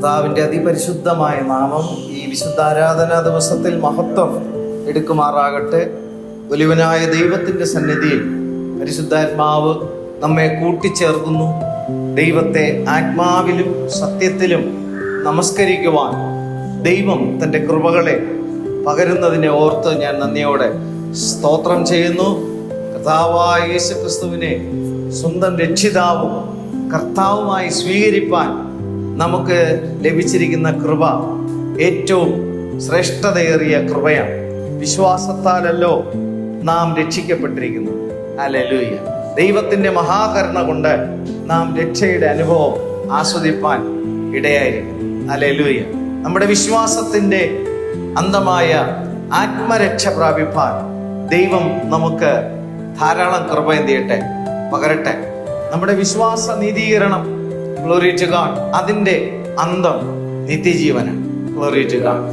കർത്താവിൻ്റെ അതിപരിശുദ്ധമായ നാമം ഈ വിശുദ്ധാരാധനാ ദിവസത്തിൽ മഹത്വം എടുക്കുമാറാകട്ടെ. വലിയവനായ ദൈവത്തിൻ്റെ സന്നിധിയിൽ പരിശുദ്ധാത്മാവ് നമ്മെ കൂട്ടിച്ചേർക്കുന്നു. ദൈവത്തെ ആത്മാവിലും സത്യത്തിലും നമസ്കരിക്കുവാൻ ദൈവം തൻ്റെ കൃപകളെ പകരുന്നതിനെ ഓർത്ത് ഞാൻ നന്ദിയോടെ സ്തോത്രം ചെയ്യുന്നു. കർത്താവായ യേശു ക്രിസ്തുവിനെ സ്വന്തം രക്ഷിതാവും കർത്താവുമായി സ്വീകരിപ്പാൻ നമുക്ക് ലഭിച്ചിരിക്കുന്ന കൃപ ഏറ്റവും ശ്രേഷ്ഠതയേറിയ കൃപയാണ്. വിശ്വാസത്താലല്ലോ നാം രക്ഷിക്കപ്പെട്ടിരിക്കുന്നു. ഹല്ലേലൂയ. ദൈവത്തിൻ്റെ മഹാകരുണ കൊണ്ട് നാം രക്ഷയുടെ അനുഭവം ആസ്വദിപ്പാൻ ഇടയായിരിക്കുന്നു. ഹല്ലേലൂയ. നമ്മുടെ വിശ്വാസത്തിൻ്റെ അന്തമായ ആത്മരക്ഷ പ്രാപിപ്പാൻ ദൈവം നമുക്ക് ധാരാളം കൃപ എന്ത് ചെയ്യട്ടെ, പകരട്ടെ. നമ്മുടെ വിശ്വാസ നീതീകരണം, ഗ്ലോറി ടു ഗോഡ്, അതിൻ്റെ അന്തം നിത്യജീവനാണ്. Glory to God.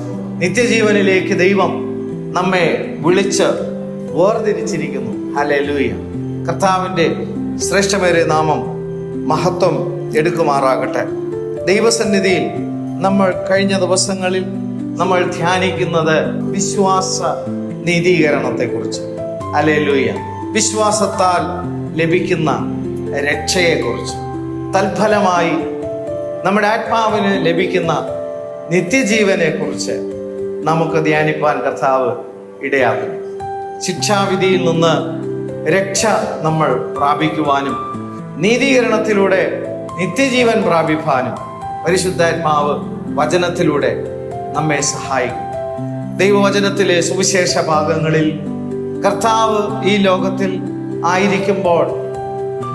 നിത്യജീവനിലേക്ക് ദൈവം നമ്മെ വിളിച്ച് വേർതിരിച്ചിരിക്കുന്നു. ഹല്ലേലൂയ. കർത്താവിൻ്റെ ശ്രേഷ്ഠമേറിയ നാമം മഹത്വം എടുക്കുമാറാകട്ടെ. ദൈവസന്നിധിയിൽ നമ്മൾ കഴിഞ്ഞ ദിവസങ്ങളിൽ നമ്മൾ ധ്യാനിക്കുന്നത് വിശ്വാസ നീതീകരണത്തെക്കുറിച്ച്. ഹല്ലേലൂയ. വിശ്വാസത്താൽ ലഭിക്കുന്ന രക്ഷയെക്കുറിച്ച്, തൽഫലമായി നമ്മുടെ ആത്മാവിന് ലഭിക്കുന്ന നിത്യജീവനെ കുറിച്ച് നമുക്ക് ധ്യാനിപ്പാൻ കർത്താവ് ഇടയാക്കുന്നു. ശിക്ഷാവിധിയിൽ നിന്ന് രക്ഷ നമ്മൾ പ്രാപിക്കുവാനും നീതീകരണത്തിലൂടെ നിത്യജീവൻ പ്രാപിപ്പാനും പരിശുദ്ധാത്മാവ് വചനത്തിലൂടെ നമ്മെ സഹായിക്കും. ദൈവവചനത്തിലെ സുവിശേഷ ഭാഗങ്ങളിൽ കർത്താവ് ഈ ലോകത്തിൽ ആയിരിക്കുമ്പോൾ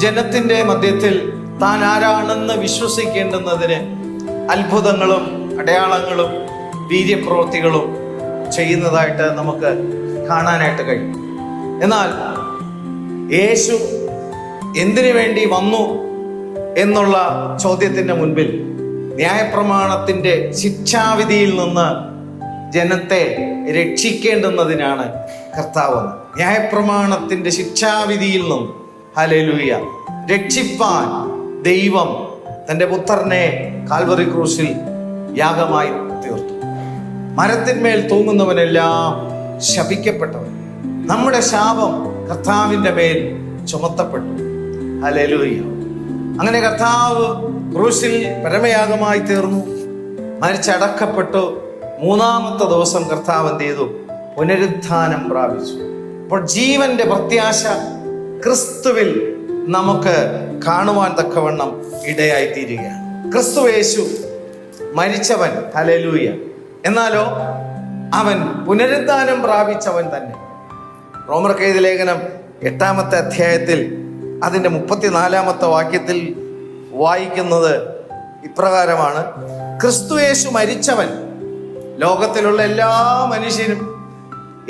ജനത്തിൻ്റെ മധ്യത്തിൽ താൻ ആരാണെന്ന് വിശ്വസിക്കേണ്ടുന്നതിന് അത്ഭുതങ്ങളും അടയാളങ്ങളും വീര്യപ്രവൃത്തികളും ചെയ്യുന്നതായിട്ട് നമുക്ക് കാണാനായിട്ട് കഴിയും. എന്നാൽ യേശു എന്തിനു വേണ്ടി വന്നു എന്നുള്ള ചോദ്യത്തിൻ്റെ മുൻപിൽ ന്യായപ്രമാണത്തിൻ്റെ ശിക്ഷാവിധിയിൽ നിന്ന് ജനത്തെ രക്ഷിക്കേണ്ടുന്നതിനാണ് കർത്താവ്. ന്യായപ്രമാണത്തിൻ്റെ ശിക്ഷാവിധിയിൽ നിന്നും, ഹല്ലേലൂയ, രക്ഷിപ്പാൻ ദൈവം തൻ്റെ പുത്രനെ കാൽവറി ക്രൂശിൽ യാഗമായി തീർത്തു. മരത്തിന്മേൽ തൂങ്ങുന്നവനെല്ലാം ശപിക്കപ്പെട്ടവൻ. നമ്മുടെ ശാപം കർത്താവിൻ്റെ മേൽ ചുമത്തപ്പെട്ടു. ഹല്ലേലൂയ. അങ്ങനെ കർത്താവ് ക്രൂശിൽ പരമയാഗമായി തീർന്നു, മരിച്ചടക്കപ്പെട്ടു. മൂന്നാമത്തെ ദിവസം കർത്താവ് എന്ത് ചെയ്തു? പുനരുത്ഥാനം പ്രാപിച്ചു. അപ്പോൾ ജീവന്റെ പ്രത്യാശ ക്രിസ്തുവിൽ നമുക്ക് കാണുവാൻ തക്കവണ്ണം ഇടയായിത്തീരുകയാണ്. ക്രിസ്തു യേശു മരിച്ചവൻ, ഹല്ലേലൂയ, എന്നാലോ അവൻ പുനരുത്ഥാനം പ്രാപിച്ചവൻ തന്നെ. റോമർക്കെഴുതിയ ലേഖനം 8-ാമത്തെ അധ്യായത്തിൽ അതിൻ്റെ 34-ാമത്തെ വാക്യത്തിൽ വായിക്കുന്നത് ഇപ്രകാരമാണ്: ക്രിസ്തു യേശു മരിച്ചവൻ. ലോകത്തിലുള്ള എല്ലാ മനുഷ്യരും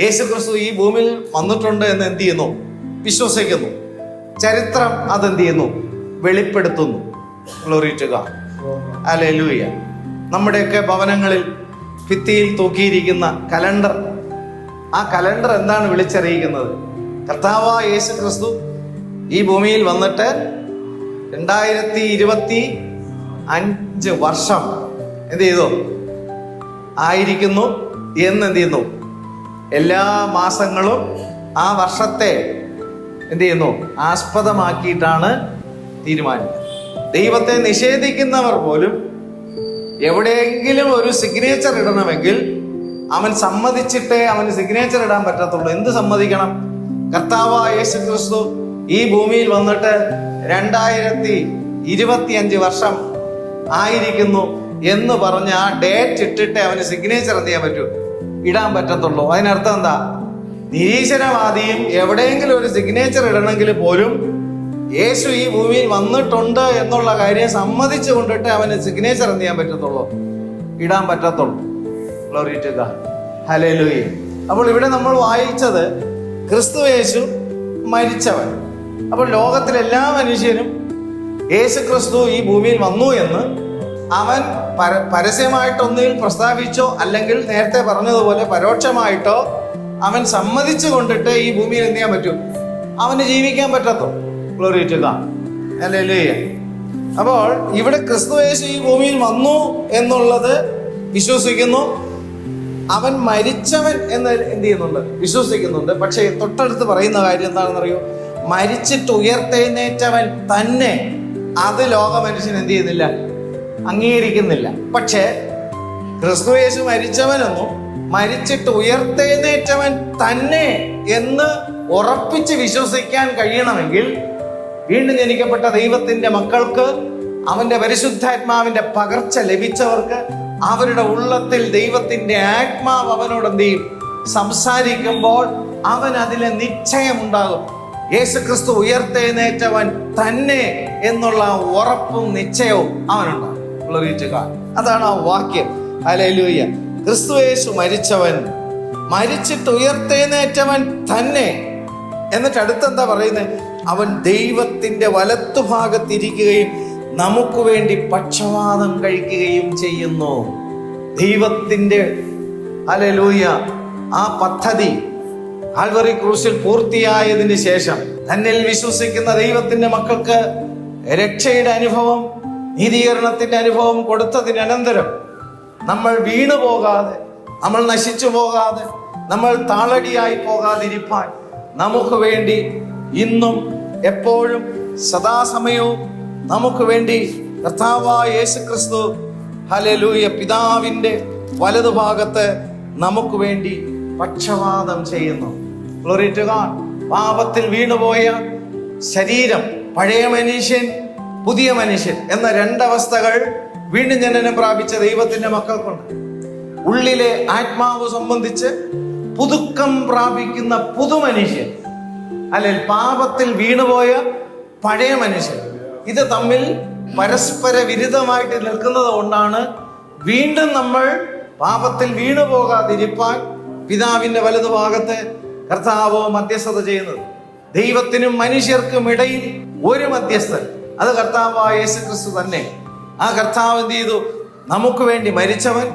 യേശു ക്രിസ്തു ഈ ഭൂമിയിൽ വന്നിട്ടുണ്ട് എന്ന് എന്ത് ചെയ്യുന്നു? വിശ്വസിക്കുന്നു. ചരിത്രം അതെന്ത് ചെയ്യുന്നു? വെളിപ്പെടുത്തുന്നു. Glory to God. ഹല്ലേലൂയ. നമ്മുടെയൊക്കെ ഭവനങ്ങളിൽ ഭിത്തിയിൽ തൂക്കിയിരിക്കുന്ന കലണ്ടർ, ആ കലണ്ടർ എന്താണ് വിളിച്ചറിയിക്കുന്നത്? കർത്താവായ യേശു ക്രിസ്തു ഈ ഭൂമിയിൽ വന്നിട്ട് 2025 വർഷം എന്ത് ചെയ്തു ആയിരിക്കുന്നു എന്ന് എന്ത് ചെയ്യുന്നു? എല്ലാ മാസങ്ങളും ആ വർഷത്തെ എന്ത് ചെയ്യുന്നു? ആസ്പദമാക്കിയിട്ടാണ് തീരുമാനിക്കുന്നത്. ദൈവത്തെ നിഷേധിക്കുന്നവർ പോലും എവിടെയെങ്കിലും ഒരു സിഗ്നേച്ചർ ഇടണമെങ്കിൽ അവൻ സമ്മതിച്ചിട്ടേ അവന് സിഗ്നേച്ചർ ഇടാൻ പറ്റത്തുള്ളൂ. എന്ത് സമ്മതിക്കണം? കർത്താവായ യേശു ക്രിസ്തു ഈ ഭൂമിയിൽ വന്നിട്ട് 2025 വർഷം ആയിരിക്കുന്നു എന്ന് പറഞ്ഞ് ആ ഡേറ്റ് ഇട്ടിട്ടേ അവന് സിഗ്നേച്ചർ എന്ത് ചെയ്യാൻ പറ്റൂ? ഇടാൻ പറ്റത്തുള്ളൂ. അതിനർത്ഥം എന്താ? നിരീശ്വരവാദിയും എവിടെയെങ്കിലും ഒരു സിഗ്നേച്ചർ ഇടണമെങ്കിൽ പോലും യേശു ഈ ഭൂമിയിൽ വന്നിട്ടുണ്ട് എന്നുള്ള കാര്യം സമ്മതിച്ചു കൊണ്ടിട്ട് അവന് സിഗ്നേച്ചർ എന്ത് ചെയ്യാൻ പറ്റത്തുള്ളൂ? ഇടാൻ പറ്റത്തുള്ളൂ. Glory to God. ഹല്ലേലൂയ. അപ്പോൾ ഇവിടെ നമ്മൾ വായിച്ചത് ക്രിസ്തു യേശു മരിച്ചവൻ. അപ്പോൾ ലോകത്തിലെല്ലാ മനുഷ്യരും യേശു ക്രിസ്തു ഈ ഭൂമിയിൽ വന്നു എന്ന് അവൻ പരസ്യമായിട്ടൊന്നിൽ പ്രസ്താവിച്ചോ അല്ലെങ്കിൽ നേരത്തെ പറഞ്ഞതുപോലെ പരോക്ഷമായിട്ടോ അവൻ സമ്മതിച്ചു കൊണ്ടിട്ട് ഈ ഭൂമിയിൽ എന്ത് ചെയ്യാൻ പറ്റും? അവന് ജീവിക്കാൻ പറ്റത്തുള്ളൂ. Glory to God. ഹല്ലേലൂയ. അപ്പോൾ ഇവിടെ ക്രിസ്തുയേശു ഈ ഭൂമിയിൽ വന്നു എന്നുള്ളത് വിശ്വസിക്കുന്നു. അവൻ മരിച്ചവൻ എന്ന് എന്ത് ചെയ്യുന്നുണ്ട്? വിശ്വസിക്കുന്നുണ്ട്. പക്ഷേ തൊട്ടടുത്ത് പറയുന്ന കാര്യം എന്താണെന്നറിയോ? മരിച്ചിട്ട് ഉയർത്തെഴുന്നേറ്റവൻ തന്നെ. അത് ലോക മനുഷ്യൻ എന്ത് ചെയ്യുന്നില്ല? അംഗീകരിക്കുന്നില്ല. പക്ഷേ ക്രിസ്തുയേശു മരിച്ചവനെന്നും മരിച്ചിട്ട് ഉയർത്തെഴുന്നേറ്റവൻ തന്നെ എന്ന് ഉറപ്പിച്ച് വിശ്വസിക്കാൻ കഴിയണമെങ്കിൽ വീണ്ടും ജനിക്കപ്പെട്ട ദൈവത്തിന്റെ മക്കൾക്ക്, അവന്റെ പരിശുദ്ധാത്മാവിന്റെ പകർച്ച ലഭിച്ചവർക്ക്, അവരുടെ ഉള്ളത്തിൽ ദൈവത്തിന്റെ ആത്മാവ് അവനോട് എന്ത് ചെയ്യും? സംസാരിക്കുമ്പോൾ അവൻ അതിലെ നിശ്ചയമുണ്ടാകും. യേശുക്രിസ്തു ഉയർത്തെഴുന്നേറ്റവൻ തന്നെ എന്നുള്ള ഉറപ്പും നിശ്ചയവും അവനുണ്ടാകും. അതാണ് ആ വാക്യം. ഹല്ലേലൂയ. ക്രിസ്തുയേശു മരിച്ചവൻ, മരിച്ചിട്ട് ഉയർത്തെഴുന്നേറ്റവൻ തന്നെ. എന്നിട്ട് അടുത്തെന്താ പറയുന്നത്? അവൻ ദൈവത്തിന്റെ വലത്തുഭാഗത്തിരിക്കുകയും നമുക്ക് വേണ്ടി പക്ഷവാതം കഴിക്കുകയും ചെയ്യുന്നു. ദൈവത്തിന്റെ ഹല്ലേലൂയ ആ പദ്ധതി കാൽവറി ക്രൂശിൽ പൂർത്തിയായതിനു ശേഷം തന്നിൽ വിശ്വസിക്കുന്ന ദൈവത്തിന്റെ മക്കൾക്ക് രക്ഷയുടെ അനുഭവം, നീതീകരണത്തിന്റെ അനുഭവം കൊടുത്തതിനനന്തരം നമ്മൾ വീണു പോകാതെ, നമ്മൾ നശിച്ചു പോകാതെ, നമ്മൾ താളടിയായി പോകാതിരിപ്പാൻ നമുക്ക് വേണ്ടി ഇന്നും എപ്പോഴും സദാസമയവും നമുക്ക് വേണ്ടി കർത്താവായ യേശുക്രിസ്തു ഹല്ലേലൂയ പിതാവിന്റെ വലതുഭാഗത്ത് നമുക്ക് വേണ്ടി പക്ഷവാതം ചെയ്യുന്നു. Glory to God. പാപത്തിൽ വീണുപോയ ശരീരം, പഴയ മനുഷ്യൻ, പുതിയ മനുഷ്യൻ എന്ന രണ്ടവസ്ഥകൾ വീണ്ടും ജനനം പ്രാപിച്ച ദൈവത്തിന്റെ മക്കൾക്കുണ്ട്. ഉള്ളിലെ ആത്മാവ് സംബന്ധിച്ച് പുതുക്കം പ്രാപിക്കുന്ന പുതുമനുഷ്യൻ, അല്ലെങ്കിൽ പാപത്തിൽ വീണുപോയ പഴയ മനുഷ്യൻ, ഇത് തമ്മിൽ പരസ്പര വിരുദ്ധമായിട്ട് നിൽക്കുന്നത് കൊണ്ടാണ് വീണ്ടും നമ്മൾ പാപത്തിൽ വീണു പോകാതിരിപ്പാൻ പിതാവിന്റെ വലതുഭാഗത്ത് കർത്താവ് മധ്യസ്ഥത ചെയ്യുന്നത്. ദൈവത്തിനും മനുഷ്യർക്കും ഇടയിൽ ഒരു മധ്യസ്ഥൻ, അത് കർത്താവായ യേശുക്രിസ്തു തന്നെ. ആ കർത്താവ് എന്ത് ചെയ്തു? നമുക്ക് വേണ്ടി മരിച്ചവൻ,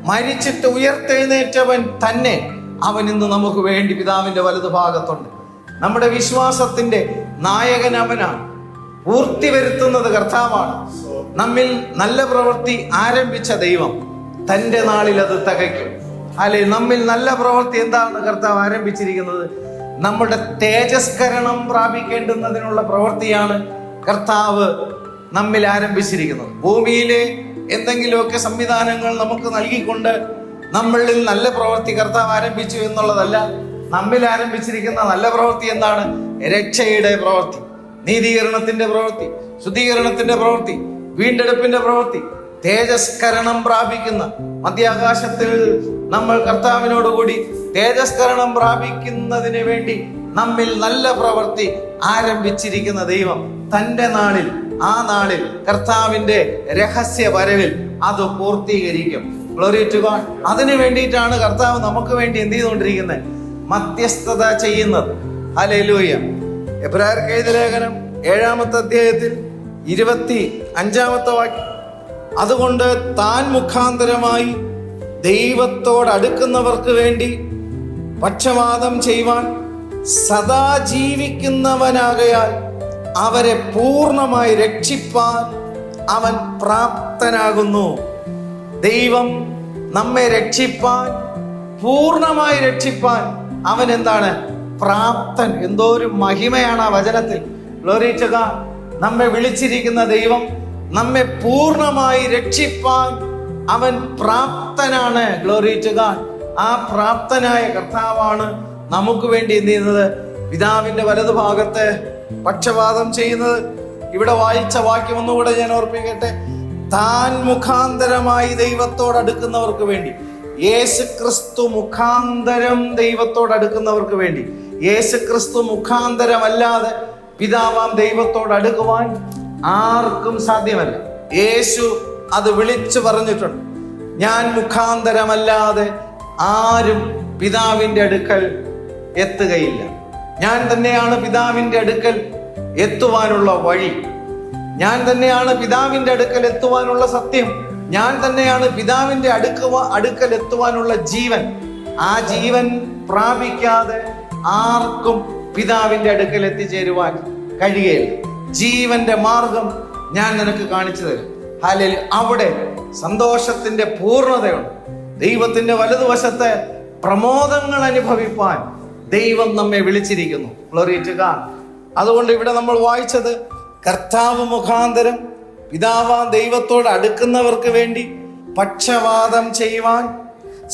മരിച്ചിട്ട് ഉയർത്തെഴുന്നേറ്റവൻ തന്നെ. അവൻ ഇന്ന് നമുക്ക് വേണ്ടി പിതാവിന്റെ വലതുഭാഗത്തുണ്ട്. നമ്മുടെ വിശ്വാസത്തിന്റെ നായകൻ അവനാണ്. പൂർത്തി വരുത്തുന്നത് കർത്താവാണ്. നമ്മിൽ നല്ല പ്രവൃത്തി ആരംഭിച്ച ദൈവം തന്റെ നാളിൽ അത് തികയ്ക്കും. അല്ലെ, നമ്മിൽ നല്ല പ്രവൃത്തി എന്താണ് കർത്താവ് ആരംഭിച്ചിരിക്കുന്നത്? നമ്മുടെ തേജസ്കരണം പ്രാപിക്കേണ്ടുന്നതിനുള്ള പ്രവൃത്തിയാണ് കർത്താവ് നമ്മിൽ ആരംഭിച്ചിരിക്കുന്നത്. ഭൂമിയിലെ എന്തെങ്കിലുമൊക്കെ സംവിധാനങ്ങൾ നമുക്ക് നൽകിക്കൊണ്ട് നമ്മളിൽ നല്ല പ്രവൃത്തി കർത്താവ് ആരംഭിച്ചു എന്നുള്ളതല്ല. നമ്മിൽ ആരംഭിച്ചിരിക്കുന്ന നല്ല പ്രവൃത്തി എന്താണ്? രക്ഷയുടെ പ്രവൃത്തി, നീതീകരണത്തിന്റെ പ്രവൃത്തി, ശുദ്ധീകരണത്തിന്റെ പ്രവൃത്തി, വീണ്ടെടുപ്പിന്റെ പ്രവൃത്തി, തേജസ്കരണം പ്രാപിക്കുന്ന മധ്യാകാശത്തിൽ നമ്മൾ കർത്താവിനോടുകൂടി തേജസ്കരണം പ്രാപിക്കുന്നതിന് വേണ്ടി നമ്മിൽ നല്ല പ്രവൃത്തി ആരംഭിച്ചിരിക്കുന്ന ദൈവം തന്റെ നാളിൽ, ആ നാളിൽ കർത്താവിന്റെ രഹസ്യ വരവിൽ അത് പൂർത്തീകരിക്കും. Glory to God. അതിനു വേണ്ടിയിട്ടാണ് കർത്താവ് നമുക്ക് വേണ്ടി എന്ത് ചെയ്തുകൊണ്ടിരിക്കുന്നത്? മധ്യസ്ഥത ചെയ്യുന്നത്. ഹല്ലേലൂയ. എബ്രായർക്ക് എഴുതിയ ലേഖനം 7-ാമത്തെ അധ്യായത്തിൽ 25-ാമത്തെ വാക്യം, അതുകൊണ്ട് താൻ മുഖാന്തരമായി ദൈവത്തോട് അടുക്കുന്നവർക്ക് വേണ്ടി പക്ഷവാതം ചെയ്യുവാൻ സദാ ജീവിക്കുന്നവനാകയാൽ അവരെ പൂർണ്ണമായി രക്ഷിപ്പാൻ അവൻ പ്രാപ്തനാകുന്നു. ദൈവം നമ്മെ രക്ഷിപ്പാൻ, പൂർണ്ണമായി രക്ഷിപ്പാൻ അവൻ എന്താണ്? പ്രാപ്തൻ. എന്തോ ഒരു മഹിമയാണ് ആ വചനത്തിൽ. Glory to God. നമ്മെ വിളിച്ചിരിക്കുന്ന ദൈവം നമ്മെ പൂർണ്ണമായി രക്ഷിപ്പാൻ അവൻ പ്രാപ്തനാണ്. Glory to God. ആ പ്രാപ്തനായ കർത്താവാണ് നമുക്ക് വേണ്ടി എന്ത് ചെയ്യുന്നത്? പിതാവിന്റെ വലതുഭാഗത്ത് പക്ഷവാതം ചെയ്യുന്നത്. ഇവിടെ വായിച്ച വാക്യം ഒന്നുകൂടെ ഞാൻ ഓർപ്പിക്കട്ടെ. താൻ മുഖാന്തരമായി ദൈവത്തോട് അടുക്കുന്നവർക്ക് വേണ്ടി, യേശുക്രിസ്തു മുഖാന്തരം ദൈവത്തോട് അടുക്കുന്നവർക്ക് വേണ്ടി. യേശുക്രിസ്തു മുഖാന്തരമല്ലാതെ പിതാവാം ദൈവത്തോട് അടുക്കുവാൻ ആർക്കും സാധ്യമല്ല. യേശു അത് വിളിച്ചു പറഞ്ഞിട്ടുണ്ട്. ഞാൻ മുഖാന്തരമല്ലാതെ ആരും പിതാവിന്റെ അടുക്കൽ എത്തുകയില്ല. ഞാൻ തന്നെയാണ് പിതാവിന്റെ അടുക്കൽ എത്തുവാനുള്ള വഴി. ഞാൻ തന്നെയാണ് പിതാവിന്റെ അടുക്കൽ എത്തുവാനുള്ള സത്യം. ഞാൻ തന്നെയാണ് പിതാവിന്റെ അടുക്കൽ എത്തുവാനുള്ള ജീവൻ. ആ ജീവൻ പ്രാപിക്കാതെ ആർക്കും പിതാവിന്റെ അടുക്കൽ എത്തിച്ചേരുവാൻ കഴിയുകയില്ല. ജീവന്റെ മാർഗം ഞാൻ നിനക്ക് കാണിച്ചു തരും. ഹല്ലേലൂയ. അവിടെ സന്തോഷത്തിന്റെ പൂർണ്ണതയുണ്ട്. ദൈവത്തിന്റെ വലതുവശത്തെ പ്രമോദങ്ങൾ അനുഭവിപ്പാൻ ദൈവം നമ്മെ വിളിച്ചിരിക്കുന്നു. Glory to God. അതുകൊണ്ട് ഇവിടെ നമ്മൾ വായിച്ചത്, കർത്താവ് മുഖാന്തരം പിതാവാം ദൈവത്തോട് അടുക്കുന്നവർക്ക് വേണ്ടി പക്ഷവാദം ചെയ്യുവാൻ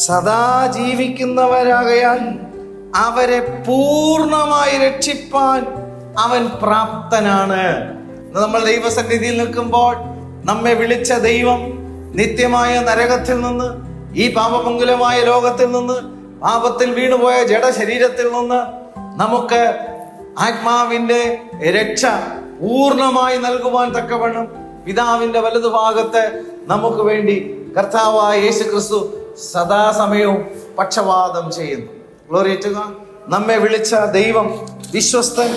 സദാ ജീവിക്കുന്നവരാകയാൽ അവരെ പൂർണ്ണമായി രക്ഷിപ്പാൻ അവൻ പ്രാപ്തനാണ്. നമ്മൾ ദൈവസന്നിധിയിൽ നിൽക്കുമ്പോൾ നമ്മെ വിളിച്ച ദൈവം നിത്യമായ നരകത്തിൽ നിന്ന്, ഈ പാപമംഗലമായ ലോകത്തിൽ നിന്ന്, പാപത്തിൽ വീണുപോയ ജഡശരീരത്തിൽ നിന്ന് നമുക്ക് ആത്മാവിന്റെ രക്ഷ പൂർണ്ണമായി നൽകുവാൻ തക്കവണ്ണം പിതാവിന്റെ വലതുഭാഗത്ത് നമുക്ക് വേണ്ടി കർത്താവായ യേശു ക്രിസ്തു സദാസമയവും പക്ഷവാദം ചെയ്യുന്നു. Glory to God. നമ്മെ വിളിച്ച ദൈവം വിശ്വസ്തൻ.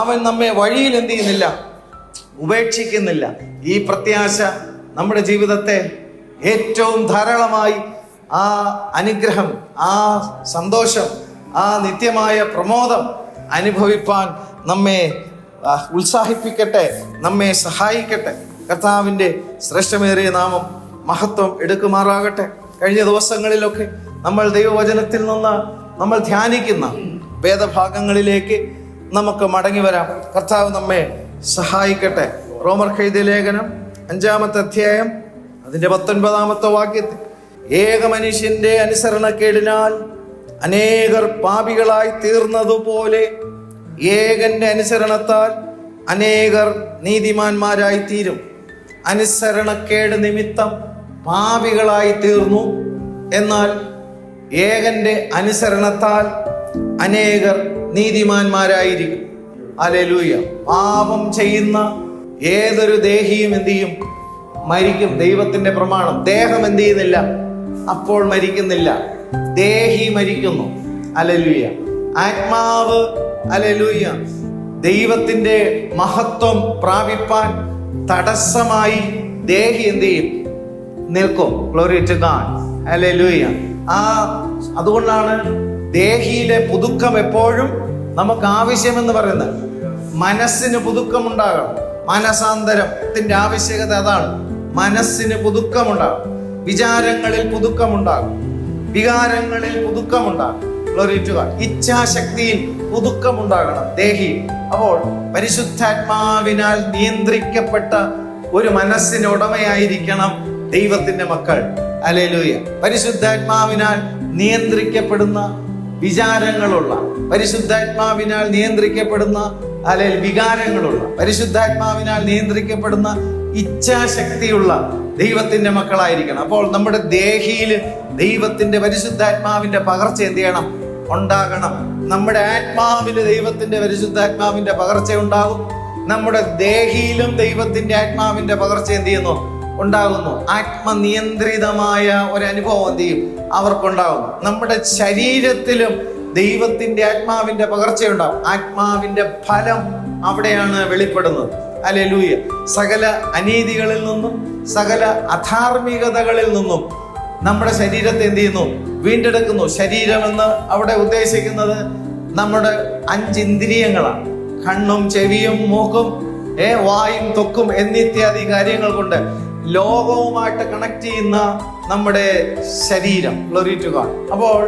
അവൻ നമ്മെ വഴിയിൽ എന്ത് ചെയ്യുന്നില്ല, ഉപേക്ഷിക്കുന്നില്ല. ഈ പ്രത്യാശ നമ്മുടെ ജീവിതത്തെ ഏറ്റവും ധാരാളമായി ആ അനുഗ്രഹം, ആ സന്തോഷം, ആ നിത്യമായ പ്രമോദം അനുഭവിപ്പാൻ നമ്മെ ഉത്സാഹിപ്പിക്കട്ടെ, നമ്മെ സഹായിക്കട്ടെ. കർത്താവിൻ്റെ ശ്രേഷ്ഠമേറിയ നാമം മഹത്വം എടുക്കുമാറാകട്ടെ. കഴിഞ്ഞ ദിവസങ്ങളിലൊക്കെ നമ്മൾ ദൈവവചനത്തിൽ നിന്ന് നമ്മൾ ധ്യാനിക്കുന്ന വേദഭാഗങ്ങളിലേക്ക് നമുക്ക് മടങ്ങി വരാം. കർത്താവ് നമ്മെ സഹായിക്കട്ടെ. റോമർക്ക് എഴുതിയ ലേഖനം 5-ാമത്തെ അധ്യായം അതിൻ്റെ 19-ാമത്തെ വാക്യത്തിൽ, ഏക മനുഷ്യന്റെ അനുസരണക്കേടിനാൽ അനേകർ പാപികളായി തീർന്നതുപോലെ ഏകന്റെ അനുസരണത്താൽ അനേകർ നീതിമാന്മാരായി തീരും. അനുസരണക്കേട് നിമിത്തം പാപികളായി തീർന്നു, എന്നാൽ ഏകന്റെ അനുസരണത്താൽ അനേകർ നീതിമാന്മാരായിരിക്കും. ഹല്ലേലൂയ. പാപം ചെയ്യുന്ന ഏതൊരു ദേഹിയും എന്ത് ചെയ്യും? മരിക്കും. ദൈവത്തിന്റെ പ്രമാണം. ദേഹം എന്ത് ചെയ്യുന്നില്ല? അപ്പോൾ മരിക്കുന്നില്ല, ദേഹി മരിക്കുന്നു. ഹല്ലേലൂയ. ആത്മാവ്, ഹല്ലേലൂയ, ദൈവത്തിന്റെ മഹത്വം പ്രാപിപ്പാൻ തടസ്സമായി ദേഹി എന്ത് ചെയ്യും? നിൽക്കും. Glory to God. ഹല്ലേലൂയ. അതുകൊണ്ടാണ് ദേഹിയിലെ പുതുക്കം എപ്പോഴും നമുക്ക് ആവശ്യമെന്ന് പറയുന്നത്. മനസ്സിന് പുതുക്കമുണ്ടാകണം. മനസാന്തരത്തിന്റെ ആവശ്യകത അതാണ്. മനസ്സിന് പുതുക്കമുണ്ടാകും, വിചാരങ്ങളിൽ പുതുക്കമുണ്ടാകും, വികാരങ്ങളിൽ പുതുക്കമുണ്ടാകും. Glory to God. ഇച്ഛാശക്തിയിൽ പുതുക്കമുണ്ടാകണം ദേഹി. അപ്പോൾ പരിശുദ്ധാത്മാവിനാൽ നിയന്ത്രിക്കപ്പെട്ട ഒരു മനസ്സിന് ഉടമയായിരിക്കണം ദൈവത്തിന്റെ മക്കൾ. ഹല്ലേലൂയ. പരിശുദ്ധാത്മാവിനാൽ നിയന്ത്രിക്കപ്പെടുന്ന വിചാരങ്ങളുള്ള, പരിശുദ്ധാത്മാവിനാൽ നിയന്ത്രിക്കപ്പെടുന്ന വികാരങ്ങളുള്ള, പരിശുദ്ധാത്മാവിനാൽ നിയന്ത്രിക്കപ്പെടുന്ന ഇച്ഛാശക്തിയുള്ള ദൈവത്തിന്റെ മക്കളായിരിക്കണം. അപ്പോൾ നമ്മുടെ ദേഹിയിൽ ദൈവത്തിന്റെ പരിശുദ്ധാത്മാവിന്റെ പകർച്ച എന്ത് ചെയ്യണം? ഉണ്ടാകണം. നമ്മുടെ ആത്മാവില് ദൈവത്തിന്റെ പരിശുദ്ധാത്മാവിന്റെ പകർച്ച ഉണ്ടാകും. നമ്മുടെ ദേഹിയിലും ദൈവത്തിന്റെ ആത്മാവിന്റെ പകർച്ച എന്ത് ചെയ്യുന്നു? ഉണ്ടാകുന്നു. ആത്മനിയന്ത്രിതമായ ഒരു അനുഭവം എന്ത് ചെയ്യും? അവർക്കുണ്ടാകുന്നു. നമ്മുടെ ശരീരത്തിലും ദൈവത്തിന്റെ ആത്മാവിന്റെ പകർച്ചയുണ്ടാകും. ആത്മാവിന്റെ ഫലം അവിടെയാണ് വെളിപ്പെടുന്നത്. ഹല്ലേലൂയ. സകല അനീതികളിൽ നിന്നും സകല അധാർമികതകളിൽ നിന്നും നമ്മുടെ ശരീരത്തെ എന്ത് ചെയ്യുന്നു? വീണ്ടെടുക്കുന്നു. ശരീരമെന്ന് അവിടെ ഉദ്ദേശിക്കുന്നത് നമ്മുടെ 5 ഇന്ദ്രിയങ്ങളാണ്. കണ്ണും ചെവിയും മൂക്കും വായും ത്വക്കും എന്നിത്യാദി കാര്യങ്ങൾ കൊണ്ട് ലോകവുമായിട്ട് കണക്ട് ചെയ്യുന്ന നമ്മുടെ ശരീരം. Glory to God. അപ്പോൾ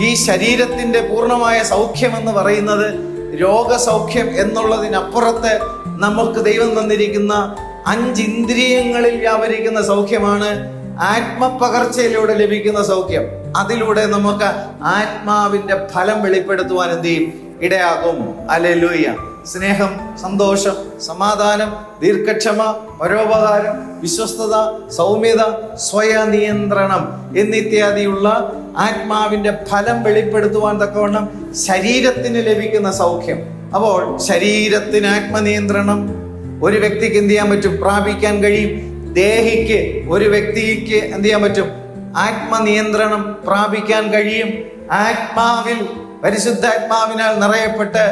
ഈ ശരീരത്തിന്റെ പൂർണ്ണമായ സൗഖ്യം എന്ന് പറയുന്നത് രോഗസൗഖ്യം എന്നുള്ളതിനപ്പുറത്ത് നമുക്ക് ദൈവം തന്നിരിക്കുന്ന 5 ഇന്ദ്രിയങ്ങളിൽ വ്യാപരിക്കുന്ന സൗഖ്യമാണ് ആത്മപകർച്ചയിലൂടെ ലഭിക്കുന്ന സൗഖ്യം. അതിലൂടെ നമുക്ക് ആത്മാവിന്റെ ഫലം വെളിപ്പെടുത്തുവാൻ എന്ത് ചെയ്യും? ഇടയാകും. ഹല്ലേലൂയ. സ്നേഹം, സന്തോഷം, സമാധാനം, ദീർഘക്ഷമ, പരോപകാരം, വിശ്വസ്തത, സൗമ്യത, സ്വയനിയന്ത്രണം എന്നിത്യാദിയുള്ള ആത്മാവിന്റെ ഫലം വെളിപ്പെടുത്തുവാൻ തക്കവണ്ണം ശരീരത്തിന് ലഭിക്കുന്ന സൗഖ്യം. അപ്പോൾ ശരീരത്തിന് ആത്മനിയന്ത്രണം ഒരു വ്യക്തിക്ക് എന്ത് ചെയ്യാൻ പറ്റും? പ്രാപിക്കാൻ കഴിയും. ദേഹിക്ക്, ഒരു വ്യക്തിക്ക് എന്ത് ചെയ്യാൻ പറ്റും? ആത്മനിയന്ത്രണം പ്രാപിക്കാൻ കഴിയും. ആത്മാവിൽ പരിശുദ്ധാത്മാവിനാൽ നിറയപ്പെട്ട്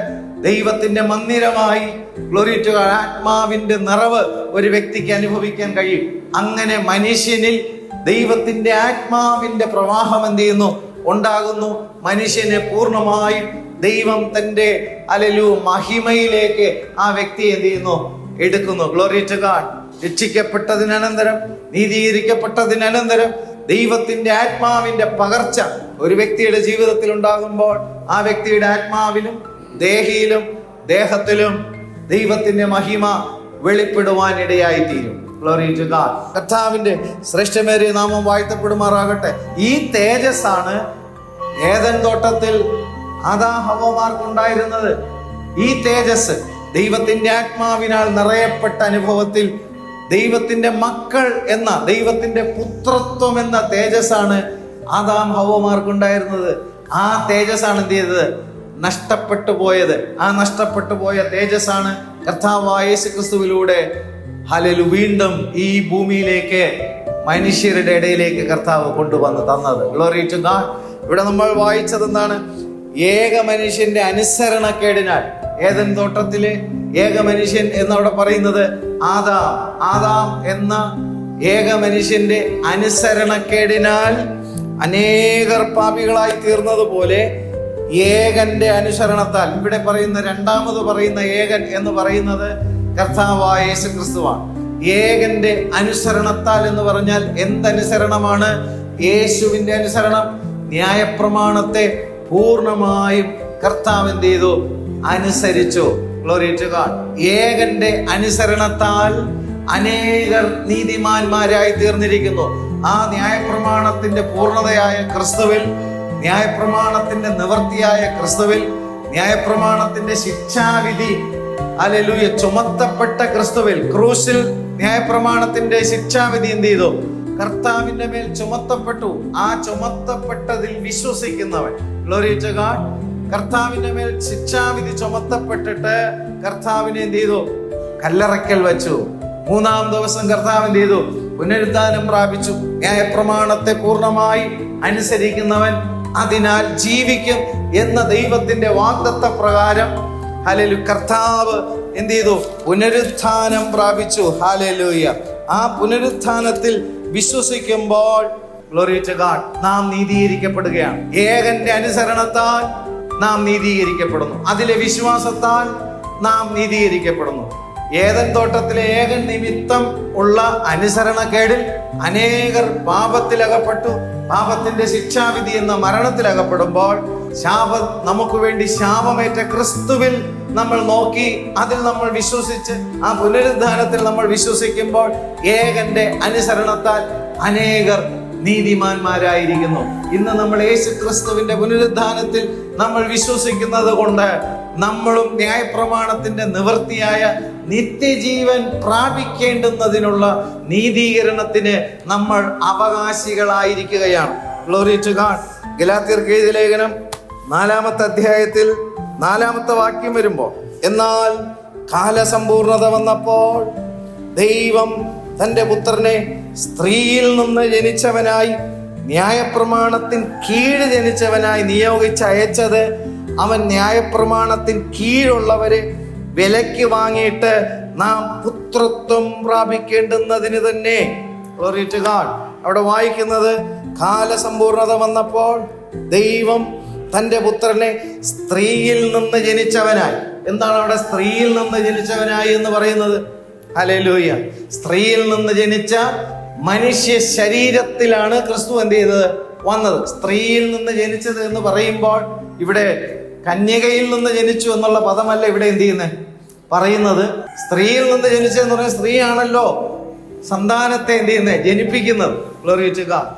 ദൈവത്തിന്റെ മന്ദിരമായി, ഗ്ലോറി ടു ഗോഡ്, ആത്മാവിന്റെ നിറവ് ഒരു വ്യക്തിക്ക് അനുഭവിക്കാൻ കഴിയും. അങ്ങനെ മനുഷ്യനിൽ ദൈവത്തിന്റെ ആത്മാവിന്റെ പ്രവാഹം എന്ത് ചെയ്യുന്നു? ഉണ്ടാകുന്നു. മനുഷ്യനെ പൂർണ്ണമായും ദൈവം തന്റെ മഹിമയിലേക്ക് ആ വ്യക്തിയെ എന്ത് ചെയ്യുന്നു? എടുക്കുന്നു. Glory to God. രക്ഷിക്കപ്പെട്ടതിനന്തരം, നീതീകരിക്കപ്പെട്ടതിനന്തരം ദൈവത്തിന്റെ ആത്മാവിന്റെ പകർച്ച ഒരു വ്യക്തിയുടെ ജീവിതത്തിൽ ഉണ്ടാകുമ്പോൾ ആ വ്യക്തിയുടെ ആത്മാവിലും ദേഹത്തിലും ദൈവത്തിന്റെ മഹിമ വെളിപ്പെടുവാനിടയായിത്തീരും. Glory to God. കർത്താവിന്റെ ശ്രേഷ്ഠമേറിയ നാമം വാഴ്ത്തപ്പെടുമാറാകട്ടെ. ഈ തേജസ്സാണ് ഏദൻ തോട്ടത്തിൽ ഹവ്വമാർക്കുണ്ടായിരുന്നത്. ഈ തേജസ് ദൈവത്തിന്റെ ആത്മാവിനാൽ നിറയപ്പെട്ട അനുഭവത്തിൽ ദൈവത്തിന്റെ മക്കൾ എന്ന, ദൈവത്തിന്റെ പുത്രത്വം എന്ന തേജസ്സാണ് ഹവ്വമാർക്കുണ്ടായിരുന്നത്. ആ തേജസ്സാണ് എന്ത് ചെയ്തത്? നഷ്ടപ്പെട്ടു പോയത്. ആ നഷ്ടപ്പെട്ടു പോയ തേജസ്സാണ് കർത്താവായ യേശുക്രിസ്തുവിലൂടെ വീണ്ടും ഈ ഭൂമിയിലേക്ക്, മനുഷ്യരുടെ ഇടയിലേക്ക് കർത്താവ് കൊണ്ടുവന്ന് തന്നത്. Glory to God. ഇവിടെ നമ്മൾ വായിച്ചത് എന്താണ്? ഏക മനുഷ്യന്റെ അനുസരണക്കേടിനാൽ, ഏദൻ തോട്ടത്തിലെ ഏക മനുഷ്യൻ എന്നവിടെ പറയുന്നത് ആദാം എന്ന ഏക മനുഷ്യന്റെ അനുസരണക്കേടിനാൽ അനേകർ പാപികളായി തീർന്നതുപോലെ ഏകന്റെ അനുസരണത്താൽ, ഇവിടെ പറയുന്ന രണ്ടാമത് പറയുന്ന ഏകൻ എന്ന് പറയുന്നത് കർത്താവായ യേശുക്രിസ്തുവാണ്. ഏകന്റെ അനുസരണത്താൽ എന്ന് പറഞ്ഞാൽ എന്തനുസരണമാണ്? യേശുവിന്റെ അനുസരണം. ന്യായപ്രമാണത്തെ പൂർണ്ണമായും കർത്താവ് എന്ത് ചെയ്തു? അനുസരിച്ചു. Glory to God. ഏകന്റെ അനുസരണത്താൽ അനേകർ നീതിമാന്മാരായി തീർന്നിരിക്കുന്നു. ആ ന്യായപ്രമാണത്തിന്റെ പൂർണ്ണതയായ ക്രിസ്തുവിൽ, ന്യായപ്രമാണത്തിന്റെ നിവൃത്തിയായ ക്രിസ്തുവിൽ, ന്യായപ്രമാണത്തിന്റെ ശിക്ഷാവിധി ചുമത്തപ്പെട്ട ക്രിസ്തുവിൽ, ക്രൂശിൽ ന്യായപ്രമാണത്തിന്റെ ശിക്ഷാവിധി എന്ത് ചെയ്തു? കർത്താവിന്റെ മേൽ ചുമത്തപ്പെട്ടു. ആ ചുമത്തപ്പെട്ടതിൽ വിശ്വസിക്കുന്നവൻ, ഗ്ലോറി ടു ഗോഡ്, കർത്താവിന്റെ മേൽ ശിക്ഷാവിധി ചുമത്തപ്പെട്ടിട്ട് കർത്താവിനെ എന്ത് ചെയ്തു? കല്ലറയ്ക്കൽ വെച്ചു. മൂന്നാം ദിവസം കർത്താവ് എന്ത് ചെയ്തു? പുനരുദ്ധാനം പ്രാപിച്ചു. ന്യായപ്രമാണത്തെ പൂർണ്ണമായി അനുസരിക്കുന്നവൻ അതിനാൽ ജീവിക്കും എന്ന ദൈവത്തിന്റെ വാഗ്ദത്ത പ്രകാരം കർത്താവ് എന്ത് ചെയ്തു? പുനരുത്ഥാനം പ്രാപിച്ചു. ഹല്ലേലൂയ. ആ പുനരുത്ഥാനത്തിൽ വിശ്വസിക്കുമ്പോൾ, ഗ്ലോറി ടു ഗോഡ്, നാം നീതീകരിക്കപ്പെടുകയാണ്. ഏകന്റെ അനുസരണത്താൽ നാം നീതീകരിക്കപ്പെടുന്നു. അതിലെ വിശ്വാസത്താൽ നാം നീതീകരിക്കപ്പെടുന്നു. ഏദൻ തോട്ടത്തിലെ ഏകൻ നിമിത്തം ഉള്ള അനുസരണക്കേടിൽ അനേകർ പാപത്തിലകപ്പെട്ടു. പാപത്തിന്റെ ശിക്ഷാവിധി എന്ന മരണത്തിലകപ്പെടുമ്പോൾ നമുക്ക് വേണ്ടി ശാപമേറ്റ ക്രിസ്തുവിൽ നമ്മൾ നോക്കി, അതിൽ നമ്മൾ വിശ്വസിച്ച്, ആ പുനരുദ്ധാനത്തിൽ നമ്മൾ വിശ്വസിക്കുമ്പോൾ ഏകന്റെ അനുസരണത്താൽ അനേകർ നീതിമാന്മാരായിരിക്കുന്നു. ഇന്ന് നമ്മൾ യേശു ക്രിസ്തുവിന്റെ പുനരുദ്ധാനത്തിൽ നമ്മൾ വിശ്വസിക്കുന്നത് കൊണ്ട് നമ്മളും ന്യായപ്രമാണത്തിന്റെ നിവൃത്തിയായ നിത്യജീവൻ പ്രാപിക്കേണ്ടുന്നതിനുള്ള നീതീകരണത്തിന് നമ്മൾ അവകാശികളായിരിക്കുകയാണ്. Glory to God. ഗലാത്യർക്ക് എഴുതിയ ലേഖനം 4-ാമത്തെ അധ്യായത്തിൽ 4-ാമത്തെ വാക്യം വരുമ്പോൾ, എന്നാൽ കാലസമ്പൂർണത വന്നപ്പോൾ ദൈവം തന്റെ പുത്രനെ സ്ത്രീയിൽ നിന്ന് ജനിച്ചവനായി, ന്യായപ്രമാണത്തിന് കീഴ് ജനിച്ചവനായി നിയോഗിച്ചയച്ചത്, അവൻ ന്യായപ്രമാണത്തിന് കീഴുള്ളവരെ വിലയ്ക്ക് വാങ്ങിയിട്ട് നാം പുത്രത്വം പ്രാപിക്കേണ്ടുന്നതിന് തന്നെ. Glory to God. അവിടെ വായിക്കുന്നത്, കാലസമ്പൂർണത വന്നപ്പോൾ ദൈവം തന്റെ പുത്രനെ സ്ത്രീയിൽ നിന്ന് ജനിച്ചവനായി. എന്താണ് അവിടെ സ്ത്രീയിൽ നിന്ന് ജനിച്ചവനായി എന്ന് പറയുന്നത്? ഹല്ലേലൂയ. സ്ത്രീയിൽ നിന്ന് ജനിച്ച മനുഷ്യ ശരീരത്തിലാണ് ക്രിസ്തു എന്ത് ചെയ്തത്? വന്നത്. സ്ത്രീയിൽ നിന്ന് ജനിച്ചത് എന്ന് പറയുമ്പോൾ ഇവിടെ കന്യകയിൽ നിന്ന് ജനിച്ചു എന്നുള്ള പദമല്ല ഇവിടെ എന്ത് ചെയ്യുന്നത് പറയുന്നത്. സ്ത്രീയിൽ നിന്ന് ജനിച്ചതെന്ന് പറഞ്ഞാൽ സ്ത്രീയാണല്ലോ സന്താനത്തെ എന്ത് ചെയ്യുന്നത്? ജനിപ്പിക്കുന്നത്. Glory to God.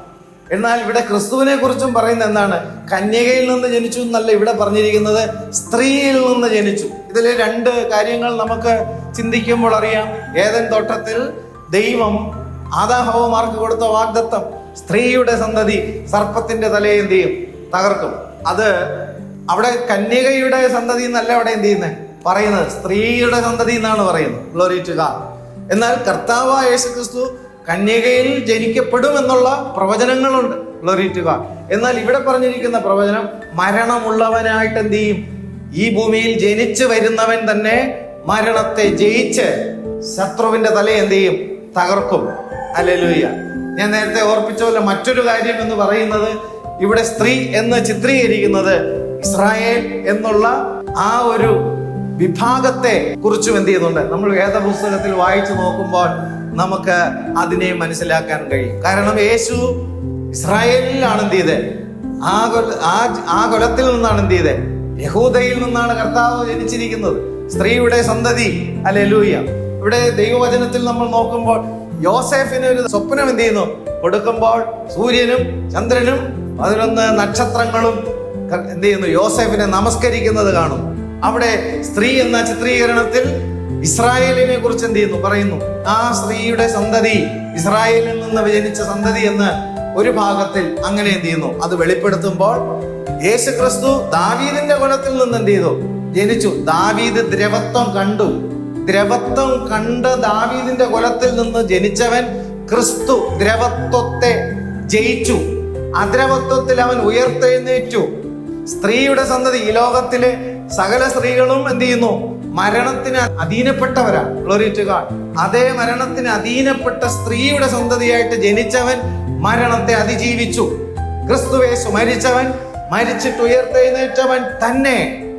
എന്നാൽ ഇവിടെ ക്രിസ്തുവിനെ കുറിച്ചും പറയുന്നത് എന്താണ്? കന്യകയിൽ നിന്ന് ജനിച്ചു എന്നല്ല ഇവിടെ പറഞ്ഞിരിക്കുന്നത്, സ്ത്രീയിൽ നിന്ന് ജനിച്ചു. ഇതിലെ രണ്ട് കാര്യങ്ങൾ നമുക്ക് ചിന്തിക്കുമ്പോൾ അറിയാം. ഏദൻ തോട്ടത്തിൽ ദൈവം ആദാം-ഹവ്വമാർക്ക് കൊടുത്ത വാഗ്ദത്തം, സ്ത്രീയുടെ സന്തതി സർപ്പത്തിന്റെ തലയെ എന്ത് ചെയ്യും? തകർക്കും. അത് അവിടെ കന്യകയുടെ സന്തതി എന്നല്ല അവിടെ എന്ത് ചെയ്യുന്നത് പറയുന്നത്, സ്ത്രീയുടെ സന്തതി എന്നാണ് പറയുന്നത്. Glory to God. എന്നാൽ കർത്താവായ യേശുക്രിസ്തു കന്യകയിൽ ജനിക്കപ്പെടുമെന്നുള്ള പ്രവചനങ്ങളുണ്ട്. Glory to God. എന്നാൽ ഇവിടെ പറഞ്ഞിരിക്കുന്ന പ്രവചനം, മരണമുള്ളവനായിട്ട് എന്ത് ചെയ്യും? ഈ ഭൂമിയിൽ ജനിച്ചു വരുന്നവൻ തന്നെ മരണത്തെ ജയിച്ച് ശത്രുവിന്റെ തലയെ എന്ത് ചെയ്യും? തകർക്കും. ഹല്ലേലൂയ. ഞാൻ നേരത്തെ ഓർപ്പിച്ചപോലെ മറ്റൊരു കാര്യം എന്ന് പറയുന്നത്, ഇവിടെ സ്ത്രീ എന്ന് ചിത്രീകരിക്കുന്നത് ഇസ്രായേൽ എന്നുള്ള ആ ഒരു വിഭാഗത്തെ കുറിച്ചും എന്ത് ചെയ്യുന്നുണ്ട്? നമ്മൾ വേദപുസ്തകത്തിൽ വായിച്ചു നോക്കുമ്പോൾ നമുക്ക് അതിനെ മനസ്സിലാക്കാൻ കഴിയും. കാരണം യേശു ഇസ്രായേലിലാണ് എന്ത് ചെയ്തത്? ആ കുലത്തിൽ നിന്നാണ് എന്ത് ചെയ്തത്? യഹൂദയിൽ നിന്നാണ് കർത്താവ് ജനിച്ചിരിക്കുന്നത്, സ്ത്രീയുടെ സന്തതി. ഹല്ലേലൂയ. ഇവിടെ ദൈവവചനത്തിൽ നമ്മൾ നോക്കുമ്പോൾ യോസേഫിന് ഒരു സ്വപ്നം എന്ത് ചെയ്യുന്നു? കൊടുക്കുമ്പോൾ സൂര്യനും ചന്ദ്രനും 11 നക്ഷത്രങ്ങളും എന്ത് ചെയ്യുന്നു? യോസേഫിനെ നമസ്കരിക്കുന്നത് കാണും. അവിടെ സ്ത്രീ എന്ന ചിത്രീകരണത്തിൽ ഇസ്രായേലിനെ കുറിച്ച് എന്ത് ചെയ്യുന്നു? പറയുന്നു. ആ സ്ത്രീയുടെ സന്തതി, ഇസ്രായേലിൽ നിന്ന് ജനിച്ച സന്തതി എന്ന് ഒരു ഭാഗത്തിൽ അങ്ങനെ എന്ത് ചെയ്യുന്നു? അത് വെളിപ്പെടുത്തുമ്പോൾ യേശുക്രിസ്തു ദാവീദിന്റെ കുലത്തിൽ നിന്ന് എന്ത് ചെയ്തു? ജനിച്ചു. ദാവീദ് ദ്രവത്വം കണ്ടു. ദ്രവത്വം കണ്ട് ദാവീദിന്റെ കുലത്തിൽ നിന്ന് ജനിച്ചവൻ ക്രിസ്തു ദ്രവത്വത്തെ ജയിച്ചു. അദ്രവത്വത്തിൽ അവൻ ഉയർത്തെഴുന്നേറ്റു. സ്ത്രീയുടെ സന്തതി, ഈ ലോകത്തിലെ സകല സ്ത്രീകളും എന്ത് ചെയ്യുന്നു? മരണത്തിന് അധീനപ്പെട്ടവരാണ്. Glory to God. അതേ മരണത്തിന് അധീനപ്പെട്ട സ്ത്രീയുടെ സന്തതിയായിട്ട് ജനിച്ചവൻ മരണത്തെ അതിജീവിച്ചു. ക്രിസ്തുയേശു മരിച്ചവൻ, മരിച്ചിട്ട് ഉയർത്തെഴുന്നേറ്റവൻ തന്നെ.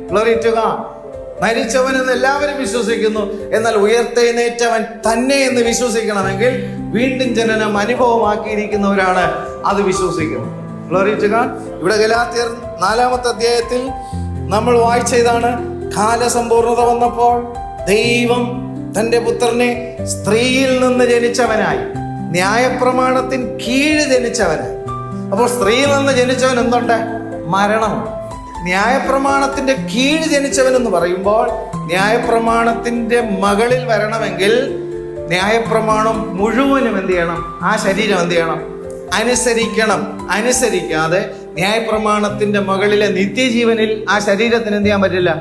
Glory to God. മരിച്ചവൻ എന്ന് എല്ലാവരും വിശ്വസിക്കുന്നു, എന്നാൽ ഉയർത്തെഴുന്നേറ്റവൻ തന്നെ എന്ന് വിശ്വസിക്കണമെങ്കിൽ വീണ്ടും ജനനം അനുഭവമാക്കിയിരിക്കുന്നവരാണ് അത് വിശ്വസിക്കുന്നത്. Glory to God. ഇവിടെ ഗലാത്യർ 4-ാമത്തെ അധ്യായത്തിൽ നമ്മൾ വായിച്ചതാണ്, കാലസമ്പൂർണത വന്നപ്പോൾ ദൈവം തന്റെ പുത്രനെ സ്ത്രീയിൽ നിന്ന് ജനിച്ചവനായി, ന്യായപ്രമാണത്തിന് കീഴ് ജനിച്ചവനായി. അപ്പോൾ സ്ത്രീയിൽ നിന്ന് ജനിച്ചവൻ എന്തുണ്ട്? മരണം. ന്യായപ്രമാണത്തിന്റെ കീഴ് ജനിച്ചവൻ എന്ന് പറയുമ്പോൾ ന്യായപ്രമാണത്തിന്റെ മകളിൽ വരണമെങ്കിൽ ന്യായപ്രമാണം മുഴുവനും എന്ത് ചെയ്യണം? ആ ശരീരം എന്ത് ചെയ്യണം? അനുസരിക്കണം. അനുസരിക്കാതെ ന്യായപ്രമാണത്തിന്റെ മകളിലെ നിത്യജീവനിൽ ആ ശരീരത്തിന് എന്ത് ചെയ്യാൻ പറ്റില്ല?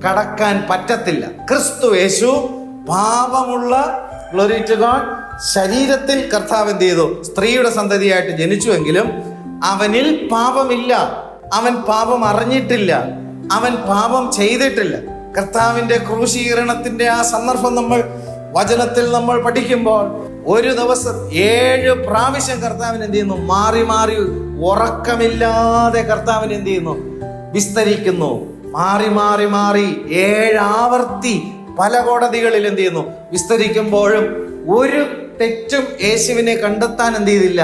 കടക്കാൻ പറ്റത്തില്ല. ക്രിസ്തു യേശു പാപമുള്ള, ഗ്ലോറി ടു ഗോഡ്, ശരീരത്തിൽ കർത്താവ് എന്ത് ചെയ്തു? സ്ത്രീയുടെ സന്തതിയായിട്ട് ജനിച്ചുവെങ്കിലും അവനിൽ പാപമില്ല. അവൻ പാപം അറിഞ്ഞിട്ടില്ല, അവൻ പാപം ചെയ്തിട്ടില്ല. കർത്താവിന്റെ ക്രൂശീകരണത്തിന്റെ ആ സന്ദർഭം നമ്മൾ വചനത്തിൽ നമ്മൾ പഠിക്കുമ്പോൾ ഒരു ദിവസം 7 പ്രാവശ്യം കർത്താവിന് എന്ത് ചെയ്യുന്നു? മാറി മാറി ഉറക്കമില്ലാതെ കർത്താവിന് എന്ത് ചെയ്യുന്നു? വിസ്തരിക്കുന്നു. മാറി മാറി മാറി 7 ആവർത്തി പല കോടതികളിൽ എന്ത് ചെയ്യുന്നു? വിസ്തരിക്കുമ്പോഴും ഒരു തെറ്റും യേശുവിനെ കണ്ടെത്താൻ എന്ത് ചെയ്തില്ല?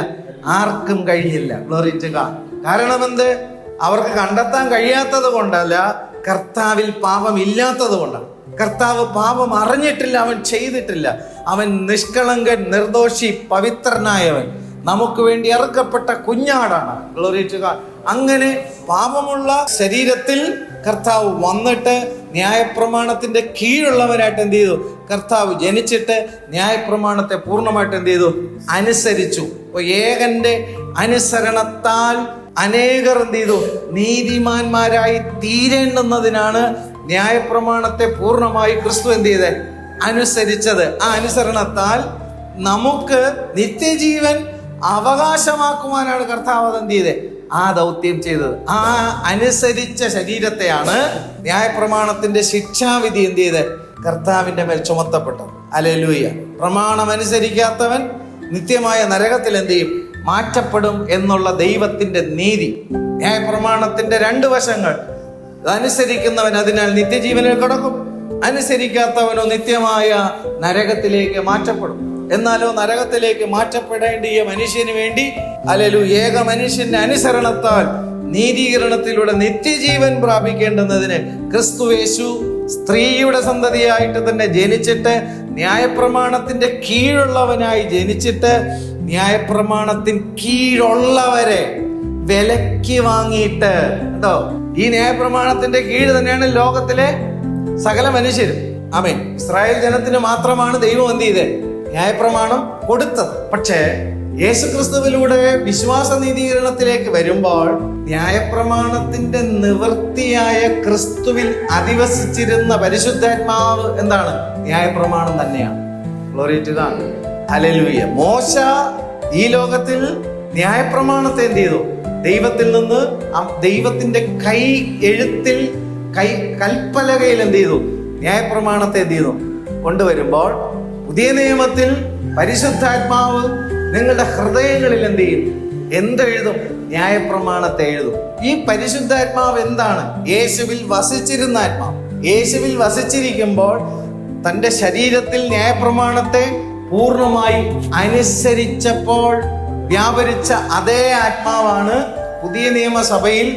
ആർക്കും കഴിഞ്ഞില്ല. Glory to God. കാരണം എന്ത്? അവർക്ക് കണ്ടെത്താൻ കഴിയാത്തത് കൊണ്ടല്ല, കർത്താവിൽ പാപമില്ലാത്തത് കൊണ്ടാണ്. കർത്താവ് പാപം അറിഞ്ഞിട്ടില്ല, അവൻ ചെയ്തിട്ടില്ല. അവൻ നിഷ്കളങ്കൻ, നിർദോഷി, പവിത്രനായവൻ, നമുക്ക് വേണ്ടി ഇറക്കപ്പെട്ട കുഞ്ഞാടാണ്. Glory to God. അങ്ങനെ പാപമുള്ള ശരീരത്തിൽ കർത്താവ് വന്നിട്ട് ന്യായപ്രമാണത്തിന്റെ കീഴുള്ളവരായിട്ട് എന്ത് ചെയ്തു? കർത്താവ് ജനിച്ചിട്ട് ന്യായപ്രമാണത്തെ പൂർണ്ണമായിട്ട് എന്ത് ചെയ്തു? അനുസരിച്ചു. ഏകന്റെ അനുസരണത്താൽ അനേകർ എന്ത് ചെയ്തു? നീതിമാന്മാരായി തീരേണ്ടുന്നതിനാണ് ന്യായപ്രമാണത്തെ പൂർണ്ണമായി ക്രിസ്തു എന്ത് ചെയ്തത്? അനുസരിച്ചത്. ആ അനുസരണത്താൽ നമുക്ക് നിത്യജീവൻ അവകാശമാക്കുവാനാണ് കർത്താവ് എന്ത് ചെയ്തത്? ആ ദൗത്യം ചെയ്തത്. ആ അനുസരിച്ച ശരീരത്തെയാണ് ന്യായപ്രമാണത്തിന്റെ ശിക്ഷാവിധി എന്ത് ചെയ്ത്? കർത്താവിന്റെ മേൽ ചുമത്തപ്പെട്ടത്. ഹല്ലേലൂയ. പ്രമാണം അനുസരിക്കാത്തവൻ നിത്യമായ നരകത്തിൽ എന്ത് ചെയ്യും? മാറ്റപ്പെടും എന്നുള്ള ദൈവത്തിന്റെ നീതി. ന്യായപ്രമാണത്തിന്റെ 2 വശങ്ങൾ. അനുസരിക്കുന്നവൻ അതിനാൽ നിത്യജീവനിൽ കടക്കും, അനുസരിക്കാത്തവനോ നിത്യമായ നരകത്തിലേക്ക് മാറ്റപ്പെടും. എന്നാലോ നരകത്തിലേക്ക് മാറ്റപ്പെടേണ്ടിയ മനുഷ്യന് വേണ്ടി, ഹല്ലേലൂയ, ഏക മനുഷ്യന്റെ അനുസരണത്താൽ നീതീകരണത്തിലൂടെ നിത്യജീവൻ പ്രാപിക്കേണ്ടുന്നതിന് ക്രിസ്തുയേശു സ്ത്രീയുടെ സന്തതിയായിട്ട് തന്നെ ജനിച്ചിട്ട് ന്യായപ്രമാണത്തിന്റെ കീഴുള്ളവനായി ജനിച്ചിട്ട് ന്യായപ്രമാണത്തിന് കീഴുള്ളവരെ വിലക്ക് വാങ്ങിയിട്ട്, കേട്ടോ, ഈ ന്യായപ്രമാണത്തിന്റെ കീഴ് തന്നെയാണ് ലോകത്തിലെ സകല മനുഷ്യരും. ആമേൻ. ഇസ്രായേൽ ജനത്തിന് മാത്രമാണ് ദൈവം എന്ത് ചെയ്തത്? ന്യായപ്രമാണം കൊടുത്തത്. പക്ഷേ യേശുക്രിസ്തുവിലൂടെ വിശ്വാസ നീതീകരണത്തിലേക്ക് വരുമ്പോൾ ന്യായപ്രമാണത്തിന്റെ നിവൃത്തിയായ ക്രിസ്തുവിൽ അധിവസിച്ചിരുന്ന പരിശുദ്ധാത്മാവ് എന്താണ്? ന്യായപ്രമാണം തന്നെയാണ്. Glory to God. ഹല്ലേലൂയ. മോശ ഈ ലോകത്തിൽ ന്യായപ്രമാണത്തെ എന്ത് ചെയ്തു? ദൈവത്തിൽ നിന്ന് ദൈവത്തിന്റെ കൈ എഴുത്തിൽ കൽപ്പലകയിൽ എന്ത് ചെയ്തു? ന്യായപ്രമാണത്തെ എന്ത് ചെയ്തു? കൊണ്ടുവരുമ്പോൾ പുതിയ നിയമത്തിൽ പരിശുദ്ധാത്മാവ് നിങ്ങളുടെ ഹൃദയങ്ങളിൽ എന്ത് ചെയ്യും? എന്തെഴുതും? ന്യായപ്രമാണത്തെ എഴുതും. ഈ പരിശുദ്ധാത്മാവ് എന്താണ്? യേശുവിൽ വസിച്ചിരുന്ന ആത്മാവ്. യേശുവിൽ വസിച്ചിരിക്കുമ്പോൾ തന്റെ ശരീരത്തിൽ ന്യായപ്രമാണത്തെ പൂർണ്ണമായി അനുസരിച്ചപ്പോൾ വ്യാപരിച്ച അതേ ആത്മാവാണ് പുതിയ നിയമസഭയിൽ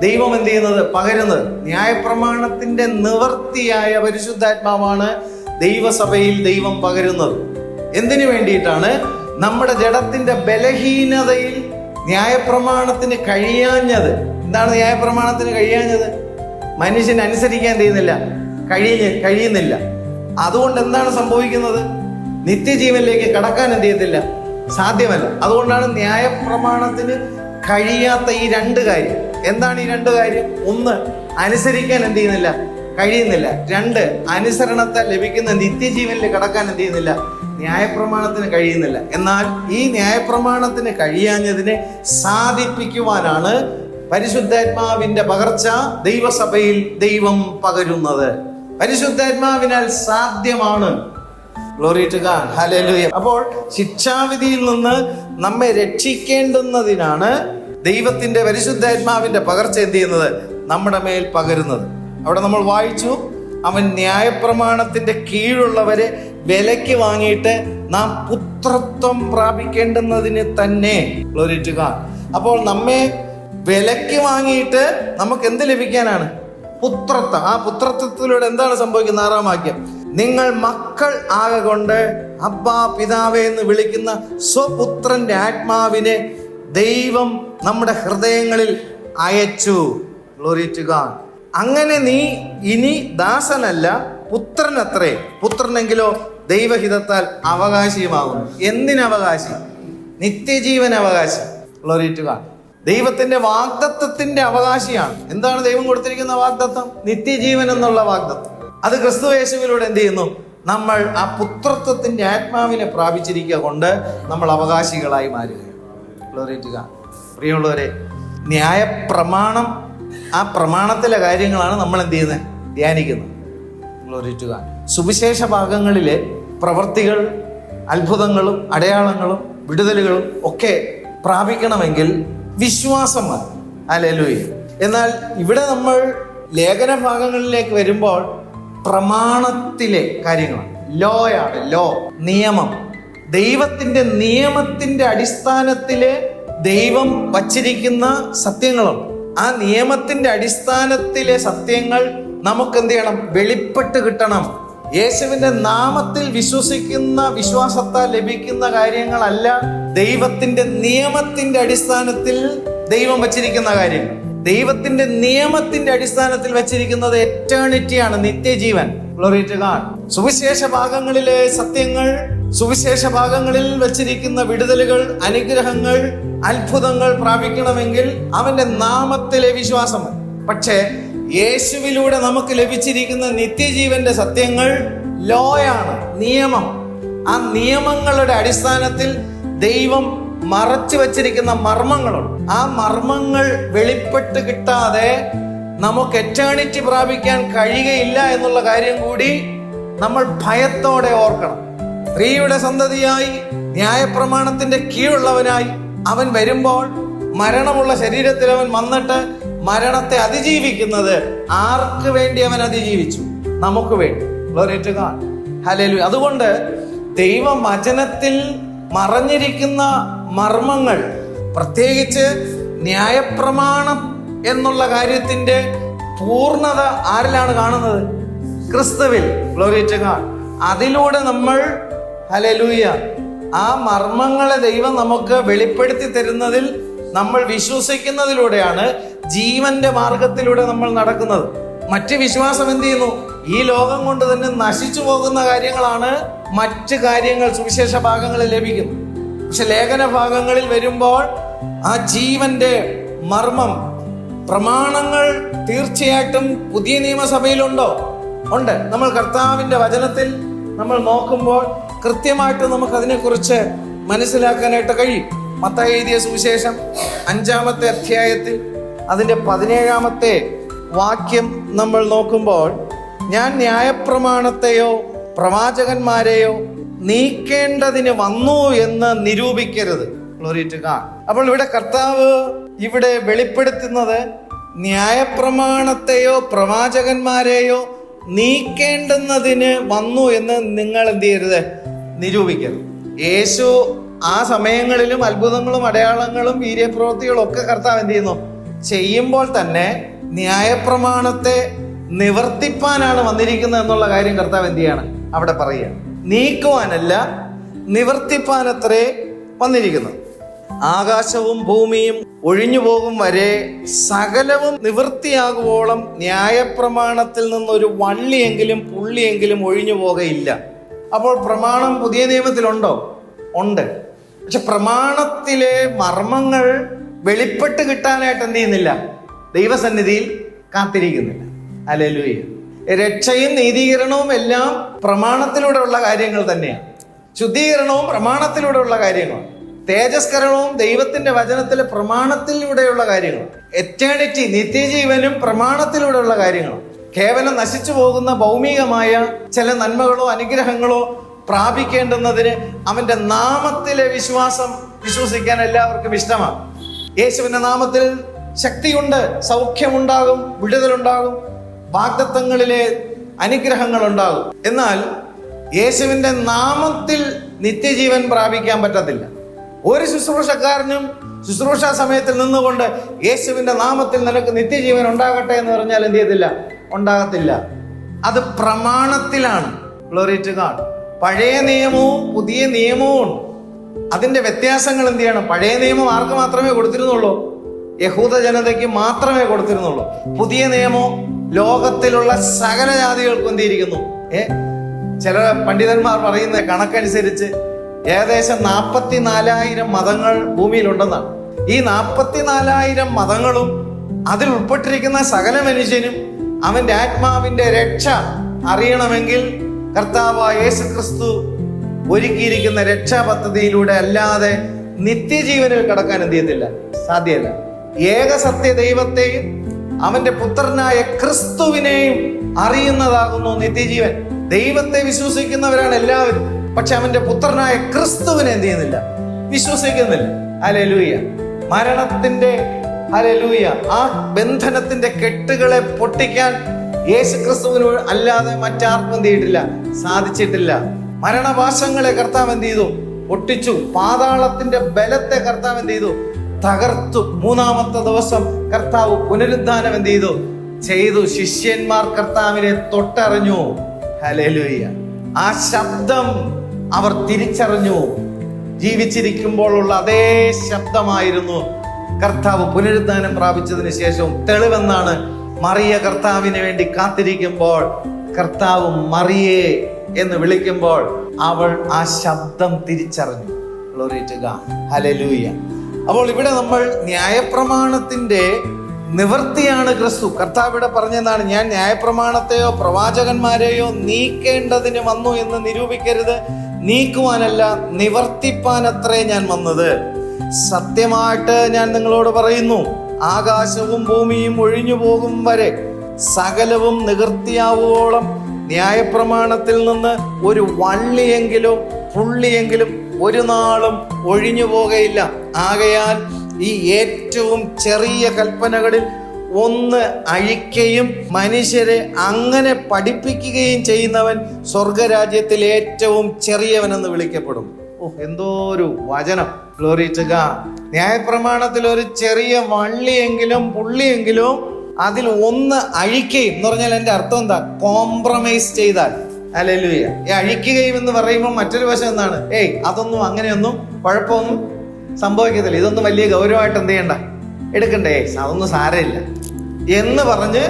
ദൈവം എന്ത് ചെയ്യുന്നത്? പകരുന്നത്. ന്യായപ്രമാണത്തിന്റെ നിവൃത്തിയായ പരിശുദ്ധാത്മാവാണ് ദൈവസഭയിൽ ദൈവം പകരുന്നത്. എന്തിനു വേണ്ടിയിട്ടാണ്? നമ്മുടെ ജഡത്തിന്റെ ബലഹീനതയിൽ ന്യായപ്രമാണത്തിന് കഴിയാഞ്ഞത്. എന്താണ് ന്യായപ്രമാണത്തിന് കഴിയാഞ്ഞത്? മനുഷ്യൻ അനുസരിക്കാൻ കഴിയുന്നില്ല. അതുകൊണ്ട് എന്താണ് സംഭവിക്കുന്നത്? നിത്യജീവനിലേക്ക് കടക്കാൻ എന്ത് ചെയ്യത്തില്ല? സാധ്യമല്ല. അതുകൊണ്ടാണ് ന്യായപ്രമാണത്തിന് കഴിയാത്ത ഈ രണ്ട് കാര്യം. എന്താണ് ഈ രണ്ട് കാര്യം? ഒന്ന്, അനുസരിക്കാൻ എന്ത് ചെയ്യുന്നില്ല? കഴിയുന്നില്ല. രണ്ട്, അനുസരണത്തെ ലഭിക്കുന്ന നിത്യജീവനിൽ കടക്കാൻ എന്ത് ചെയ്യുന്നില്ല? ന്യായപ്രമാണത്തിന് കഴിയുന്നില്ല. എന്നാൽ ഈ ന്യായപ്രമാണത്തിന് കഴിയാഞ്ഞതിനെ സാധിപ്പിക്കുവാനാണ് പരിശുദ്ധാത്മാവിന്റെ പകർച്ച ദൈവസഭയിൽ ദൈവം പകരുന്നത്. പരിശുദ്ധാത്മാവിനാൽ സാധ്യമാണ്. Glory to God, hallelujah. അപ്പോൾ ശിക്ഷാവിധിയിൽ നിന്ന് നമ്മെ രക്ഷിക്കേണ്ടുന്നതിനാണ് ദൈവത്തിന്റെ പരിശുദ്ധാത്മാവിന്റെ പകർച്ച എന്ത് ചെയ്യുന്നത്? നമ്മുടെ മേൽ പകരുന്നത്. അവിടെ നമ്മൾ വായിച്ചു, അവൻ ന്യായപ്രമാണത്തിന്റെ കീഴുള്ളവരെ വിലയ്ക്ക് വാങ്ങിയിട്ട് നാം പുത്രത്വം പ്രാപിക്കേണ്ടുന്നതിന് തന്നെ. Glory to God. അപ്പോൾ നമ്മെ വിലയ്ക്ക് വാങ്ങിയിട്ട് നമുക്ക് എന്ത് ലഭിക്കാനാണ്? പുത്രത്വം. ആ പുത്രത്വത്തിലൂടെ എന്താണ് സംഭവിക്കുന്നത്? 6-ാം വാക്യം, നിങ്ങൾ മക്കൾ ആകൊണ്ട് അബ്ബാ പിതാവേ എന്ന് വിളിക്കുന്ന സ്വപുത്രന്റെ ആത്മാവിനെ ദൈവം നമ്മുടെ ഹൃദയങ്ങളിൽ അയച്ചു. Glory to God. അങ്ങനെ നീ ഇനി ദാസനല്ല, പുത്രനത്രേ. പുത്രനെങ്കിലോ ദൈവഹിതത്താൽ അവകാശിയുമാകുന്നു. എന്തിനവകാശി? നിത്യജീവൻ അവകാശി. Glory to God. ദൈവത്തിന്റെ വാഗ്ദത്തത്തിന്റെ അവകാശിയാണ്. എന്താണ് ദൈവം കൊടുത്തിരിക്കുന്ന വാഗ്ദത്തം? നിത്യജീവൻ എന്നുള്ള വാഗ്ദത്തം. അത് ക്രിസ്തു യേശുവിലൂടെ എന്ത് ചെയ്യുന്നു? നമ്മൾ ആ പുത്രത്വത്തിന്റെ ആത്മാവിനെ പ്രാപിച്ചിരിക്കുക കൊണ്ട് നമ്മൾ അവകാശികളായി മാറുകയാണ്. Glory to God. പ്രിയമുള്ളവരെ, ന്യായപ്രമാണം, ആ പ്രമാണത്തിലെ കാര്യങ്ങളാണ് നമ്മൾ എന്ത് ചെയ്യുന്നത്? ധ്യാനിക്കുന്നത്. Glory to God. സുവിശേഷ ഭാഗങ്ങളിലെ പ്രവൃത്തികൾ, അത്ഭുതങ്ങളും അടയാളങ്ങളും വിടുതലുകളും ഒക്കെ പ്രാപിക്കണമെങ്കിൽ വിശ്വാസം മതി. ഹല്ലേലൂയ. എന്നാൽ ഇവിടെ നമ്മൾ ലേഖന ഭാഗങ്ങളിലേക്ക് വരുമ്പോൾ പ്രമാണത്തിലെ കാര്യങ്ങളാണ്. ലോയാണ്. ലോ, നിയമം. ദൈവത്തിന്റെ നിയമത്തിന്റെ അടിസ്ഥാനത്തില് ദൈവം വച്ചിരിക്കുന്ന സത്യങ്ങളുണ്ട്. ആ നിയമത്തിന്റെ അടിസ്ഥാനത്തിലെ സത്യങ്ങൾ നമുക്ക് എന്ത് ചെയ്യണം? വെളിപ്പെട്ട് കിട്ടണം. യേശുവിന്റെ നാമത്തിൽ വിശ്വസിക്കുന്ന വിശ്വാസത്താൽ ലഭിക്കുന്ന കാര്യങ്ങളല്ല ദൈവത്തിന്റെ നിയമത്തിന്റെ അടിസ്ഥാനത്തിൽ ദൈവം വച്ചിരിക്കുന്ന കാര്യങ്ങൾ. ദൈവത്തിന്റെ നിയമത്തിന്റെ അടിസ്ഥാനത്തിൽ വെച്ചിരിക്കുന്നത് എറ്റേണിറ്റിയാണ്, നിത്യജീവൻ. Glory to God. സുവിശേഷ ഭാഗങ്ങളിലെ സത്യങ്ങൾ, സുവിശേഷ ഭാഗങ്ങളിൽ വെച്ചിരിക്കുന്ന വിടുതലുകൾ, അനുഗ്രഹങ്ങൾ, അത്ഭുതങ്ങൾ പ്രാപിക്കണമെങ്കിൽ അവന്റെ നാമത്തിലെ വിശ്വാസം. പക്ഷേ യേശുവിലൂടെ നമുക്ക് ലഭിച്ചിരിക്കുന്ന നിത്യജീവന്റെ സത്യങ്ങൾ ലോയാണ്, നിയമം. ആ നിയമങ്ങളുടെ അടിസ്ഥാനത്തിൽ ദൈവം മറച്ചു വച്ചിരിക്കുന്ന മർമ്മങ്ങളുണ്ട്. ആ മർമ്മങ്ങൾ വെളിപ്പെട്ട് കിട്ടാതെ നമുക്ക് എറ്റേണിറ്റി പ്രാപിക്കാൻ കഴിയുകയില്ല എന്നുള്ള കാര്യം കൂടി നമ്മൾ ഭയത്തോടെ ഓർക്കണം. സ്ത്രീയുടെ സന്തതിയായി ന്യായപ്രമാണത്തിന്റെ കീഴുള്ളവനായി അവൻ വരുമ്പോൾ മരണമുള്ള ശരീരത്തിൽ അവൻ വന്നിട്ട് മരണത്തെ അതിജീവിക്കുന്നത് ആർക്ക് വേണ്ടി അവൻ അതിജീവിച്ചു? നമുക്ക് വേണ്ടി. Glory to God, hallelujah. അതുകൊണ്ട് ദൈവവചനത്തിൽ മറഞ്ഞിരിക്കുന്ന മർമ്മങ്ങൾ, പ്രത്യേകിച്ച് ന്യായപ്രമാണം എന്നുള്ള കാര്യത്തിന്റെ പൂർണ്ണത ആരിലാണ് കാണുന്നത്? ക്രിസ്തുവിൽ. Glory to God. അതിലൂടെ നമ്മൾ, ഹല്ലേലൂയ, ആ മർമ്മങ്ങളെ ദൈവം നമുക്ക് വെളിപ്പെടുത്തി തരുന്നതിൽ നമ്മൾ വിശ്വസിക്കുന്നതിലൂടെയാണ് ജീവന്റെ മാർഗത്തിലൂടെ നമ്മൾ നടക്കുന്നത്. മറ്റ് വിശ്വാസം എന്ത് ചെയ്യുന്നു? ഈ ലോകം കൊണ്ട് തന്നെ നശിച്ചു പോകുന്ന കാര്യങ്ങളാണ് മറ്റ് കാര്യങ്ങൾ സുവിശേഷ ഭാഗങ്ങളിൽ ലഭിക്കുന്നത്. പക്ഷെ ലേഖന ഭാഗങ്ങളിൽ വരുമ്പോൾ ആ ജീവന്റെ മർമ്മം, പ്രമാണങ്ങൾ തീർച്ചയായിട്ടും പുതിയ നിയമസഭയിലുണ്ടോ? ഉണ്ട്. നമ്മൾ കർത്താവിന്റെ വചനത്തിൽ നമ്മൾ നോക്കുമ്പോൾ കൃത്യമായിട്ട് നമുക്ക് അതിനെക്കുറിച്ച് മനസ്സിലാക്കാനായിട്ട് കഴിയും. മത്തായി എഴുതിയ സുവിശേഷം 5-ാമത്തെ അധ്യായത്തിൽ അതിന്റെ 17-ാമത്തെ വാക്യം നമ്മൾ നോക്കുമ്പോൾ, ഞാൻ ന്യായപ്രമാണത്തെയോ പ്രവാചകന്മാരെയോ നീക്കേണ്ടതിന് വന്നു എന്ന് നിരൂപിക്കരുത്. Glory to God. അപ്പോൾ ഇവിടെ കർത്താവ് ഇവിടെ വെളിപ്പെടുത്തുന്നത് ന്യായപ്രമാണത്തെയോ പ്രവാചകന്മാരെയോ നീക്കേണ്ടുന്നതിന് വന്നു എന്ന് നിങ്ങൾ എന്ത് ചെയ്യരുത്? നിരൂപിക്കരുത്. യേശു ആ സമയങ്ങളിലും അത്ഭുതങ്ങളും അടയാളങ്ങളും വീര്യപ്രവൃത്തികളും ഒക്കെ കർത്താവ് എന്ത് ചെയ്യുന്നു? ചെയ്യുമ്പോൾ തന്നെ ന്യായപ്രമാണത്തെ നിവർത്തിപ്പാനാണ് വന്നിരിക്കുന്നത് എന്നുള്ള കാര്യം കർത്താവ് എന്ത് ചെയ്യാണ്? അവിടെ പറയുക. നീക്കുവാനല്ല, നിവർത്തിപ്പാനത്രേ വന്നിരിക്കുന്നത്. ആകാശവും ഭൂമിയും ഒഴിഞ്ഞു പോകും വരെ സകലവും നിവൃത്തിയാകുവോളം ന്യായപ്രമാണത്തിൽ നിന്നൊരു വള്ളിയെങ്കിലും പുള്ളിയെങ്കിലും ഒഴിഞ്ഞു പോകയില്ല. അപ്പോൾ പ്രമാണം പുതിയ നിയമത്തിലുണ്ടോ? ഉണ്ട്. പക്ഷെ പ്രമാണത്തിലെ മർമ്മങ്ങൾ വെളിപ്പെട്ട് കിട്ടാനായിട്ട് എന്ത് ചെയ്യുന്നില്ല? ദൈവസന്നിധിയിൽ കാത്തിരിക്കുന്നില്ല. ഹല്ലേലൂയ. രക്ഷയും നീതീകരണവും എല്ലാം പ്രമാണത്തിലൂടെയുള്ള കാര്യങ്ങൾ തന്നെയാണ്. ശുദ്ധീകരണവും പ്രമാണത്തിലൂടെയുള്ള കാര്യങ്ങളാണ്. തേജസ്കരണവും ദൈവത്തിന്റെ വചനത്തിലെ പ്രമാണത്തിലൂടെയുള്ള കാര്യങ്ങൾ. എറ്റേണിറ്റി, നിത്യജീവനും പ്രമാണത്തിലൂടെയുള്ള കാര്യങ്ങൾ. കേവലം നശിച്ചു പോകുന്ന ഭൗമികമായ ചില നന്മകളോ അനുഗ്രഹങ്ങളോ പ്രാപിക്കേണ്ടുന്നതിന് അവന്റെ നാമത്തിലെ വിശ്വസിക്കാൻ എല്ലാവർക്കും ഇഷ്ടമാണ്. യേശുവിന്റെ നാമത്തിൽ ശക്തിയുണ്ട്, സൗഖ്യമുണ്ടാകും, വിടുതലുണ്ടാകും, വാഗ്ദത്തങ്ങളിലെ അനുഗ്രഹങ്ങൾ ഉണ്ടാകും. എന്നാൽ യേശുവിന്റെ നാമത്തിൽ നിത്യജീവൻ പ്രാപിക്കാൻ പറ്റത്തില്ല. ഒരു ശുശ്രൂഷക്കാരനും ശുശ്രൂഷ സമയത്തിൽ നിന്നുകൊണ്ട് യേശുവിന്റെ നാമത്തിൽ നിനക്ക് നിത്യജീവൻ ഉണ്ടാകട്ടെ എന്ന് പറഞ്ഞാൽ എന്ത് ചെയ്യത്തില്ല? ഉണ്ടാകത്തില്ല. അത് പ്രമാണത്തിലാണ്. Glory to God. പഴയ നിയമവും പുതിയ നിയമവും ഉണ്ട്. അതിന്റെ വ്യത്യാസങ്ങൾ എന്ത് ചെയ്യണം? പഴയ നിയമം ആർക്ക് മാത്രമേ കൊടുത്തിരുന്നുള്ളൂ? യഹൂദ ജനതയ്ക്ക് മാത്രമേ കൊടുത്തിരുന്നുള്ളൂ. പുതിയ നിയമം ലോകത്തിലുള്ള സകല ജാതികൾക്കും എന്തിയിരിക്കുന്നു? ചില പണ്ഡിതന്മാർ പറയുന്ന കണക്കനുസരിച്ച് ഏകദേശം 44,000 മതങ്ങൾ ഭൂമിയിലുണ്ടെന്നാണ്. ഈ 44,000 മതങ്ങളും അതിൽ ഉൾപ്പെട്ടിരിക്കുന്ന സകല മനുഷ്യനും അവന്റെ ആത്മാവിന്റെ രക്ഷ അറിയണമെങ്കിൽ കർത്താവായ യേശു ക്രിസ്തു ഒരുക്കിയിരിക്കുന്ന രക്ഷാ പദ്ധതിയിലൂടെ അല്ലാതെ നിത്യജീവനിൽ കടക്കാൻ എന്ത് ചെയ്യത്തില്ല? സാധ്യമല്ല. ഏക സത്യ ദൈവത്തെയും അവന്റെ പുത്രനായ ക്രിസ്തുവിനെയും അറിയുന്നതാകുന്നു നിത്യജീവൻ. ദൈവത്തെ വിശ്വസിക്കുന്നവരാണ് എല്ലാവരും. പക്ഷെ അവന്റെ പുത്രനായ ക്രിസ്തുവിനെ എന്ത് ചെയ്യുന്നില്ല? വിശ്വസിക്കുന്നില്ല. ഹല്ലേലൂയ. മരണത്തിന്റെ ഹല്ലേലൂയ ആ ബന്ധനത്തിന്റെ കെട്ടുകളെ പൊട്ടിക്കാൻ യേശു ക്രിസ്തുവിന് അല്ലാതെ മറ്റാർക്കും എന്ത് ചെയ്തിട്ടില്ല? സാധിച്ചിട്ടില്ല. മരണപാശങ്ങളെ കർത്താവ് എന്ത് ചെയ്തു? പൊട്ടിച്ചു. പാതാളത്തിന്റെ ബലത്തെ കർത്താവ് എന്ത് ചെയ്തു? തകർത്തു. 3-ാമത്തെ ദിവസം കർത്താവ് പുനരുദ്ധാനം എന്ത് ചെയ്തു? ശിഷ്യന്മാർ കർത്താവിനെ തൊട്ടറിഞ്ഞു. ഹല്ലേലൂയ. ആ ശബ്ദം അവർ തിരിച്ചറിഞ്ഞു. ജീവിച്ചിരിക്കുമ്പോഴുള്ള അതേ ശബ്ദമായിരുന്നു കർത്താവ് പുനരുദ്ധാനം പ്രാപിച്ചതിന് ശേഷം തെളിവെന്നാണ്. മറിയ കർത്താവിന് വേണ്ടി കാത്തിരിക്കുമ്പോൾ കർത്താവ് മറിയേ എന്ന് വിളിക്കുമ്പോൾ അവൾ ആ ശബ്ദം തിരിച്ചറിഞ്ഞു. Glory to God. ഹല്ലേലൂയ. അപ്പോൾ ഇവിടെ നമ്മൾ ന്യായപ്രമാണത്തിന്റെ നിവൃത്തിയാണ് ക്രിസ്തു. കർത്താവ് ഇവിടെ പറഞ്ഞതാണ്, ഞാൻ ന്യായപ്രമാണത്തെയോ പ്രവാചകന്മാരെയോ നീക്കേണ്ടതിന് വന്നു എന്ന് നിരൂപിക്കരുത്. നീക്കുവാനല്ല, നിവർത്തിപ്പാനത്രേ ഞാൻ വന്നത്. സത്യമായിട്ട് ഞാൻ നിങ്ങളോട് പറയുന്നു, ആകാശവും ഭൂമിയും ഒഴിഞ്ഞു പോകും വരെ സകലവും നിവൃത്തിയാവുവോളം ന്യായപ്രമാണത്തിൽ നിന്ന് ഒരു വള്ളിയെങ്കിലും പുള്ളിയെങ്കിലും ഒരു നാളും ഒഴിഞ്ഞു പോകയില്ല. ആകയാൽ ഈ ഏറ്റവും ചെറിയ കൽപ്പനകളിൽ ഒന്ന് അഴിക്കുകയും മനുഷ്യരെ അങ്ങനെ പഠിപ്പിക്കുകയും ചെയ്യുന്നവൻ സ്വർഗരാജ്യത്തിൽ ഏറ്റവും ചെറിയവനെന്ന് വിളിക്കപ്പെടും. എന്തോ ഒരു വചനം. Glory to God. ന്യായപ്രമാണത്തിൽ ഒരു ചെറിയ വള്ളിയെങ്കിലും പുള്ളിയെങ്കിലും അതിൽ ഒന്ന് അഴിക്കുകയും എന്ന് പറഞ്ഞാൽ എൻ്റെ അർത്ഥം എന്താ? കോംപ്രമൈസ് ചെയ്താൽ. ഹല്ലേലൂയ. ഈ അഴിക്കുകയും എന്ന് പറയുമ്പോൾ മറ്റൊരു വശം എന്താണ്? അതൊന്നും അങ്ങനെയൊന്നും കുഴപ്പമൊന്നും സംഭവിക്കത്തില്ല, ഇതൊന്നും വലിയ ഗൗരവമായിട്ട് എന്ത് ചെയ്യണ്ട, എടുക്കണ്ടേ, അതൊന്നും സാരമില്ല എന്ന് പറഞ്ഞ്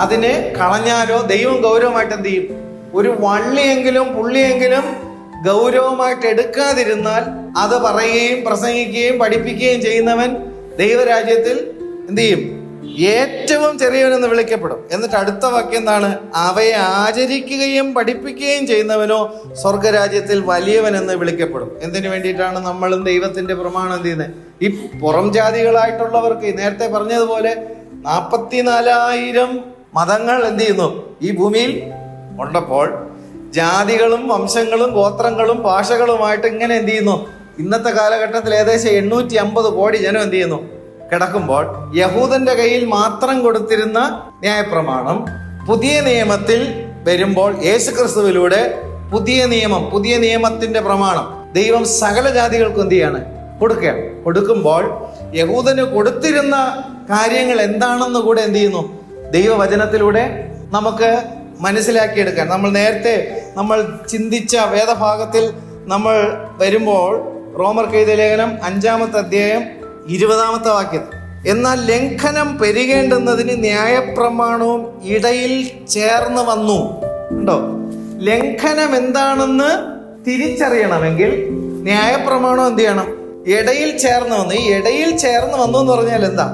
അതിനെ കളഞ്ഞാലോ ദൈവം ഗൗരവമായിട്ട് എന്ത് ചെയ്യും? ഒരു വള്ളിയെങ്കിലും പുള്ളിയെങ്കിലും ഗൗരവമായിട്ട് എടുക്കാതിരുന്നാൽ അത് പറയുകയും പ്രസംഗിക്കുകയും പഠിപ്പിക്കുകയും ചെയ്യുന്നവൻ ദൈവരാജ്യത്തിൽ എന്ത് ചെയ്യും? ഏറ്റവും ചെറിയവനെന്ന് വിളിക്കപ്പെടും. എന്നിട്ട് അടുത്ത വാക്യം എന്താണ്? അവയെ ആചരിക്കുകയും പഠിപ്പിക്കുകയും ചെയ്യുന്നവനോ സ്വർഗരാജ്യത്തിൽ വലിയവനെന്ന് വിളിക്കപ്പെടും. എന്തിനു വേണ്ടിയിട്ടാണ് നമ്മളും ദൈവത്തിന്റെ പ്രമാണം എന്ത് ചെയ്യുന്നത്? ഈ പുറം ജാതികളായിട്ടുള്ളവർക്ക് നേരത്തെ പറഞ്ഞതുപോലെ 44,000 മതങ്ങൾ എന്ത് ചെയ്യുന്നു ഈ ഭൂമിയിൽ ഉള്ളപ്പോൾ ജാതികളും വംശങ്ങളും ഗോത്രങ്ങളും ഭാഷകളുമായിട്ട് ഇങ്ങനെ എന്ത് ചെയ്യുന്നു? ഇന്നത്തെ കാലഘട്ടത്തിൽ ഏകദേശം 850 കോടി ജനം എന്ത് ചെയ്യുന്നു കിടക്കുമ്പോൾ യഹൂദന്റെ കയ്യിൽ മാത്രം കൊടുത്തിരുന്ന ന്യായപ്രമാണം പുതിയ നിയമത്തിൽ വരുമ്പോൾ യേശുക്രിസ്തുവിലൂടെ പുതിയ നിയമം, പുതിയ നിയമത്തിന്റെ പ്രമാണം ദൈവം സകല ജാതികൾക്കും എന്ത് ചെയ്യാണ്? കൊടുക്കുകയാണ്. കൊടുക്കുമ്പോൾ യഹൂദന് കൊടുത്തിരുന്ന കാര്യങ്ങൾ എന്താണെന്ന് കൂടെ എന്ത് ചെയ്യുന്നു? ദൈവവചനത്തിലൂടെ നമുക്ക് മനസ്സിലാക്കിയെടുക്കാൻ. നേരത്തെ നമ്മൾ ചിന്തിച്ച വേദഭാഗത്തിൽ നമ്മൾ വരുമ്പോൾ റോമർക്ക് എഴുതിയ ലേഖനം 5-ാമത്തെ അധ്യായം 20-ാമത്തെ വാക്യത്തിൽ, എന്നാൽ ലംഘനം പെരുകേണ്ടുന്നതിന് ന്യായപ്രമാണവും ഇടയിൽ ചേർന്ന് വന്നു. ഉണ്ടോ? ലംഘനം എന്താണെന്ന് തിരിച്ചറിയണമെങ്കിൽ ന്യായപ്രമാണം എന്ത് ചെയ്യണം? ഇടയിൽ ചേർന്ന് വന്നു. ഈ ഇടയിൽ ചേർന്ന് വന്നു എന്ന് പറഞ്ഞാൽ എന്താ?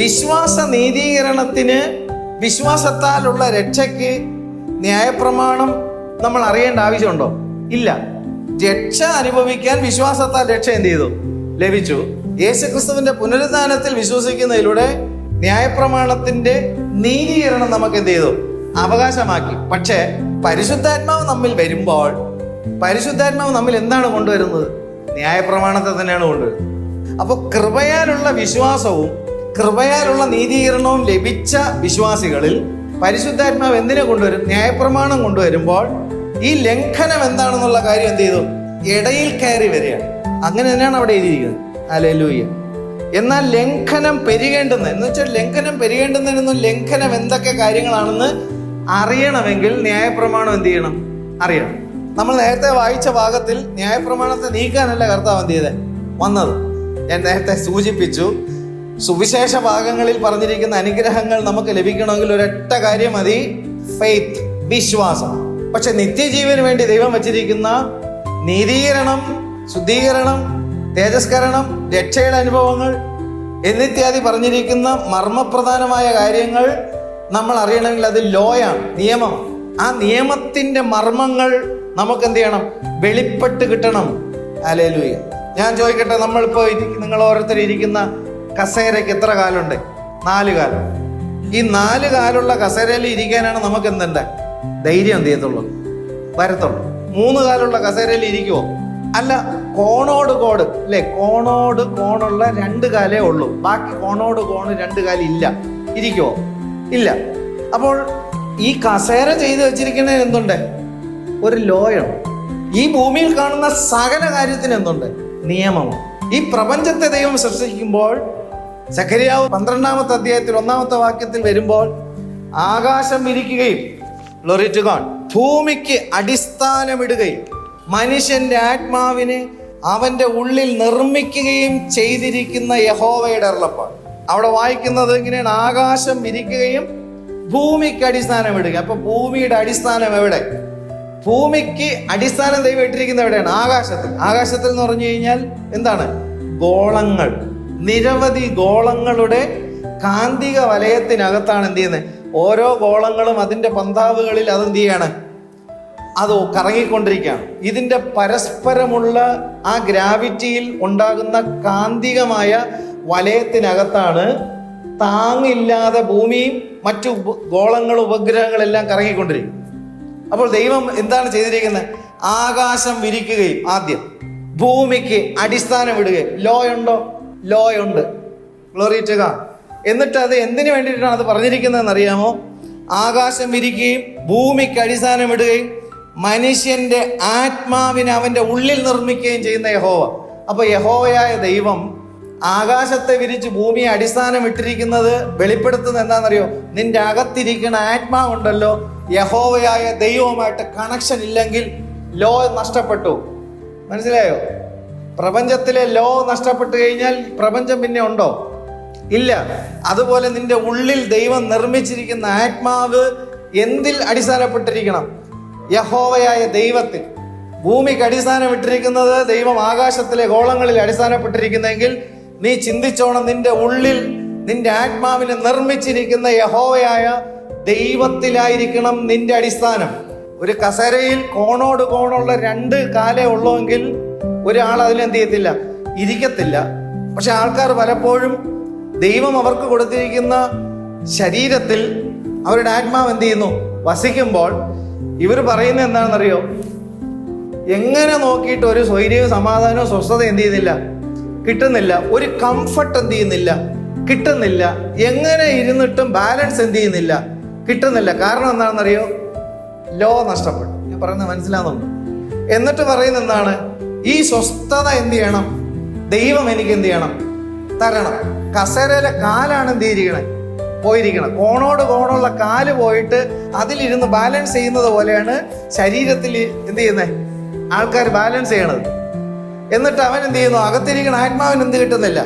വിശ്വാസ നീതീകരണത്തിന്, വിശ്വാസത്താലുള്ള രക്ഷയ്ക്ക് ന്യായപ്രമാണം നമ്മൾ അറിയേണ്ട ആവശ്യമുണ്ടോ? ഇല്ല. രക്ഷ അനുഭവിക്കാൻ വിശ്വാസത്താൽ രക്ഷ എന്ത് ചെയ്തു? ലഭിച്ചു. യേശുക്രിസ്തുവിന്റെ പുനരുദ്ധാനത്തിൽ വിശ്വസിക്കുന്നതിലൂടെ ന്യായപ്രമാണത്തിന്റെ നീതീകരണം നമുക്ക് എന്ത് ചെയ്തു? അവകാശമാക്കി. പക്ഷേ പരിശുദ്ധാത്മാവ് നമ്മിൽ വരുമ്പോൾ, പരിശുദ്ധാത്മാവ് നമ്മിൽ എന്താണ് കൊണ്ടുവരുന്നത്? ന്യായപ്രമാണത്തെ തന്നെയാണ് കൊണ്ടുവരുന്നത്. അപ്പോൾ കൃപയാലുള്ള വിശ്വാസവും കൃപയാലുള്ള നീതീകരണവും ലഭിച്ച വിശ്വാസികളിൽ പരിശുദ്ധാത്മാവ് എന്തിനെ കൊണ്ടുവരും? ന്യായപ്രമാണം കൊണ്ടുവരുമ്പോൾ ഈ ലംഘനം എന്താണെന്നുള്ള കാര്യം എന്ത് ചെയ്തു? ഇടയിൽ കയറി വരികയാണ്. അങ്ങനെ തന്നെയാണ് അവിടെ എഴുതിയിരിക്കുന്നത്. ഹല്ലേലൂയ. എന്നാൽ ലംഘനം പെരുകേണ്ടുന്ന, എന്ന് വെച്ചാൽ ലംഘനം പെരുകേണ്ടുന്നതിനൊന്നും ലംഘനം എന്തൊക്കെ കാര്യങ്ങളാണെന്ന് അറിയണമെങ്കിൽ ന്യായപ്രമാണം എന്ത് ചെയ്യണം? അറിയണം. നമ്മൾ നേരത്തെ വായിച്ച ഭാഗത്തിൽ ന്യായപ്രമാണത്തെ നീക്കാനല്ല കർത്താവ് എന്ത് ചെയ്തത്? വന്നത്. ഞാൻ നേരത്തെ സൂചിപ്പിച്ചു, സുവിശേഷ ഭാഗങ്ങളിൽ പറഞ്ഞിരിക്കുന്ന അനുഗ്രഹങ്ങൾ നമുക്ക് ലഭിക്കണമെങ്കിൽ ഒരൊറ്റ കാര്യം മതി, ഫെയ്ത്ത്, വിശ്വാസം. പക്ഷെ നിത്യജീവന് വേണ്ടി ദൈവം വച്ചിരിക്കുന്ന നീതീകരണം, ശുദ്ധീകരണം, തേജസ്കരണം, രക്ഷയുടെ അനുഭവങ്ങൾ എന്നിത്യാദി പറഞ്ഞിരിക്കുന്ന മർമ്മപ്രധാനമായ കാര്യങ്ങൾ നമ്മൾ അറിയണമെങ്കിൽ അത് ലോയാണ്, നിയമമാണ്. ആ നിയമത്തിന്റെ മർമ്മങ്ങൾ നമുക്ക് എന്ത് ചെയ്യണം? വെളിപ്പെട്ട് കിട്ടണം. ഹല്ലേലൂയ. ഞാൻ ചോദിക്കട്ടെ, നമ്മളിപ്പോൾ നിങ്ങൾ ഓരോരുത്തർ ഇരിക്കുന്ന കസേരയ്ക്ക് എത്ര കാലുണ്ട്? 4 കാലം. ഈ 4 കാലുള്ള കസേരയിൽ ഇരിക്കാനാണ് നമുക്ക് എന്തുണ്ട്? ധൈര്യം എന്ത് ചെയ്യത്തുള്ളൂ? വരത്തുള്ളൂ. 3 കാലുള്ള കസേരയിൽ ഇരിക്കുമോ? അല്ല, കോണോട് കോട് അല്ലേ? കോണോട് കോണുള്ള 2 കാലേ ഉള്ളൂ. ബാക്കി കോണോട് കോണ് 2 കാലില്ല. ഇരിക്കുമോ? ഇല്ല. അപ്പോൾ ഈ കസേര ചെയ്ത് വെച്ചിരിക്കുന്നതിന് എന്തുണ്ട്? ഒരു ലോയാണ്. ഈ ഭൂമിയിൽ കാണുന്ന സകല കാര്യത്തിന് എന്തുണ്ട്? നിയമമാണ്. ഈ പ്രപഞ്ചത്തെ ദൈവം സൃഷ്ടിക്കുമ്പോൾ സഖരിയാവ് 12-ാമത്തെ അധ്യായത്തിൽ 1-ാമത്തെ വാക്യത്തിൽ വരുമ്പോൾ, ആകാശം വിരിക്കുകയും, ഗ്ലോറി ടു ഗോഡ്, ഭൂമിക്ക് അടിസ്ഥാനമിടുകയും മനുഷ്യന്റെ ആത്മാവിനെ അവന്റെ ഉള്ളിൽ നിർമ്മിക്കുകയും ചെയ്തിരിക്കുന്ന യഹോവയുടെ അരുളപ്പാട്. അവിടെ വായിക്കുന്നത് ഇങ്ങനെയാണ്, ആകാശം വിരിക്കുകയും ഭൂമിക്ക് അടിസ്ഥാനമിടുക. അപ്പൊ ഭൂമിയുടെ അടിസ്ഥാനം എവിടെ? ഭൂമിക്ക് അടിസ്ഥാനം ദൈവം ഇട്ടിരിക്കുന്ന എവിടെയാണ്? ആകാശത്തിൽ. ആകാശത്തിൽ എന്ന് പറഞ്ഞു കഴിഞ്ഞാൽ എന്താണ്? ഗോളങ്ങൾ, നിരവധി ഗോളങ്ങളുടെ കാന്തിക വലയത്തിനകത്താണ് എന്ത് ചെയ്യുന്നത്? ഓരോ ഗോളങ്ങളും അതിന്റെ പന്താവുകളിൽ അതെന്ത് ചെയ്യാണ്? അത് കറങ്ങിക്കൊണ്ടിരിക്കുകയാണ്. ഇതിന്റെ പരസ്പരമുള്ള ആ ഗ്രാവിറ്റിയിൽ ഉണ്ടാകുന്ന കാന്തികമായ വലയത്തിനകത്താണ് താങ്ങില്ലാതെ ഭൂമിയും മറ്റു ഗോളങ്ങളും ഉപഗ്രഹങ്ങളെല്ലാം കറങ്ങിക്കൊണ്ടിരിക്കും. അപ്പോൾ ദൈവം എന്താണ് ചെയ്തിരിക്കുന്നത്? ആകാശം വിരിക്കുകയും ആദ്യം ഭൂമിക്ക് അടിസ്ഥാനം ഇടുകയും. ലോ ഉണ്ടോ? ലോ ഉണ്ട്. Glory to God. എന്നിട്ട് അത് എന്തിനു വേണ്ടിയിട്ടാണ് അത് പറഞ്ഞിരിക്കുന്നതെന്ന് അറിയാമോ? ആകാശം വിരിക്കുകയും ഭൂമിക്ക് അടിസ്ഥാനം ഇടുകയും മനുഷ്യന്റെ ആത്മാവിനെ അവന്റെ ഉള്ളിൽ നിർമ്മിക്കുകയും ചെയ്യുന്ന യഹോവ. അപ്പൊ യഹോവയായ ദൈവം ആകാശത്തെ വിരിച്ച് ഭൂമിയെ അടിസ്ഥാനം ഇട്ടിരിക്കുന്നത് വെളിപ്പെടുത്തുന്നത് എന്താണെന്നറിയോ? നിന്റെ അകത്തിരിക്കുന്ന ആത്മാവുണ്ടല്ലോ, യഹോവയായ ദൈവവുമായിട്ട് കണക്ഷൻ ഇല്ലെങ്കിൽ ലോ നഷ്ടപ്പെട്ടു. മനസ്സിലായോ? പ്രപഞ്ചത്തിലെ ലോ നഷ്ടപ്പെട്ടു കഴിഞ്ഞാൽ പ്രപഞ്ചം പിന്നെ ഉണ്ടോ? ഇല്ല. അതുപോലെ നിന്റെ ഉള്ളിൽ ദൈവം നിർമ്മിച്ചിരിക്കുന്ന ആത്മാവ് എന്തിൽ അടിസ്ഥാനപ്പെട്ടിരിക്കണം? യഹോവയായ ദൈവത്തിൽ. ഭൂമിക്ക് അടിസ്ഥാനം ഇട്ടിരിക്കുന്നത് ദൈവം ആകാശത്തിലെ ഗോളങ്ങളിൽ അടിസ്ഥാനപ്പെട്ടിരിക്കുന്നെങ്കിൽ നീ ചിന്തിച്ചോണം, നിന്റെ ഉള്ളിൽ നിന്റെ ആത്മാവിനെ നിർമ്മിച്ചിരിക്കുന്ന യഹോവയായ ദൈവത്തിലായിരിക്കണം നിന്റെ അടിസ്ഥാനം. ഒരു കസേരയിൽ കോണോട് കോണുള്ള 2 കാലേ ഉള്ളൂവെങ്കിൽ ഒരാൾ അതിലെന്ത് ചെയ്യത്തില്ല? ഇരിക്കത്തില്ല. പക്ഷെ ആൾക്കാർ പലപ്പോഴും ദൈവം അവർക്ക് കൊടുത്തിരിക്കുന്ന ശരീരത്തിൽ അവരുടെ ആത്മാവ് എന്ത് ചെയ്യുന്നു? വസിക്കുമ്പോൾ ഇവർ പറയുന്നത് എന്താണെന്നറിയോ? എങ്ങനെ നോക്കിയിട്ട് ഒരു സ്വൈര്യവും സമാധാനവും സ്വസ്ഥത എന്ത് ചെയ്യുന്നില്ല? കിട്ടുന്നില്ല. ഒരു കംഫർട്ട് എന്ത് ചെയ്യുന്നില്ല? കിട്ടുന്നില്ല. എങ്ങനെ ഇരുന്നിട്ടും ബാലൻസ് എന്ത് ചെയ്യുന്നില്ല? കിട്ടുന്നില്ല. കാരണം എന്താണെന്നറിയോ? ലോ നഷ്ടപ്പെട്ടു. ഞാൻ പറയുന്നത് മനസ്സിലാവുന്നുണ്ട്. എന്നിട്ട് പറയുന്ന എന്താണ്? ഈ സ്വസ്ഥത എന്ത് ചെയ്യണം? ദൈവം എനിക്ക് എന്ത് ചെയ്യണം? തരണം. കസേരയിലെ കാലാണ് എന്ത് ചെയ്തിരിക്കണേ? പോയിരിക്കണം. കോണോട് കോണുള്ള കാല് പോയിട്ട് അതിലിരുന്ന് ബാലൻസ് ചെയ്യുന്നത് പോലെയാണ് ശരീരത്തിൽ എന്ത് ചെയ്യുന്നത്? ആൾക്കാർ ബാലൻസ് ചെയ്യണത്. എന്നിട്ട് അവൻ എന്ത് ചെയ്യുന്നു? അകത്തിരിക്കണ ആത്മാവിന് എന്ത് കിട്ടുന്നില്ല?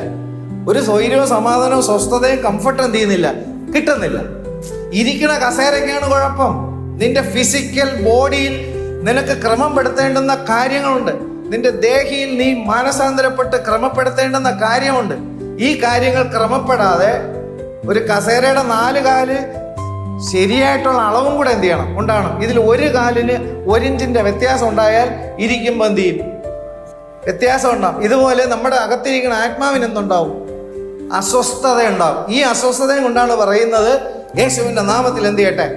ഒരു സ്വൈര്യവും സമാധാനവും സ്വസ്ഥതയും കംഫർട്ടും എന്ത് ചെയ്യുന്നില്ല? കിട്ടുന്നില്ല. ഇരിക്കണ കസേരയ്ക്കാണ് കുഴപ്പം. നിന്റെ ഫിസിക്കൽ ബോഡിയിൽ നിനക്ക് ക്രമപ്പെടുത്തേണ്ടുന്ന കാര്യങ്ങളുണ്ട്. നിന്റെ ദേഹിയിൽ നീ മാനസാന്തരപ്പെട്ട് ക്രമപ്പെടുത്തേണ്ടുന്ന കാര്യമുണ്ട്. ഈ കാര്യങ്ങൾ ക്രമപ്പെടാതെ ഒരു കസേരയുടെ 4 കാല് ശരിയായിട്ടുള്ള അളവും കൂടെ എന്ത് ചെയ്യണം? ഉണ്ടാകണം. ഇതിൽ ഒരു കാലിന് 1 ഇഞ്ചിന്റെ വ്യത്യാസം ഉണ്ടായാൽ ഇരിക്കുമ്പോൾ എന്ത് ചെയ്യും? വ്യത്യാസം ഉണ്ടാവും. ഇതുപോലെ നമ്മുടെ അകത്തിരിക്കുന്ന ആത്മാവിന് എന്തുണ്ടാവും? അസ്വസ്ഥത ഉണ്ടാവും. ഈ അസ്വസ്ഥതയും കൊണ്ടാണ് പറയുന്നത് യേശുവിന്റെ നാമത്തിൽ എന്ത് ചെയ്യട്ടെ?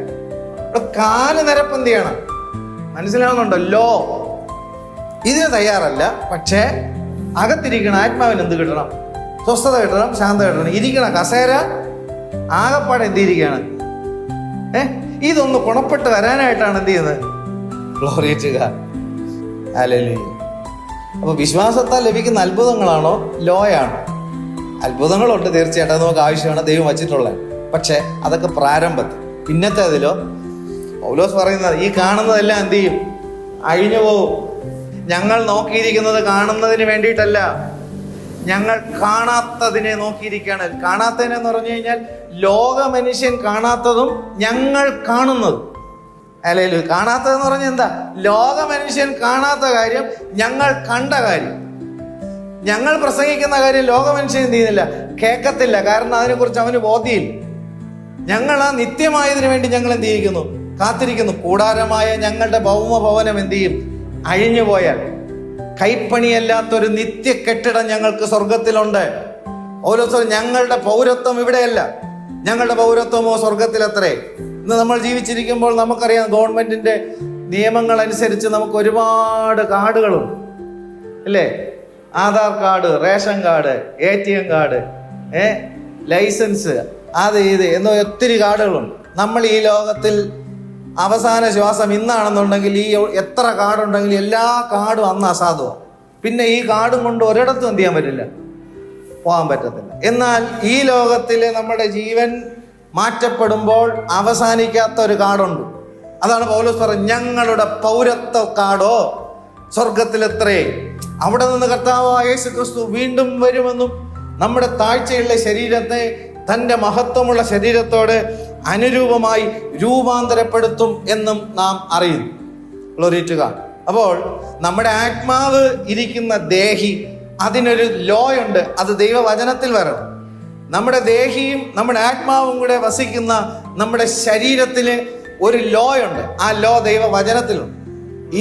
കാല് നിരപ്പ് എന്ത് ചെയ്യണം? മനസ്സിലാവുന്നുണ്ടോ? ലോ ഇതിന് തയ്യാറല്ല. പക്ഷേ അകത്തിരിക്കുന്ന ആത്മാവിന് എന്ത് കിട്ടണം? സ്വസ്ഥത കിട്ടണം, ശാന്തത കിട്ടണം. ഇരിക്കണ കസേര ആകപ്പാടെ എന്തിരിക്കുകയാണ്? ഇതൊന്ന് ഗുണപ്പെട്ട് വരാനായിട്ടാണ് എന്ത് ചെയ്യുന്നത്? Glory to God. ഹല്ലേലൂയ. അപ്പൊ വിശ്വാസത്താൽ ലഭിക്കുന്ന അത്ഭുതങ്ങളാണോ ലോയാണോ? അത്ഭുതങ്ങളുണ്ട് തീർച്ചയായിട്ടും, അത് നമുക്ക് ആവശ്യമാണ്, ദൈവം വച്ചിട്ടുള്ളത്. പക്ഷെ അതൊക്കെ പ്രാരംഭത്തിൽ. പിന്നത്തേതിലോ പൗലോസ് പറയുന്നത് ഈ കാണുന്നതെല്ലാം എന്ത് ചെയ്യും? അഴിഞ്ഞു പോവും. ഞങ്ങൾ നോക്കിയിരിക്കുന്നത് കാണുന്നതിന് വേണ്ടിയിട്ടല്ല, ഞങ്ങൾ കാണാത്തതിനെ നോക്കിയിരിക്കുകയാണ്. കാണാത്തതിനെന്ന് പറഞ്ഞു കഴിഞ്ഞാൽ ലോക മനുഷ്യൻ കാണാത്തതും ഞങ്ങൾ കാണുന്നതും. അല്ലേലു. കാണാത്തതെന്ന് പറഞ്ഞാൽ എന്താ? ലോക മനുഷ്യൻ കാണാത്ത കാര്യം ഞങ്ങൾ കണ്ട കാര്യം. ഞങ്ങൾ പ്രസംഗിക്കുന്ന കാര്യം ലോക മനുഷ്യൻ എന്ത് ചെയ്യുന്നില്ല? കേൾക്കത്തില്ല. കാരണം അതിനെക്കുറിച്ച് അവന് ബോധ്യമില്ല. ഞങ്ങൾ ആ നിത്യമായതിനു വേണ്ടി ഞങ്ങൾ എന്ത് ചെയ്യിക്കുന്നു? കാത്തിരിക്കുന്നു. കൂടാരമായ ഞങ്ങളുടെ ഭൗമഭവനം എന്ത് ചെയ്യും? അഴിഞ്ഞു പോയാൽ കൈപ്പണിയല്ലാത്തൊരു നിത്യ കെട്ടിടം ഞങ്ങൾക്ക് സ്വർഗത്തിലുണ്ട്. ഓരോ ഞങ്ങളുടെ പൗരത്വം ഇവിടെയല്ല, ഞങ്ങളുടെ പൗരത്വമോ സ്വർഗത്തിലത്രേ. ഇന്ന് നമ്മൾ ജീവിച്ചിരിക്കുമ്പോൾ നമുക്കറിയാം, ഗവൺമെന്റിന്റെ നിയമങ്ങൾ അനുസരിച്ച് നമുക്ക് ഒരുപാട് കാർഡുകളുണ്ട്, അല്ലേ? Aadhaar card, ration card, ATM card, license, അത് ഇത് എന്നോ ഒത്തിരി കാർഡുകളുണ്ട്. നമ്മൾ ഈ ലോകത്തിൽ അവസാന ശ്വാസം ഇന്നാണെന്നുണ്ടെങ്കിൽ ഈ എത്ര കാർഡുണ്ടെങ്കിലും എല്ലാ കാർഡും അന്ന് അസാധുവാണ്. പിന്നെ ഈ കാർഡും കൊണ്ട് ഒരിടത്തും എന്ത് ചെയ്യാൻ പറ്റില്ല? പോകാൻ പറ്റത്തില്ല. എന്നാൽ ഈ ലോകത്തിലെ നമ്മുടെ ജീവൻ മാറ്റപ്പെടുമ്പോൾ അവസാനിക്കാത്ത ഒരു കാർഡുണ്ട്. അതാണ് പൗലോസ് പറയുന്നത്, ഞങ്ങളുടെ പൗരത്വ കാർഡോ സ്വർഗത്തിലെത്രേ. അവിടെ നിന്ന് കർത്താവായ യേശു ക്രിസ്തു വീണ്ടും വരുമെന്നും നമ്മുടെ താഴ്ചയുള്ള ശരീരത്തെ തൻ്റെ മഹത്വമുള്ള ശരീരത്തോട് അനുരൂപമായി രൂപാന്തരപ്പെടുത്തും എന്നും നാം അറിയുന്നു. Glory to God. അപ്പോൾ നമ്മുടെ ആത്മാവ് ഇരിക്കുന്ന ദേഹി, അതിനൊരു ലോ ഉണ്ട്. അത് ദൈവവചനത്തിൽ വരണം. നമ്മുടെ ദേഹിയും നമ്മുടെ ആത്മാവും കൂടെ വസിക്കുന്ന നമ്മുടെ ശരീരത്തിന് ഒരു ലോ ഉണ്ട്. ആ ലോ ദൈവവചനത്തിലുണ്ട്.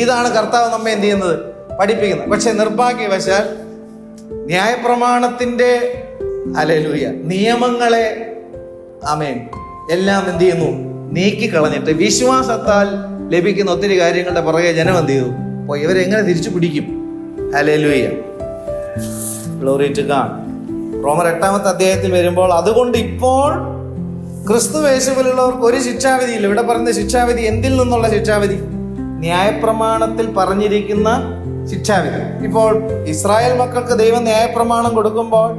ഇതാണ് കർത്താവ് നമ്മെ എന്ത് ചെയ്യുന്നത്? പഠിപ്പിക്കുന്നത്. പക്ഷെ നിർഭാഗ്യവശാൽ ന്യായപ്രമാണത്തിന്റെ ഹല്ലേലൂയ നിയമങ്ങളെ ആമേൻ എല്ലാം എന്ത് ചെയ്യുന്നു? നീക്കിക്കളഞ്ഞിട്ട് വിശ്വാസത്താൽ ലഭിക്കുന്ന ഒത്തിരി കാര്യങ്ങളുടെ പുറകെ ജനം എന്ത് ചെയ്തു? അപ്പോൾ ഇവരെങ്ങനെ തിരിച്ചു പിടിക്കും? ഹല്ലേലൂയ. Glory to God. റോമർ 8-ാമത്തെ അധ്യായത്തിൽ വരുമ്പോൾ, അതുകൊണ്ട് ഇപ്പോൾ ക്രിസ്തു യേശുവിലുള്ളവർക്ക് ഒരു ശിക്ഷാവിധിയില്ല. ഇവിടെ പറയുന്ന ശിക്ഷാവിധി എന്തിൽ നിന്നുള്ള ശിക്ഷാവിധി? ന്യായപ്രമാണത്തിൽ പറഞ്ഞിരിക്കുന്ന ശിക്ഷാവിധി. ഇപ്പോൾ ഇസ്രായേൽ മക്കൾക്ക് ദൈവം ന്യായപ്രമാണം കൊടുക്കുമ്പോൾ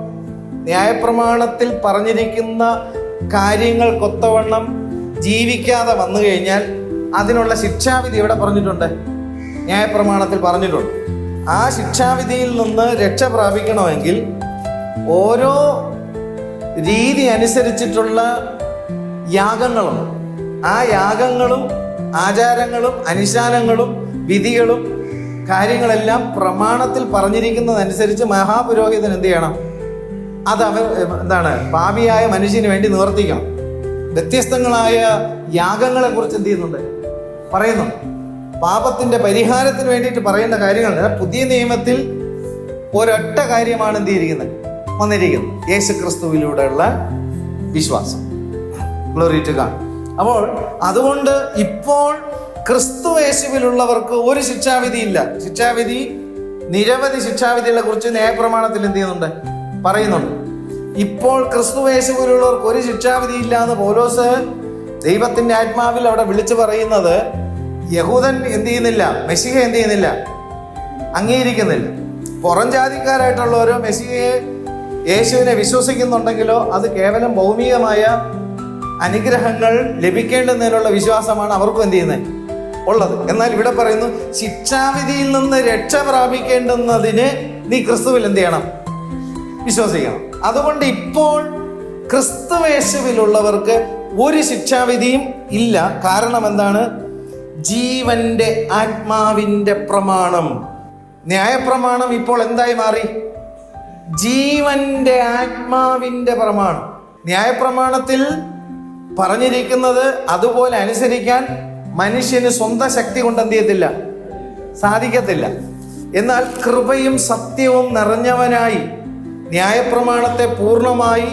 ന്യായപ്രമാണത്തിൽ പറഞ്ഞിരിക്കുന്ന കാര്യങ്ങൾക്കൊത്തവണ്ണം ജീവിക്കാതെ വന്നു കഴിഞ്ഞാൽ അതിനുള്ള ശിക്ഷാവിധി ഇവിടെ പറഞ്ഞിട്ടുണ്ട്, ന്യായപ്രമാണത്തിൽ പറഞ്ഞിട്ടുണ്ട്. ആ ശിക്ഷാവിധിയിൽ നിന്ന് രക്ഷ പ്രാപിക്കണമെങ്കിൽ ഓരോ രീതി അനുസരിച്ചിട്ടുള്ള യാഗങ്ങളും, ആ യാഗങ്ങളും ആചാരങ്ങളും അനുഷ്ഠാനങ്ങളും വിധികളും കാര്യങ്ങളെല്ലാം പ്രമാണത്തിൽ പറഞ്ഞിരിക്കുന്നതനുസരിച്ച് മഹാപുരോഹിതൻ എന്ത് ചെയ്യണം? അത് അവൻ എന്താണ്? പാപിയായ മനുഷ്യന് വേണ്ടി നിവർത്തിക്കണം. വ്യത്യസ്തങ്ങളായ യാഗങ്ങളെ കുറിച്ച് എന്ത് ചെയ്യുന്നുണ്ട്? പറയുന്നുണ്ട്. പാപത്തിന്റെ പരിഹാരത്തിന് വേണ്ടിയിട്ട് പറയേണ്ട കാര്യങ്ങൾ പുതിയ നിയമത്തിൽ ഒരൊറ്റ കാര്യമാണ് എന്ത് ചെയ്തിരിക്കുന്നത്? വന്നിരിക്കുന്നത് യേശു ക്രിസ്തുവിലൂടെയുള്ള വിശ്വാസം. Glory to God. അപ്പോൾ അതുകൊണ്ട് ഇപ്പോൾ ക്രിസ്തു യേശുവിലുള്ളവർക്ക് ഒരു ശിക്ഷാവിധി ഇല്ല. ശിക്ഷാവിധി, നിരവധി ശിക്ഷാവിധികളെ കുറിച്ച് ന്യായപ്രമാണത്തിൽ എന്ത് ചെയ്യുന്നുണ്ട്? പറയുന്നുണ്ട്. ഇപ്പോൾ ക്രിസ്തു യേശുവിലുള്ളവർക്ക് ഒരു ശിക്ഷാവിധി ഇല്ല എന്ന് പൗലോസ് ദൈവത്തിന്റെ ആത്മാവിൽ അവിടെ വിളിച്ചു പറയുന്നത് യഹൂദൻ എന്ത് ചെയ്യുന്നില്ല? മെസ്സിഹ എന്ത് ചെയ്യുന്നില്ല? അംഗീകരിക്കുന്നില്ല. പുറം ജാതിക്കാരായിട്ടുള്ളവരോ മെസ്സിഹയെ, യേശുവിനെ വിശ്വസിക്കുന്നുണ്ടെങ്കിലോ അത് കേവലം ഭൗമികമായ അനുഗ്രഹങ്ങൾ ലഭിക്കേണ്ടുന്നതിനുള്ള വിശ്വാസമാണ് അവർക്കും എന്ത് ചെയ്യുന്നത് ഉള്ളത്. എന്നാൽ ഇവിടെ പറയുന്നു, ശിക്ഷാവിധിയിൽ നിന്ന് രക്ഷ പ്രാപിക്കേണ്ടുന്നതിന് നീ ക്രിസ്തുവിൽ എന്ത് ചെയ്യണം? വിശ്വസിക്കണം. അതുകൊണ്ട് ഇപ്പോൾ ക്രിസ്തുവേശുവിലുള്ളവർക്ക് ഒരു ശിക്ഷാവിധിയും ഇല്ല. കാരണം എന്താണ്? ജീവന്റെ ആത്മാവിന്റെ പ്രമാണം. ന്യായപ്രമാണം ഇപ്പോൾ എന്തായി മാറി? ജീവന്റെ ആത്മാവിന്റെ പ്രമാണം. ന്യായപ്രമാണത്തിൽ പറഞ്ഞിരിക്കുന്നത് അതുപോലെ അനുസരിക്കാൻ മനുഷ്യന് സ്വന്തം ശക്തി കൊണ്ട് എന്ത് ചെയ്യത്തില്ല? സാധിക്കത്തില്ല. എന്നാൽ കൃപയും സത്യവും നിറഞ്ഞവനായി ന്യായപ്രമാണത്തെ പൂർണ്ണമായി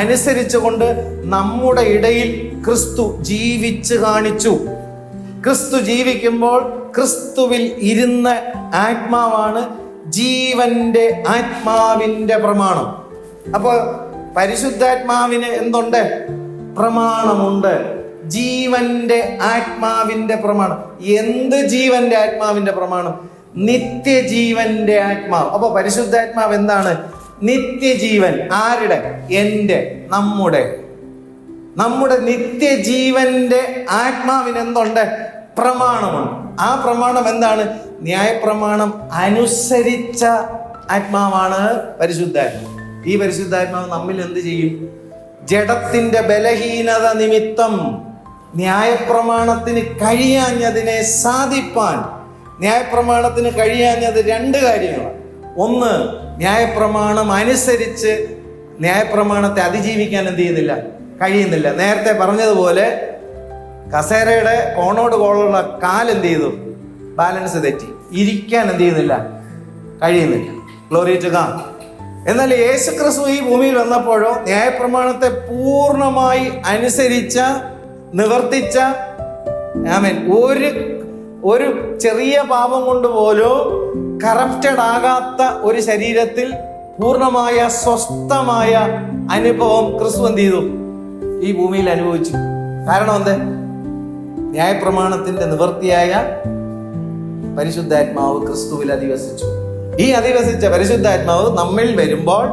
അനുസരിച്ചുകൊണ്ട് നമ്മുടെ ഇടയിൽ ക്രിസ്തു ജീവിച്ച് കാണിച്ചു. ക്രിസ്തു ജീവിക്കുമ്പോൾ ക്രിസ്തുവിൽ ഇരുന്ന ആത്മാവാണ് ജീവന്റെ ആത്മാവിന്റെ പ്രമാണം. അപ്പൊ പരിശുദ്ധാത്മാവിന് എന്തുണ്ട്? പ്രമാണമുണ്ട്. ജീവന്റെ ആത്മാവിന്റെ പ്രമാണം. എന്ത് ജീവന്റെ ആത്മാവിന്റെ പ്രമാണം? നിത്യജീവന്റെ ആത്മാവ്. അപ്പൊ പരിശുദ്ധാത്മാവ് എന്താണ്? നിത്യജീവൻ. ആരുടെ? എൻ്റെ, നമ്മുടെ നിത്യജീവന്റെ ആത്മാവിന് എന്തുണ്ട്? പ്രമാണമുണ്ട്. ആ പ്രമാണം എന്താണ്? ന്യായപ്രമാണം അനുസരിച്ച ആത്മാവാണ് പരിശുദ്ധാത്മാവ്. ഈ പരിശുദ്ധാത്മാവ് നമ്മിൽ എന്ത് ചെയ്യും? ജഡത്തിന്റെ ബലഹീനത നിമിത്തം ന്യായപ്രമാണത്തിന് കഴിയാഞ്ഞതിനെ സാധിപ്പാൻ. ന്യായപ്രമാണത്തിന് കഴിയാഞ്ഞത് രണ്ട് കാര്യങ്ങളാണ്. ഒന്ന്, ന്യായപ്രമാണം അനുസരിച്ച് ന്യായപ്രമാണത്തെ അതിജീവിക്കാൻ എന്ത് ചെയ്യുന്നില്ല? കഴിയുന്നില്ല. നേരത്തെ പറഞ്ഞതുപോലെ കസേരയുടെ കോണോട് കോണുള്ള കാൽ എന്ത് ചെയ്തു? ബാലൻസ് തെറ്റി. ഇരിക്കാൻ എന്ത് ചെയ്യുന്നില്ല? കഴിയുന്നില്ല. Glory to God. എന്നാൽ യേശുക്രിസ്തു ഈ ഭൂമിയിൽ വന്നപ്പോഴോ ന്യായപ്രമാണത്തെ പൂർണ്ണമായി അനുസരിച്ച, നിവർത്തിച്ച, ആമേൻ, ഒരു ചെറിയ പാപം കൊണ്ട് പോലും കറപ്റ്റഡ് ആകാത്ത ഒരു ശരീരത്തിൽ പൂർണ്ണമായ സ്വസ്ഥമായ അനുഭവം ക്രിസ്തു എന്ത് ചെയ്തു? ഈ ഭൂമിയിൽ അനുഭവിച്ചു. കാരണം എന്ത്? ന്യായപ്രമാണത്തിന്റെ നിവൃത്തിയായ പരിശുദ്ധാത്മാവ് ക്രിസ്തുവിൽ അധിവസിച്ചു. ഈ അധിവസിച്ച പരിശുദ്ധാത്മാവ് നമ്മിൽ വരുമ്പോൾ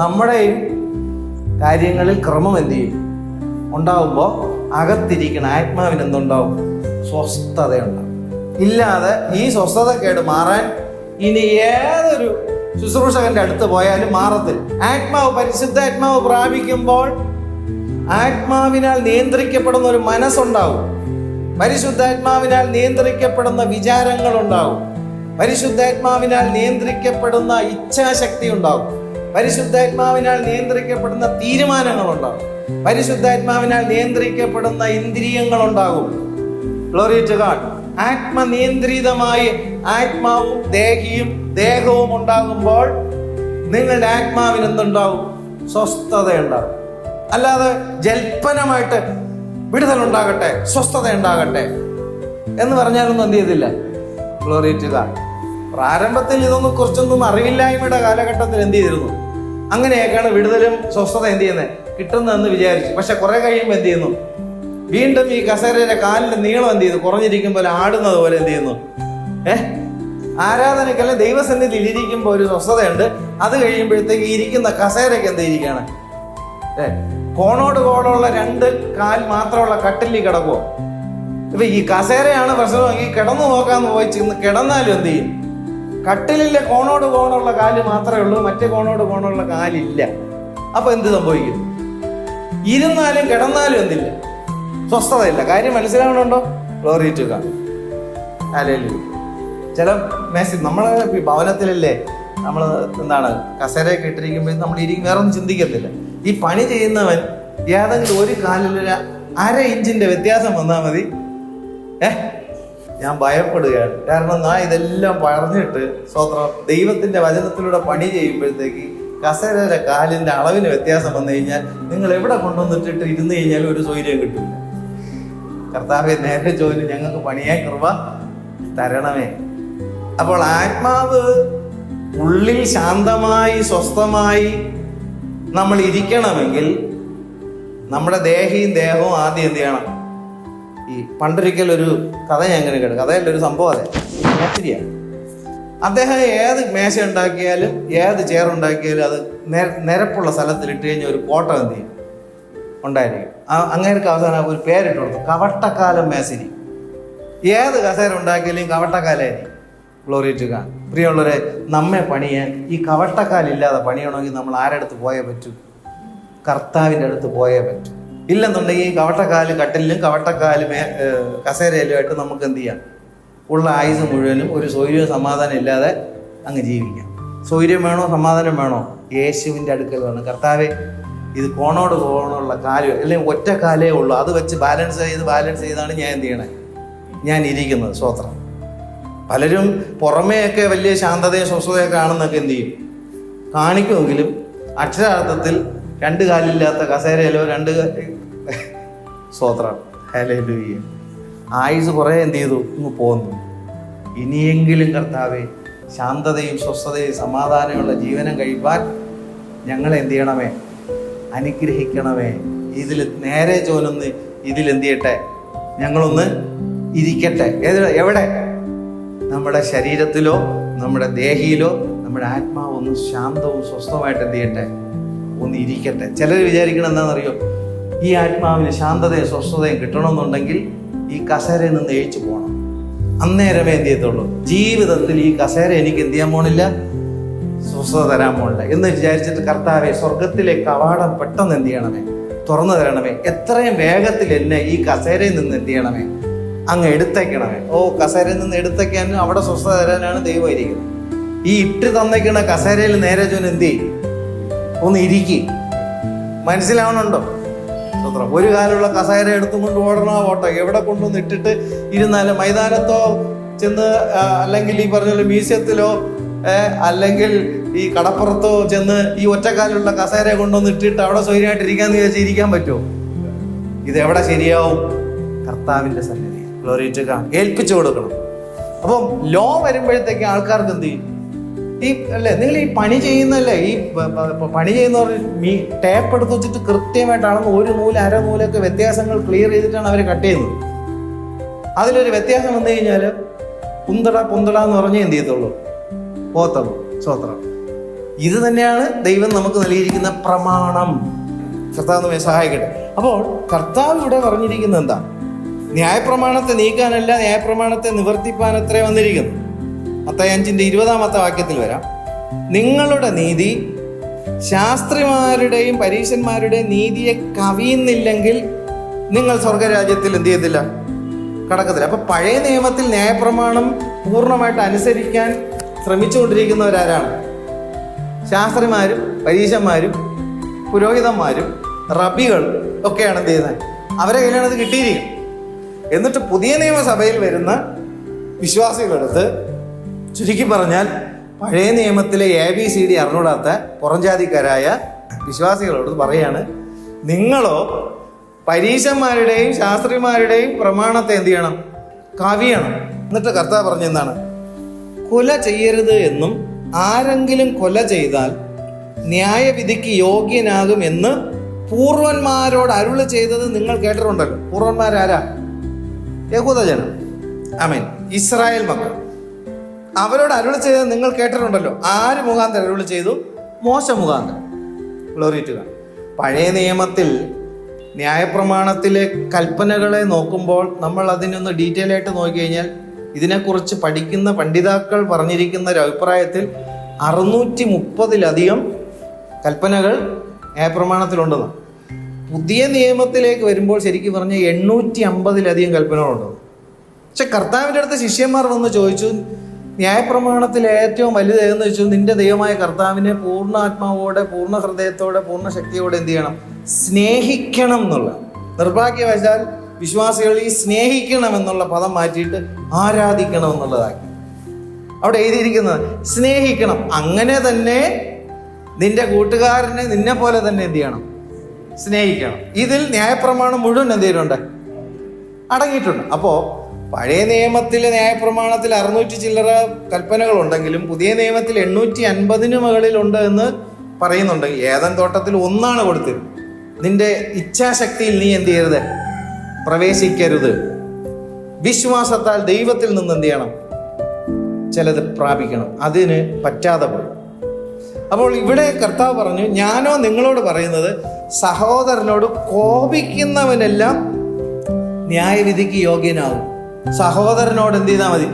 നമ്മുടെ കാര്യങ്ങളിൽ ക്രമം എന്ത് ചെയ്യും? ഉണ്ടാവുമ്പോൾ അകത്തിരിക്കുന്ന ആത്മാവിന് എന്തുണ്ടാവും? സ്വസ്ഥതയുണ്ടാവും. ഇല്ലാതെ ഈ സ്വസ്ഥതക്കേട് മാറാൻ ഇനി ഏതൊരു ശുശ്രൂഷകന്റെ അടുത്ത് പോയാലും മാറത്തില്ല. ആത്മാവ്, പരിശുദ്ധാത്മാവ് പ്രാപിക്കുമ്പോൾ ആത്മാവിനാൽ നിയന്ത്രിക്കപ്പെടുന്ന ഒരു മനസ്സുണ്ടാവും. പരിശുദ്ധാത്മാവിനാൽ നിയന്ത്രിക്കപ്പെടുന്ന വിചാരങ്ങൾ ഉണ്ടാവും. പരിശുദ്ധാത്മാവിനാൽ നിയന്ത്രിക്കപ്പെടുന്ന ഇച്ഛാശക്തി ഉണ്ടാവും. പരിശുദ്ധാത്മാവിനാൽ നിയന്ത്രിക്കപ്പെടുന്ന തീരുമാനങ്ങൾ ഉണ്ടാവും. പരിശുദ്ധാത്മാവിനാൽ നിയന്ത്രിക്കപ്പെടുന്ന ഇന്ദ്രിയങ്ങൾ ഉണ്ടാകും. Glory to God. ആത്മനിയന്ത്രിതമായി ആത്മാവും ദേഹവും ഉണ്ടാകുമ്പോൾ നിങ്ങളുടെ ആത്മാവിന് എന്തുണ്ടാവും? സ്വസ്ഥതയുണ്ടാകും. അല്ലാതെ ജൽപ്പനമായിട്ട് വിടുതലുണ്ടാകട്ടെ, സ്വസ്ഥത ഉണ്ടാകട്ടെ എന്ന് പറഞ്ഞാലൊന്നും എന്ത് ചെയ്തില്ല. Glory to God. പ്രാരംഭത്തിൽ ഇതൊന്നും കുറച്ചൊന്നും അറിവില്ലായ്മയുടെ കാലഘട്ടത്തിൽ എന്ത് ചെയ്തിരുന്നു? അങ്ങനെയൊക്കെയാണ് വിടുതലും സ്വസ്ഥത എന്ത് ചെയ്യുന്നത്? കിട്ടുന്നതെന്ന് വിചാരിച്ചു. പക്ഷെ കുറെ കഴിയുമ്പോൾ എന്ത് ചെയ്യുന്നു? വീണ്ടും ഈ കസേരയുടെ കാലിന്റെ നീളം എന്ത് ചെയ്യുന്നു? കുറഞ്ഞിരിക്കുമ്പോൾ ആടുന്നത് പോലെ എന്ത് ചെയ്യുന്നു? ആരാധനയ്ക്കല്ല, ദൈവസന്നിധിയിൽ ഇരിക്കുമ്പോൾ ഒരു സ്വസ്ഥതയുണ്ട്. അത് കഴിയുമ്പോഴത്തേക്ക് ഇരിക്കുന്ന കസേരയ്ക്ക് എന്ത് ഇരിക്കുകയാണ്? കോണോട് കോണുള്ള രണ്ട് കാൽ മാത്രമുള്ള കട്ടിലിൽ കിടക്കുമോ? ഇപ്പൊ ഈ കസേരയാണ് പ്രശ്നമെങ്കിൽ കിടന്നു നോക്കാന്ന് പോയി ചെന്ന് കിടന്നാലും എന്ത് ചെയ്യും? കട്ടിലിലെ കോണോട് കോണുള്ള കാല് മാത്രമേ ഉള്ളൂ, മറ്റേ കോണോട് കോണുള്ള കാലില്ല. അപ്പൊ എന്ത് സംഭവിക്കും? ഇരുന്നാലും കിടന്നാലും എന്തില്ല? സ്വസ്ഥതയില്ല. കാര്യം മനസ്സിലാവണുണ്ടോ? Glory to God. ഹല്ലേലൂയ. ചില നമ്മളെ ഭവനത്തിലല്ലേ നമ്മൾ എന്താണ് കസേരയൊക്കെ ഇട്ടിരിക്കുമ്പോൾ നമ്മൾ വേറെ ഒന്നും ചിന്തിക്കത്തില്ല. ഈ പണി ചെയ്യുന്നവൻ ഏതെങ്കിലും ഒരു കാലിലൊരു 1/2 ഇഞ്ചിന്റെ വ്യത്യാസം വന്നാൽ മതി, ഞാൻ ഭയപ്പെടുകയാണ്. കാരണം ഇതെല്ലാം പറഞ്ഞിട്ട് സ്വത്രം ദൈവത്തിന്റെ വചനത്തിലൂടെ പണി ചെയ്യുമ്പോഴത്തേക്ക് കസേരയുടെ കാലിന്റെ അളവിന് വ്യത്യാസം വന്നു കഴിഞ്ഞാൽ നിങ്ങൾ എവിടെ കൊണ്ടുവന്നിട്ടിട്ട് ഇരുന്ന് കഴിഞ്ഞാൽ ഒരു സൗകര്യം കിട്ടില്ല. കർത്താവെ, നേരെ ചോദിച്ചു ഞങ്ങൾക്ക് പണിയാൻ കൃപ തരണമേ. അപ്പോൾ ആത്മാവ് ഉള്ളിൽ ശാന്തമായി സ്വസ്ഥമായി നമ്മൾ ഇരിക്കണമെങ്കിൽ നമ്മുടെ ദേഹവും ആദ്യം എന്ത് ചെയ്യണം? ഈ പണ്ടൊരിക്കലൊരു കഥ ഞാൻ ഇങ്ങനെ കേട്ടു. കഥയല്ല, ഒരു സംഭവം. അതെ, മേശരിയാണ്. അദ്ദേഹം ഏത് മേശ ഉണ്ടാക്കിയാലും ഏത് ചെയറുണ്ടാക്കിയാലും അത് നിരപ്പുള്ള സ്ഥലത്തിലിട്ട് കഴിഞ്ഞാൽ ഒരു കോട്ടം എന്ത് ചെയ്യും ഉണ്ടായിരിക്കും. അങ്ങേർക്ക് അവസാനം ഒരു പേരിട്ട് കൊടുത്തു, കവട്ടക്കാലം മേശരി. ഏത് കസേര ഉണ്ടാക്കിയാലും കവട്ടക്കാലായിരിക്കും. Glory to God. പ്രിയമുള്ളവരെ, നമ്മെ പണിയാൻ ഈ കവട്ടക്കാലില്ലാതെ പണിയണമെങ്കിൽ നമ്മൾ ആരടുത്ത് പോയേ പറ്റൂ? കർത്താവിൻ്റെ അടുത്ത് പോയേ പറ്റൂ. ഇല്ലെന്നുണ്ടെങ്കിൽ ഈ കവട്ടക്കാല് കട്ടിലും കവട്ടക്കാല് കസേരയിലുമായിട്ട് നമുക്ക് എന്ത് ചെയ്യാം? ഉള്ള ആയുസ് മുഴുവനും ഒരു സ്വൈര്യവും സമാധാനം ഇല്ലാതെ അങ്ങ് ജീവിക്കാം. സ്വൈര്യം വേണോ സമാധാനം വേണോ? യേശുവിൻ്റെ അടുക്കൽ വേണം. കർത്താവെ, ഇത് കോണോട് കോണുള്ള കാല് അല്ലെങ്കിൽ ഒറ്റ കാലേ ഉള്ളൂ, അത് വെച്ച് ബാലൻസ് ചെയ്താണ് ഞാൻ എന്ത് ചെയ്യണേ? ഞാൻ ഇരിക്കുന്നത്. സ്വോത്രം. പലരും പുറമേയൊക്കെ വലിയ ശാന്തതയും സ്വസ്ഥതയൊക്കെ ആണെന്നൊക്കെ എന്ത് ചെയ്യും? കാണിക്കുമെങ്കിലും അക്ഷരാർത്ഥത്തിൽ രണ്ട് കാലില്ലാത്ത കസേരയിലോ സ്വോത്രം. ഹല്ലേലൂയ. ആയുസ് കുറേ എന്ത് ചെയ്തു? ഇങ്ങ് പോന്നു. ഇനിയെങ്കിലും കർത്താവെ, ശാന്തതയും സ്വസ്ഥതയും സമാധാനമുള്ള ജീവനം കഴിപ്പാൻ ഞങ്ങളെ എന്ത് ചെയ്യണമേ? അനുഗ്രഹിക്കണമേ. ഇതിൽ നേരെ ചോനൊന്ന് ഇതിലെന്ത് ചെയ്യട്ടെ? ഞങ്ങളൊന്ന് ഇരിക്കട്ടെ. എവിടെ? നമ്മുടെ ശരീരത്തിലോ നമ്മുടെ ദേഹിയിലോ നമ്മുടെ ആത്മാവ് ഒന്ന് ശാന്തവും സ്വസ്ഥമായിട്ട് എന്ത് ചെയ്യട്ടെ? ഒന്ന് ഇരിക്കട്ടെ. ചിലർ വിചാരിക്കണം എന്താണെന്നറിയോ? ഈ ആത്മാവിന് ശാന്തതയും സ്വസ്ഥതയും കിട്ടണമെന്നുണ്ടെങ്കിൽ ഈ കസേരയിൽ നിന്ന് എഴിച്ചു പോകണം. അന്നേരമേ എന്ത് ചെയ്യത്തുള്ളൂ? ജീവിതത്തിൽ ഈ കസേര എനിക്ക് എന്ത് ചെയ്യാൻ പോണില്ല? സ്വസ്ഥത തരാൻ പോണില്ല എന്ന് വിചാരിച്ചിട്ട് കർത്താവെ, സ്വർഗത്തിലെ കവാടം പെട്ടെന്ന് എന്ത് ചെയ്യണമേ? തുറന്നു തരണമേ. എത്രയും വേഗത്തിൽ എന്നെ ഈ കസേരയിൽ നിന്ന് എന്ത് ചെയ്യണമേ? അങ്ങ് എടുത്തേക്കണമേ. കസേരയിൽ നിന്ന് എടുത്തേക്കാനും അവിടെ സ്വസ്ഥത തരാനാണ് ദൈവം ഇരിക്കുന്നത്. ഈ ഇട്ട് തന്നേക്കണ കസേരയിൽ നേരെ ചോൻ എന്ത് ചെയ്യും? ഒന്ന് ഇരിക്കും. മനസ്സിലാവണുണ്ടോ? ഒരു കാലുള്ള കസേര എടുത്തുകൊണ്ട് ഓടണോ ഓട്ടോ? എവിടെ കൊണ്ടുവന്ന് ഇട്ടിട്ട് ഇരുന്നാലും മൈതാനത്തോ ചെന്ന്, അല്ലെങ്കിൽ ഈ പറഞ്ഞ മ്യൂസിയത്തിലോ അല്ലെങ്കിൽ ഈ കടപ്പുറത്തോ ചെന്ന് ഈ ഒറ്റക്കാലുള്ള കസേര കൊണ്ടുവന്ന് ഇട്ടിട്ട് അവിടെ സ്വൈര്യമായിട്ട് ഇരിക്കാന്ന് വിചാരിച്ച് ഇരിക്കാൻ പറ്റുമോ? ഇതെവിടെ ശരിയാവും? കർത്താവിൻ്റെ സന്നിധി. Glory to God. ഏൽപ്പിച്ചു കൊടുക്കണം. അപ്പം ലോ വരുമ്പോഴത്തേക്ക് ആൾക്കാർക്ക് എന്ത് ചെയ്യും? നിങ്ങൾ ഈ പണി ചെയ്യുന്നല്ലേ, ഈ പണി ചെയ്യുന്നവർ ടേപ്പ് എടുത്ത് വെച്ചിട്ട് കൃത്യമായിട്ടാണ് ഒരു നൂല് അര നൂലൊക്കെ വ്യത്യാസങ്ങൾ ക്ലിയർ ചെയ്തിട്ടാണ് അവർ കട്ട് ചെയ്യുന്നത്. അതിലൊരു വ്യത്യാസം വന്നു കഴിഞ്ഞാൽ പുന്തട എന്ന് പറഞ്ഞേ എന്ത് ചെയ്യത്തുള്ളൂ? പോത്തുള്ളൂ. സ്വോത്രം. ഇത് തന്നെയാണ് ദൈവം നമുക്ക് നൽകിയിരിക്കുന്ന പ്രമാണം. കർത്താവ് സഹായിക്കട്ടെ. അപ്പോൾ കർത്താവ് ഇവിടെ പറഞ്ഞിരിക്കുന്നത് എന്താ? ന്യായപ്രമാണത്തെ നീക്കാനല്ല, ന്യായപ്രമാണത്തെ നിവർത്തിപ്പാൻ അത്രേ വന്നിരിക്കുന്നു. മത്തായി 5:20 വാക്യത്തിൽ വരാം. നിങ്ങളുടെ നീതി ശാസ്ത്രിമാരുടെയും പരീശന്മാരുടെയും നീതിയെ കവിയുന്നില്ലെങ്കിൽ നിങ്ങൾ സ്വർഗരാജ്യത്തിൽ എന്ത് ചെയ്യത്തില്ല? കടക്കത്തില്ല. അപ്പൊ പഴയ നിയമത്തിൽ ന്യായപ്രമാണം പൂർണ്ണമായിട്ട് അനുസരിക്കാൻ ശ്രമിച്ചുകൊണ്ടിരിക്കുന്നവരാരാണ്? ശാസ്ത്രിമാരും പരീശന്മാരും പുരോഹിതന്മാരും റബികൾ ഒക്കെയാണ് എന്ത് ചെയ്യുന്നത്? അവരെ കയ്യിലാണ് അത് കിട്ടിയിരിക്കും. എന്നിട്ട് പുതിയ നിയമസഭയിൽ വരുന്ന വിശ്വാസികളെടുത്ത് ചുരുക്കി പറഞ്ഞാൽ പഴയ നിയമത്തിലെ ABCD അറിഞ്ഞൂടാത്ത പുറംജാതിക്കാരായ വിശ്വാസികളോട് പറയാണ്, നിങ്ങളോ പരീശന്മാരുടെയും ശാസ്ത്രിമാരുടെയും പ്രമാണത്തെ എന്ത് ചെയ്യണം? കവിയണം. എന്നിട്ട് കർത്താവ് പറഞ്ഞ എന്താണ്? കൊല ചെയ്യരുത് എന്നും ആരെങ്കിലും കൊല ചെയ്താൽ ന്യായവിധിക്ക് യോഗ്യനാകും എന്ന് പൂർവന്മാരോട് അരുളി ചെയ്തത് നിങ്ങൾ കേട്ടിട്ടുണ്ടല്ലോ. പൂർവന്മാരാരാ? യഹൂദജനം. ആമേൻ. ഇസ്രായേൽ മക്കൾ. അവരോട് അരുളി ചെയ്തത് നിങ്ങൾ കേട്ടിട്ടുണ്ടല്ലോ. ആര് മുഖാന്തരം അരുളി ചെയ്തു? മോശ മുഖാന്തരം. Glory to God. പഴയ നിയമത്തിൽ ന്യായപ്രമാണത്തിലെ കൽപ്പനകളെ നോക്കുമ്പോൾ നമ്മൾ അതിനൊന്ന് ഡീറ്റെയിൽ ആയിട്ട് നോക്കിക്കഴിഞ്ഞാൽ ഇതിനെക്കുറിച്ച് പഠിക്കുന്ന പണ്ഡിതാക്കൾ പറഞ്ഞിരിക്കുന്ന ഒരു അഭിപ്രായത്തിൽ 630-ലധികം കൽപ്പനകൾ ന്യായപ്രമാണത്തിലുണ്ടെന്ന്. പുതിയ നിയമത്തിലേക്ക് വരുമ്പോൾ ശരിക്കും പറഞ്ഞാൽ 850-ലധികം കൽപ്പനകളുണ്ടെന്ന്. പക്ഷെ കർത്താവിൻ്റെ അടുത്ത് ശിഷ്യന്മാർ വന്ന് ചോദിച്ചു, ന്യായപ്രമാണത്തിൽ ഏറ്റവും വലുതേതെന്ന് വെച്ചു, നിന്റെ ദൈവമായ കർത്താവിനെ പൂർണ്ണ ആത്മാവോടെ പൂർണ്ണ ഹൃദയത്തോടെ പൂർണ്ണ ശക്തിയോടെ എന്ത് ചെയ്യണം? സ്നേഹിക്കണം എന്നുള്ള. നിർഭാഗ്യവശാൽ വിശ്വാസികൾ ഈ സ്നേഹിക്കണം എന്നുള്ള പദം മാറ്റിയിട്ട് ആരാധിക്കണം എന്നുള്ളതാക്കി. അവിടെ എഴുതിയിരിക്കുന്നത് സ്നേഹിക്കണം. അങ്ങനെ തന്നെ നിന്റെ കൂട്ടുകാരനെ നിന്നെ പോലെ തന്നെ എന്ത് ചെയ്യണം? സ്നേഹിക്കണം. ഇതിൽ ന്യായപ്രമാണം മുഴുവൻ എന്ത് ചെയ്തിട്ടുണ്ട്? അടങ്ങിയിട്ടുണ്ട്. അപ്പോൾ പഴയ നിയമത്തിലെ ന്യായപ്രമാണത്തിൽ 600 ചില്ലറ കൽപ്പനകളുണ്ടെങ്കിലും പുതിയ നിയമത്തിൽ 850 മുകളിലുണ്ട് എന്ന് പറയുന്നുണ്ടെങ്കിൽ ഏദൻ തോട്ടത്തിൽ ഒന്നാണ് കൊടുത്തത്. നിന്റെ ഇച്ഛാശക്തിയിൽ നീ എന്ത് ചെയ്യരുത്? പ്രവേശിക്കരുത്. വിശ്വാസത്താൽ ദൈവത്തിൽ നിന്ന് എന്ത് ചെയ്യണം? ചിലത് പ്രാപിക്കണം. അതിന് പറ്റാതെ പോയി. അപ്പോൾ ഇവിടെ കർത്താവ് പറഞ്ഞു, ഞാനോ നിങ്ങളോട് പറയുന്നത്, സഹോദരനോട് കോപിക്കുന്നവനെല്ലാം ന്യായവിധിക്ക് യോഗ്യനാവും. സഹോദരനോട് എന്ത് ചെയ്താൽ മതി?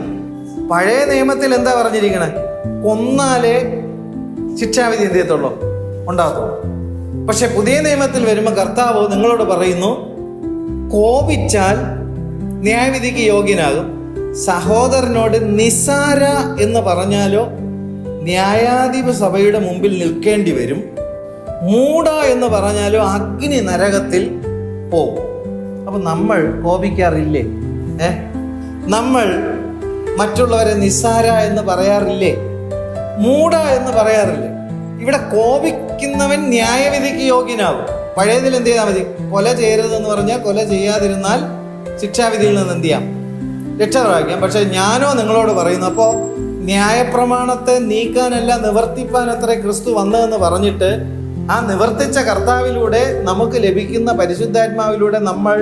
പഴയ നിയമത്തിൽ എന്താ പറഞ്ഞിരിക്കണേ? കൊന്നാലേ ശിക്ഷാവിധി എന്ത് ചെയ്യത്തുള്ളൂ? ഉണ്ടാകത്തുള്ളൂ. പക്ഷെ പുതിയ നിയമത്തിൽ വരുമ്പോൾ കർത്താവ് നിങ്ങളോട് പറയുന്നു, കോപിച്ചാൽ ന്യായവിധിക്ക് യോഗ്യനാകും. സഹോദരനോട് നിസ്സാര എന്ന് പറഞ്ഞാലോ ന്യായാധിപ സഭയുടെ മുമ്പിൽ നിൽക്കേണ്ടി വരും. മൂഢ എന്ന് പറഞ്ഞാലോ അഗ്നി നരകത്തിൽ പോകും. അപ്പൊ നമ്മൾ കോപിക്കാറില്ലേ? നമ്മൾ മറ്റുള്ളവരെ നിസ്സാര എന്ന് പറയാറില്ലേ? മൂഢ എന്ന് പറയാറില്ലേ? ഇവിടെ കോപിക്കുന്നവൻ ന്യായവിധിക്ക് യോഗ്യനാകും. പഴയതിൽ എന്ത് ചെയ്താൽ മതി? കൊല ചെയ്യരുതെന്ന് പറഞ്ഞാൽ കൊല ചെയ്യാതിരുന്നാൽ ശിക്ഷാവിധിയിൽ നിന്ന് എന്ത് ചെയ്യാം? രക്ഷ പ്രാപിക്കാം. പക്ഷെ ഞാനോ നിങ്ങളോട് പറയുന്നു. അപ്പോൾ ന്യായപ്രമാണത്തെ നീക്കാനല്ല നിവർത്തിപ്പാൻ അത്ര ക്രിസ്തു വന്നതെന്ന് പറഞ്ഞിട്ട് ആ നിവർത്തിച്ച കർത്താവിലൂടെ നമുക്ക് ലഭിക്കുന്ന പരിശുദ്ധാത്മാവിലൂടെ നമ്മൾ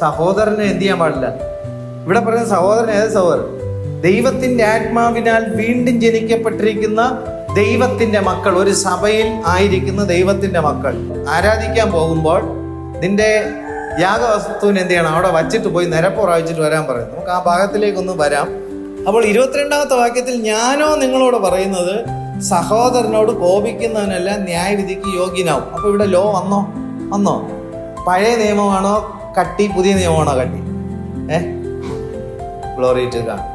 സഹോദരനെ എന്ത് ചെയ്യാൻ പാടില്ല? ഇവിടെ പറയുന്ന സഹോദരൻ ഏത് സഹോദരൻ? ദൈവത്തിൻ്റെ ആത്മാവിനാൽ വീണ്ടും ജനിക്കപ്പെട്ടിരിക്കുന്ന ദൈവത്തിൻ്റെ മക്കൾ, ഒരു സഭയിൽ ആയിരിക്കുന്ന ദൈവത്തിൻ്റെ മക്കൾ. ആരാധിക്കാൻ പോകുമ്പോൾ നിന്റെ യാഗവസ്തുവിന് എന്ത് ചെയ്യണം? അവിടെ വച്ചിട്ട് പോയി നിരപ്പ് പ്രാപിച്ചിട്ട് വരാൻ പറയുന്നു. നമുക്ക് ആ ഭാഗത്തിലേക്കൊന്ന് വരാം. അപ്പോൾ 22-ാമത്തെ വാക്യത്തിൽ, ഞാനോ നിങ്ങളോട് പറയുന്നത്, സഹോദരനോട് കോപിക്കുന്നവനെല്ലാം ന്യായവിധിക്ക് യോഗ്യനാവും. അപ്പോൾ ഇവിടെ ലോ വന്നോ? പഴയ നിയമമാണോ കട്ടി, പുതിയ നിയമമാണോ കട്ടി? Glory to God.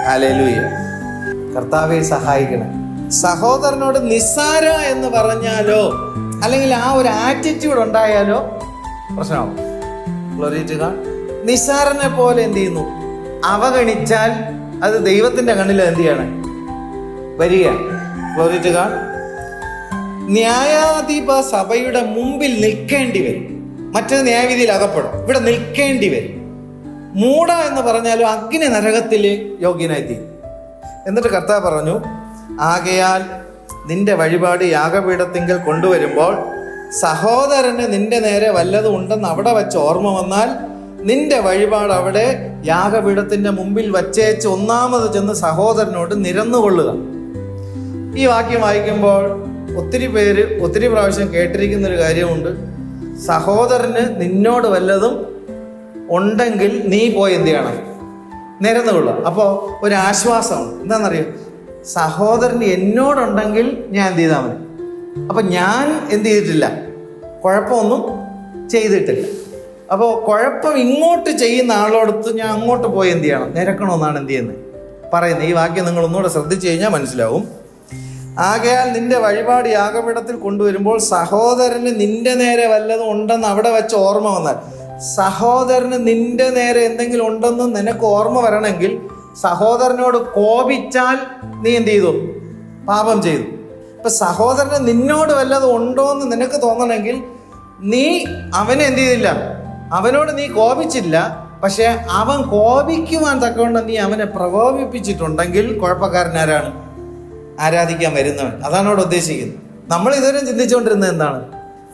ഹല്ലേലൂയ. കർത്താവെ സഹായിക്കണം. സഹോദരനോട് നിസ്സാര എന്ന് പറഞ്ഞാലോ അല്ലെങ്കിൽ ആ ഒരു ആറ്റിറ്റ്യൂഡ് ഉണ്ടായാലോ പ്രശ്നമാവും. Glory to God. നിസ്സാരനെ പോലെ എന്ത് ചെയ്യുന്നു? അവഗണിച്ചാൽ അത് ദൈവത്തിന്റെ കണ്ണിൽ എന്ത് ചെയ്യണം? വരിക. Glory to God. ന്യായാധിപ സഭയുടെ മുമ്പിൽ നിൽക്കേണ്ടി വരും. മറ്റേത് ന്യായവിധിയിൽ അകപ്പെടും. ഇവിടെ നിൽക്കേണ്ടി വരും. മൂഢ എന്ന് പറഞ്ഞാലും അഗ്നി നരകത്തിൽ യോഗ്യനായി തീരും. എന്നിട്ട് കർത്താവ് പറഞ്ഞു, ആകയാൽ നിന്റെ വഴിപാട് യാഗപീഠത്തിങ്കൽ കൊണ്ടുവരുമ്പോൾ സഹോദരന് നിന്റെ നേരെ വല്ലതും ഉണ്ടെന്ന് അവിടെ വെച്ച് ഓർമ്മ വന്നാൽ നിന്റെ വഴിപാട് അവിടെ യാഗപീഠത്തിന്റെ മുമ്പിൽ വച്ചേച്ച് ഒന്നാമത് ചെന്ന് സഹോദരനോട് നിരന്നുകൊള്ളുക. ഈ വാക്യം വായിക്കുമ്പോൾ ഒത്തിരി പ്രാവശ്യം കേട്ടിരിക്കുന്ന ഒരു കാര്യമുണ്ട്. സഹോദരന് നിന്നോട് വല്ലതും ഉണ്ടെങ്കിൽ നീ പോയി എന്ത് ചെയ്യണം? നിരന്നുകൊള്ളുക. അപ്പോൾ ഒരു ആശ്വാസമാണ്. എന്താണെന്നറിയോ? സഹോദരന് എന്നോടുണ്ടെങ്കിൽ ഞാൻ എന്ത് ചെയ്താൽ മതി. അപ്പം ഞാൻ എന്ത് ചെയ്തിട്ടില്ല? കുഴപ്പമൊന്നും ചെയ്തിട്ടില്ല. അപ്പോൾ കുഴപ്പം ഇങ്ങോട്ട് ചെയ്യുന്ന ആളോടത്ത് ഞാൻ അങ്ങോട്ട് പോയി എന്ത് ചെയ്യണം? നിരക്കണമെന്നാണ് എന്ത് ചെയ്യുന്നത് പറയുന്നത്. ഈ വാക്യം നിങ്ങൾ ഒന്നുകൂടെ ശ്രദ്ധിച്ചു കഴിഞ്ഞാൽ മനസ്സിലാവും. ആകയാൽ നിന്റെ വഴിപാട് യാഗപീഠത്തിൽ കൊണ്ടുവരുമ്പോൾ സഹോദരന് നിന്റെ നേരെ വല്ലതും ഉണ്ടെന്ന് അവിടെ വെച്ച് ഓർമ്മ വന്നാൽ, സഹോദരന് നിന്റെ നേരെ എന്തെങ്കിലും ഉണ്ടെന്ന് നിനക്ക് ഓർമ്മ വരണമെങ്കിൽ സഹോദരനോട് കോപിച്ചാൽ നീ എന്ത് ചെയ്തു? പാപം ചെയ്തു. ഇപ്പൊ സഹോദരന് നിന്നോട് വല്ലതും ഉണ്ടോ എന്ന് നിനക്ക് തോന്നണമെങ്കിൽ നീ അവനെ എന്ത് ചെയ്തില്ല? അവനോട് നീ കോപിച്ചില്ല. പക്ഷെ അവൻ കോപിക്കുവാൻ തക്കവണ്ണം നീ അവനെ പ്രകോപിപ്പിച്ചിട്ടുണ്ടെങ്കിൽ കുഴപ്പക്കാരനാരാണ്? ആരാധിക്കാൻ വരുന്നവൻ. അതാണ് അവിടെ ഉദ്ദേശിക്കുന്നത്. നമ്മൾ ഇതുവരെ ചിന്തിച്ചുകൊണ്ടിരുന്നത് എന്താണ്?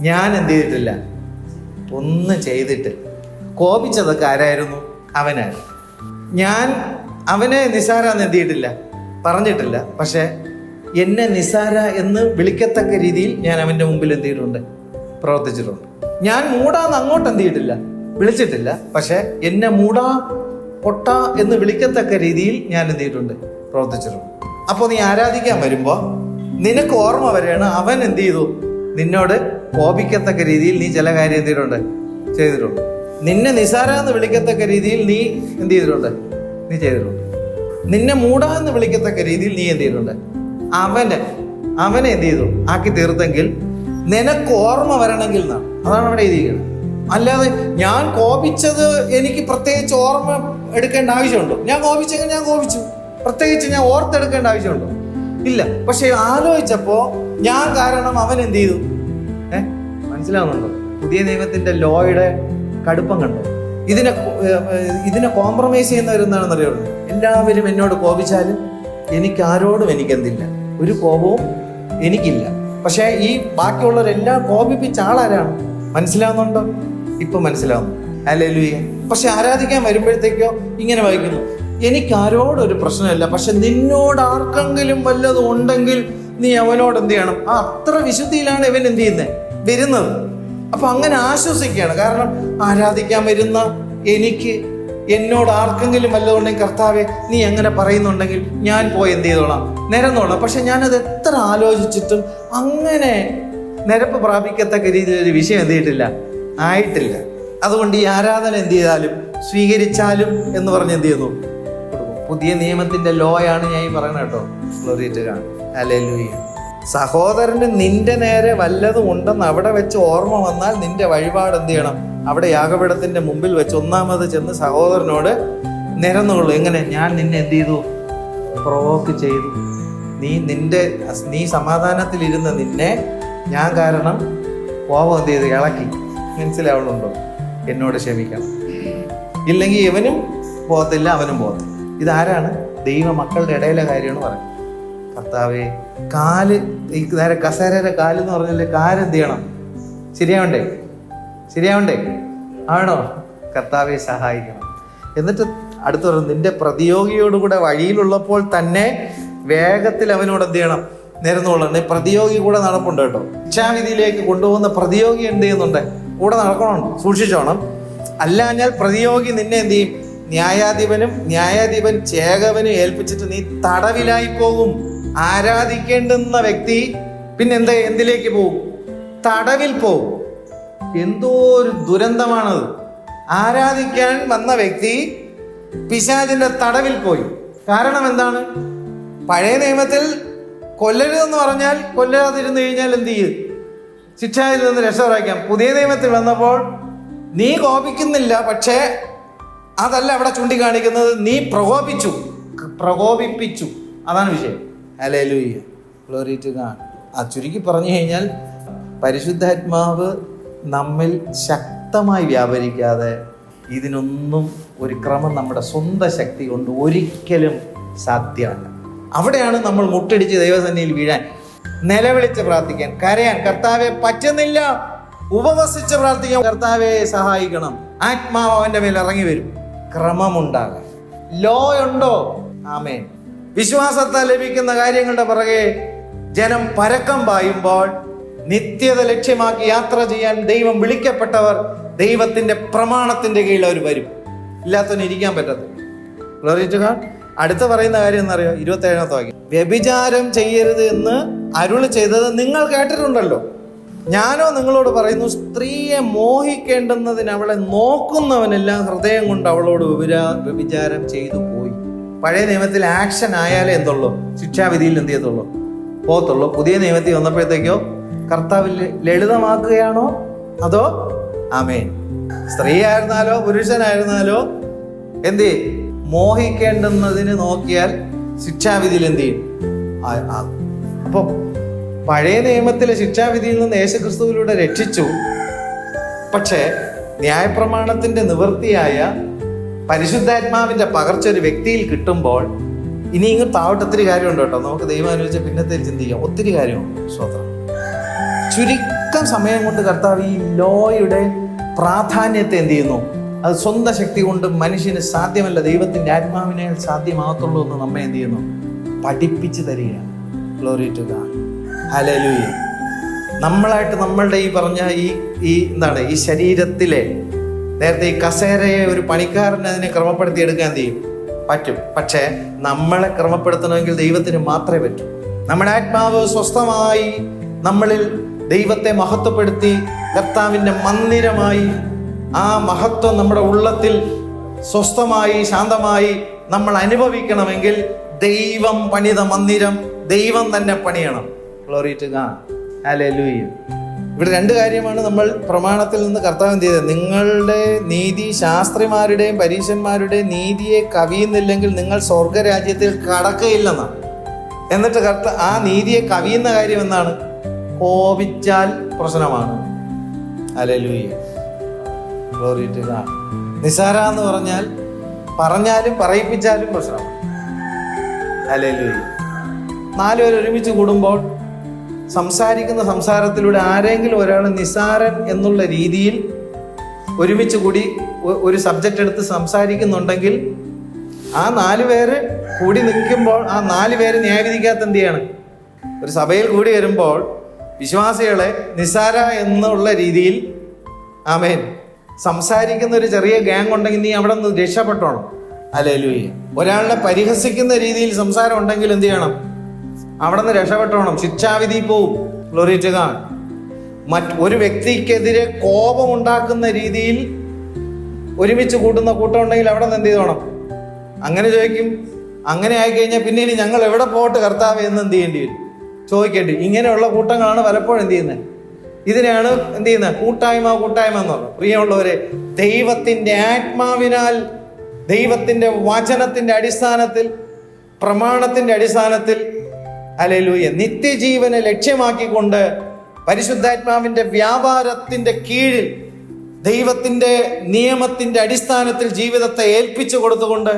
ഞാൻ എന്ത് ചെയ്തിട്ടില്ല? ഒന്നും ചെയ്തിട്ട്. കോപിച്ചതൊക്കെ ആരായിരുന്നു? അവനായിരുന്നു. ഞാൻ അവനെ നിസാര എന്ന് എന്ത് ചെയ്തിട്ടില്ല? പറഞ്ഞിട്ടില്ല. പക്ഷെ എന്നെ നിസാര എന്ന് വിളിക്കത്തക്ക രീതിയിൽ ഞാൻ അവൻ്റെ മുമ്പിൽ എന്ത് ചെയ്തിട്ടുണ്ട്? പ്രവർത്തിച്ചിട്ടുണ്ട്. ഞാൻ മൂടാന്ന് അങ്ങോട്ട് എന്ത് ചെയ്തിട്ടില്ല? വിളിച്ചിട്ടില്ല. പക്ഷെ എന്നെ മൂടാ പൊട്ട എന്ന് വിളിക്കത്തക്ക രീതിയിൽ ഞാൻ എന്ത് ചെയ്തിട്ടുണ്ട്? പ്രവർത്തിച്ചിട്ടുണ്ട്. അപ്പോൾ നീ ആരാധിക്കാൻ വരുമ്പോൾ നിനക്ക് ഓർമ്മ വരെയാണ് അവൻ എന്ത് ചെയ്തു? നിന്നോട് കോപിക്കത്തക്ക രീതിയിൽ നീ ചില കാര്യം എന്ത് ചെയ്തിട്ടുണ്ട്. നിന്നെ നിസാര എന്ന് വിളിക്കത്തക്ക രീതിയിൽ നീ എന്ത് ചെയ്തിട്ടുണ്ട്? നീ ചെയ്തിട്ടുണ്ട്. നിന്നെ മൂടാ എന്ന് വിളിക്കത്തക്ക രീതിയിൽ നീ എന്ത് ചെയ്തിട്ടുണ്ട്? അവനെ എന്ത് ചെയ്തു? ആക്കി തീർത്തെങ്കിൽ നിനക്ക് ഓർമ്മ വരണമെങ്കിൽ എന്നാണ്. അതാണ് അവിടെ എഴുതിയിരിക്കുന്നത്. അല്ലാതെ ഞാൻ കോപിച്ചത് എനിക്ക് പ്രത്യേകിച്ച് ഓർമ്മ എടുക്കേണ്ട ആവശ്യമുണ്ടോ? ഞാൻ കോപിച്ചെങ്കിൽ ഞാൻ കോപിച്ചു, പ്രത്യേകിച്ച് ഞാൻ ഓർത്തെടുക്കേണ്ട ആവശ്യമുണ്ടോ? ഇല്ല. പക്ഷെ ആലോചിച്ചപ്പോ ഞാൻ കാരണം അവൻ എന്ത് ചെയ്തു? മനസ്സിലാവുന്നുണ്ടോ? പുതിയ നിയമത്തിന്റെ ലോയുടെ കടുപ്പം കണ്ടോ? ഇതിനെ കോംപ്രമൈസ് ചെയ്യുന്നവരെന്താണെന്ന് അറിയുള്ളൂ. എല്ലാവരും എന്നോട് കോപിച്ചാലും എനിക്കാരോടും എനിക്കെന്തില്ല, ഒരു കോപവും എനിക്കില്ല. പക്ഷെ ഈ ബാക്കിയുള്ളവരെല്ലാം കോപിപ്പിച്ച ആളാരാണ്? മനസ്സിലാവുന്നുണ്ടോ? ഇപ്പൊ മനസ്സിലാവുന്നു. ഹല്ലേലൂയ. പക്ഷെ ആരാധിക്കാൻ വരുമ്പോഴത്തേക്കോ ഇങ്ങനെ വായിക്കുന്നു, എനിക്ക് ആരോടൊരു പ്രശ്നമില്ല, പക്ഷെ നിന്നോട് ആർക്കെങ്കിലും വല്ലതും ഉണ്ടെങ്കിൽ നീ അവനോട് എന്ത് ചെയ്യണം. അത്ര വിശുദ്ധിയിലാണ് ഇവൻ എന്ത് ചെയ്യുന്നത്, വരുന്നത്. അപ്പൊ അങ്ങനെ ആശ്വസിക്കുകയാണ്. കാരണം ആരാധിക്കാൻ വരുന്ന എനിക്ക് എന്നോട് ആർക്കെങ്കിലും വല്ലതുണ്ടെങ്കിൽ കർത്താവെ നീ അങ്ങനെ പറയുന്നുണ്ടെങ്കിൽ ഞാൻ പോയി എന്ത് ചെയ്തോളാം, നിരന്നോളാം. പക്ഷെ ഞാനത് എത്ര ആലോചിച്ചിട്ടും അങ്ങനെ നിരപ്പ് പ്രാപിക്കത്തക്ക രീതിയിൽ ഒരു വിഷയം എന്ത് ചെയ്തിട്ടില്ല, ആയിട്ടില്ല. അതുകൊണ്ട് ഈ ആരാധന എന്ത് ചെയ്താലും സ്വീകരിച്ചാലും എന്ന് പറഞ്ഞ് എന്ത് ചെയ്യുന്നു, പുതിയ നിയമത്തിന്റെ ലോയാണ് ഞാൻ ഈ പറയുന്നത് കേട്ടോ. ഹല്ലേലൂയ. സഹോദരന് നിന്റെ നേരെ വല്ലതും ഉണ്ടെന്ന് അവിടെ വെച്ച് ഓർമ്മ വന്നാൽ നിന്റെ വഴിപാട് എന്ത് ചെയ്യണം, അവിടെ യാഗപീഠത്തിന്റെ മുമ്പിൽ വെച്ച് ഒന്നാമത് ചെന്ന് സഹോദരനോട് നിരന്നുകൊള്ളു. എങ്ങനെ? ഞാൻ നിന്നെ എന്ത് ചെയ്തു, പ്രൊവോക്ക് ചെയ്തു. നീ സമാധാനത്തിലിരുന്ന നിന്നെ ഞാൻ കാരണം കോപം എന്ത് ചെയ്തു, ഇളക്കി. മനസ്സിലാവണുണ്ടോ? എന്നോട് ക്ഷമിക്കണം, ഇല്ലെങ്കിൽ ഇവനും പോകത്തില്ല അവനും പോകത്തില്ല. ഇതാരാണ്? ദൈവ മക്കളുടെ ഇടയിലെ കാര്യമാണ് പറയുന്നത്. കർത്താവേ, കാല് ഈ നേരെ കസേരയുടെ കാല് എന്ന് പറഞ്ഞാൽ കാലെന്ത് ചെയ്യണം, ശരിയാവണ്ടേ ആണോ? കർത്താവെ സഹായിക്കണം. എന്നിട്ട് അടുത്ത് പറഞ്ഞു, നിന്റെ പ്രതിയോഗിയോടുകൂടെ വഴിയിലുള്ളപ്പോൾ തന്നെ വേഗത്തിൽ അവനോട് എന്ത് ചെയ്യണം, നിരന്നോളണം. പ്രതിയോഗി കൂടെ നടപ്പുണ്ട് കേട്ടോ. ശിക്ഷാവിധിയിലേക്ക് കൊണ്ടുപോകുന്ന പ്രതിയോഗി എന്ത് ചെയ്യുന്നുണ്ട്, കൂടെ നടക്കണം, സൂക്ഷിച്ചോണം. അല്ലാഞ്ഞാൽ പ്രതിയോഗി നിന്നെ എന്ത് ചെയ്യും, ന്യായാധിപൻ ചേകവനും ഏൽപ്പിച്ചിട്ട് നീ തടവിലായി പോകും. ആരാധിക്കേണ്ടുന്ന വ്യക്തി പിന്നെ എന്തിലേക്ക് പോകും, തടവിൽ പോകും. എന്തോ ഒരു ദുരന്തമാണത്. ആരാധിക്കാൻ വന്ന വ്യക്തി പിശാചിന്റെ തടവിൽ പോയി. കാരണം എന്താണ്? പഴയ നിയമത്തിൽ കൊല്ലരുതെന്ന് പറഞ്ഞാൽ കൊല്ലാതിരുന്നു കഴിഞ്ഞാൽ എന്ത് ചെയ്യും, ശിക്ഷയിൽ നിന്ന് രക്ഷപ്പെടാം. പുതിയ നിയമത്തിൽ വന്നപ്പോൾ നീ കോപിക്കുന്നില്ല, പക്ഷേ അതല്ല അവിടെ ചൂണ്ടിക്കാണിക്കുന്നത്, നീ പ്രകോപിപ്പിച്ചു. അതാണ് വിഷയം. Hallelujah, glory to God. ചുരുക്കി പറഞ്ഞു കഴിഞ്ഞാൽ പരിശുദ്ധാത്മാവ് നമ്മിൽ ശക്തമായി വ്യാപരിക്കാതെ ഇതിനൊന്നും ഒരു ക്രമം നമ്മുടെ സ്വന്തം ശക്തി കൊണ്ട് ഒരിക്കലും സാധ്യമല്ല. അവിടെയാണ് നമ്മൾ മുട്ടടിച്ച് ദൈവസന്നിധിയിൽ വീഴാൻ, നിലവിളിച്ച് പ്രാർത്ഥിക്കാൻ, കരയാൻ. കർത്താവെ പറ്റുന്നില്ല, ഉപവസിച്ച് പ്രാർത്ഥിക്കാൻ. കർത്താവെ സഹായിക്കണം. ആത്മാവ് അവന്റെ മേൽ ഇറങ്ങി വരും. ക്രമമുണ്ടാകാം. ലോ ഉണ്ടോ? ആമേൻ. വിശ്വാസത്താൽ ലഭിക്കുന്ന കാര്യങ്ങളുടെ പുറകെ ജനം പരക്കം പായുമ്പോൾ നിത്യത ലക്ഷ്യമാക്കി യാത്ര ചെയ്യാൻ ദൈവം വിളിക്കപ്പെട്ടവർ ദൈവത്തിന്റെ പ്രമാണത്തിന്റെ കീഴിൽ അവർ വരും. ഇല്ലാത്തവന് ഇരിക്കാൻ പറ്റത്തില്ല. അടുത്ത പറയുന്ന കാര്യം എന്നറിയോ? 27-ാമത്തെ വാക്യം. വ്യഭിചാരം ചെയ്യരുത് എന്ന് അരുളി ചെയ്തത് നിങ്ങൾ കേട്ടിട്ടുണ്ടല്ലോ. ഞാനോ നിങ്ങളോട് പറയുന്നു, സ്ത്രീയെ മോഹിക്കേണ്ടുന്നതിന് അവളെ നോക്കുന്നവനെല്ലാം ഹൃദയം കൊണ്ട് അവളോട് വ്യഭിചാരം ചെയ്തു പോയി. പഴയ നിയമത്തിൽ ആക്ഷൻ ആയാലേ എന്തുള്ളൂ, ശിക്ഷാവിധിയിൽ എന്ത് ചെയ്യത്തുള്ളൂ, പോകത്തുള്ളൂ. പുതിയ നിയമത്തിൽ വന്നപ്പോഴത്തേക്കോ കർത്താവിൽ ലളിതമാക്കുകയാണോ അതോ ആമേൻ, സ്ത്രീ ആയിരുന്നാലോ പുരുഷനായിരുന്നാലോ എന്ത് മോഹിക്കേണ്ടുന്നതിന് നോക്കിയാൽ ശിക്ഷാവിധിയിൽ എന്ത് ചെയ്യും? അപ്പൊ പഴയ നിയമത്തിലെ ശിക്ഷാവിധിയിൽ നിന്ന് യേശുക്രിസ്തുവിലൂടെ രക്ഷിച്ചു. പക്ഷേ ന്യായപ്രമാണത്തിന്റെ നിവൃത്തിയായ പരിശുദ്ധാത്മാവിന്റെ പകർച്ച ഒരു വ്യക്തിയിൽ കിട്ടുമ്പോൾ ഇനി ഇങ്ങ് താവട്ട് ഒത്തിരി കാര്യമുണ്ട് കേട്ടോ. നമുക്ക് ദൈവം അനുവദിച്ച പിന്നത്തെ ചിന്തിക്കാം. ഒത്തിരി കാര്യമുണ്ട്. സ്വതന്ത്രം ചുരുക്കം സമയം കൊണ്ട് കർത്താവ് ഈ ലോയുടെ പ്രാധാന്യത്തെ എന്ത് ചെയ്യുന്നു, അത് സ്വന്തം ശക്തി കൊണ്ട് മനുഷ്യന് സാധ്യമല്ല, ദൈവത്തിന്റെ ആത്മാവിനെ സാധ്യമാകത്തുള്ളൂ എന്ന് നമ്മെ എന്ത് ചെയ്യുന്നു, പഠിപ്പിച്ചു തരികയാണ്. Glory to God. ഹല്ലേലൂയ. നമ്മളായിട്ട് നമ്മളുടെ ഈ പറഞ്ഞ ഈ ശരീരത്തിലെ നേരത്തെ ഈ കസേരയെ ഒരു പണിക്കാരന് അതിനെ ക്രമപ്പെടുത്തി എടുക്കാൻ ചെയ്യും പറ്റും. പക്ഷേ നമ്മളെ ക്രമപ്പെടുത്തണമെങ്കിൽ ദൈവത്തിന് മാത്രമേ പറ്റൂ. നമ്മുടെ ആത്മാവ് സ്വസ്ഥമായി നമ്മളിൽ ദൈവത്തെ മഹത്വപ്പെടുത്തി കർത്താവിൻ്റെ മന്ദിരമായി ആ മഹത്വം നമ്മുടെ ഉള്ളത്തിൽ സ്വസ്ഥമായി ശാന്തമായി നമ്മൾ അനുഭവിക്കണമെങ്കിൽ ദൈവം പണിത മന്ദിരം ദൈവം തന്നെ പണിയണം. Glory to God. ഹല്ലേലൂയ. ഇവിടെ രണ്ട് കാര്യമാണ് നമ്മൾ പ്രമാണത്തിൽ നിന്ന് കർത്താവ് എന്ത് ചെയ്തത്. നിങ്ങളുടെ നീതി ശാസ്ത്രിമാരുടെയും പരീശന്മാരുടെയും നീതിയെ കവിയുന്നില്ലെങ്കിൽ നിങ്ങൾ സ്വർഗരാജ്യത്തിൽ കടക്കയില്ലെന്നാണ്. എന്നിട്ട് ആ നീതിയെ കവിയുന്ന കാര്യം എന്താണ്? കോപിച്ചാൽ പ്രശ്നമാണ്. ഹല്ലേലൂയ. Glory to God. നിസാര എന്ന് പറഞ്ഞാലും പറയിപ്പിച്ചാലും പ്രശ്നമാണ്. ഹല്ലേലൂയ. 4 പേർ ഒരുമിച്ച് കൂടുമ്പോൾ സംസാരിക്കുന്ന സംസാരത്തിലൂടെ ആരെങ്കിലും ഒരാൾ നിസാരൻ എന്നുള്ള രീതിയിൽ ഒരുമിച്ച് കൂടി ഒരു സബ്ജക്റ്റ് എടുത്ത് സംസാരിക്കുന്നുണ്ടെങ്കിൽ ആ 4 പേര് കൂടി നിൽക്കുമ്പോൾ ആ 4 പേര് ന്യായവിധിക്കാത്ത എന്ത് ചെയ്യാണ്? ഒരു സഭയിൽ കൂടി വരുമ്പോൾ വിശ്വാസികളെ നിസ്സാര എന്നുള്ള രീതിയിൽ ആമേൻ സംസാരിക്കുന്ന ഒരു ചെറിയ ഗ്യാങ് ഉണ്ടെങ്കിൽ നീ അവിടെ നിന്ന് രക്ഷപ്പെട്ടോണം. ഹല്ലേലൂയ. ഒരാളുടെ പരിഹസിക്കുന്ന രീതിയിൽ സംസാരം ഉണ്ടെങ്കിൽ എന്ത് ചെയ്യണം? അവിടെ നിന്ന് രക്ഷപ്പെട്ടോണം. ശിക്ഷാവിധി പോവും. Glory to God. ഒരു വ്യക്തിക്കെതിരെ കോപം ഉണ്ടാക്കുന്ന രീതിയിൽ ഒരുമിച്ച് കൂട്ടുന്ന കൂട്ടം ഉണ്ടെങ്കിൽ അവിടെ നിന്ന് എന്ത് ചെയ്തോണം? അങ്ങനെ ചോദിക്കും. അങ്ങനെ ആയിക്കഴിഞ്ഞാൽ പിന്നെ ഇനി ഞങ്ങൾ എവിടെ പോട്ട് കർത്താവ് എന്ന് എന്ത് ചെയ്യേണ്ടി വരും? ചോദിക്കേണ്ടി. ഇങ്ങനെയുള്ള കൂട്ടങ്ങളാണ് പലപ്പോഴും എന്ത് ചെയ്യുന്നത്? ഇതിനെയാണ് എന്ത് ചെയ്യുന്നത്? കൂട്ടായ്മ എന്ന് പറഞ്ഞു. പ്രിയമുള്ളവരെ, ദൈവത്തിന്റെ ആത്മാവിനാൽ, ദൈവത്തിന്റെ വചനത്തിന്റെ അടിസ്ഥാനത്തിൽ, പ്രമാണത്തിന്റെ അടിസ്ഥാനത്തിൽ ഹല്ലേലൂയ നിത്യജീവനെ ലക്ഷ്യമാക്കിക്കൊണ്ട് പരിശുദ്ധാത്മാവിന്റെ വ്യാപാരത്തിന്റെ കീഴിൽ ദൈവത്തിന്റെ നിയമത്തിന്റെ അടിസ്ഥാനത്തിൽ ജീവിതത്തെ ഏൽപ്പിച്ചു കൊടുത്തുകൊണ്ട്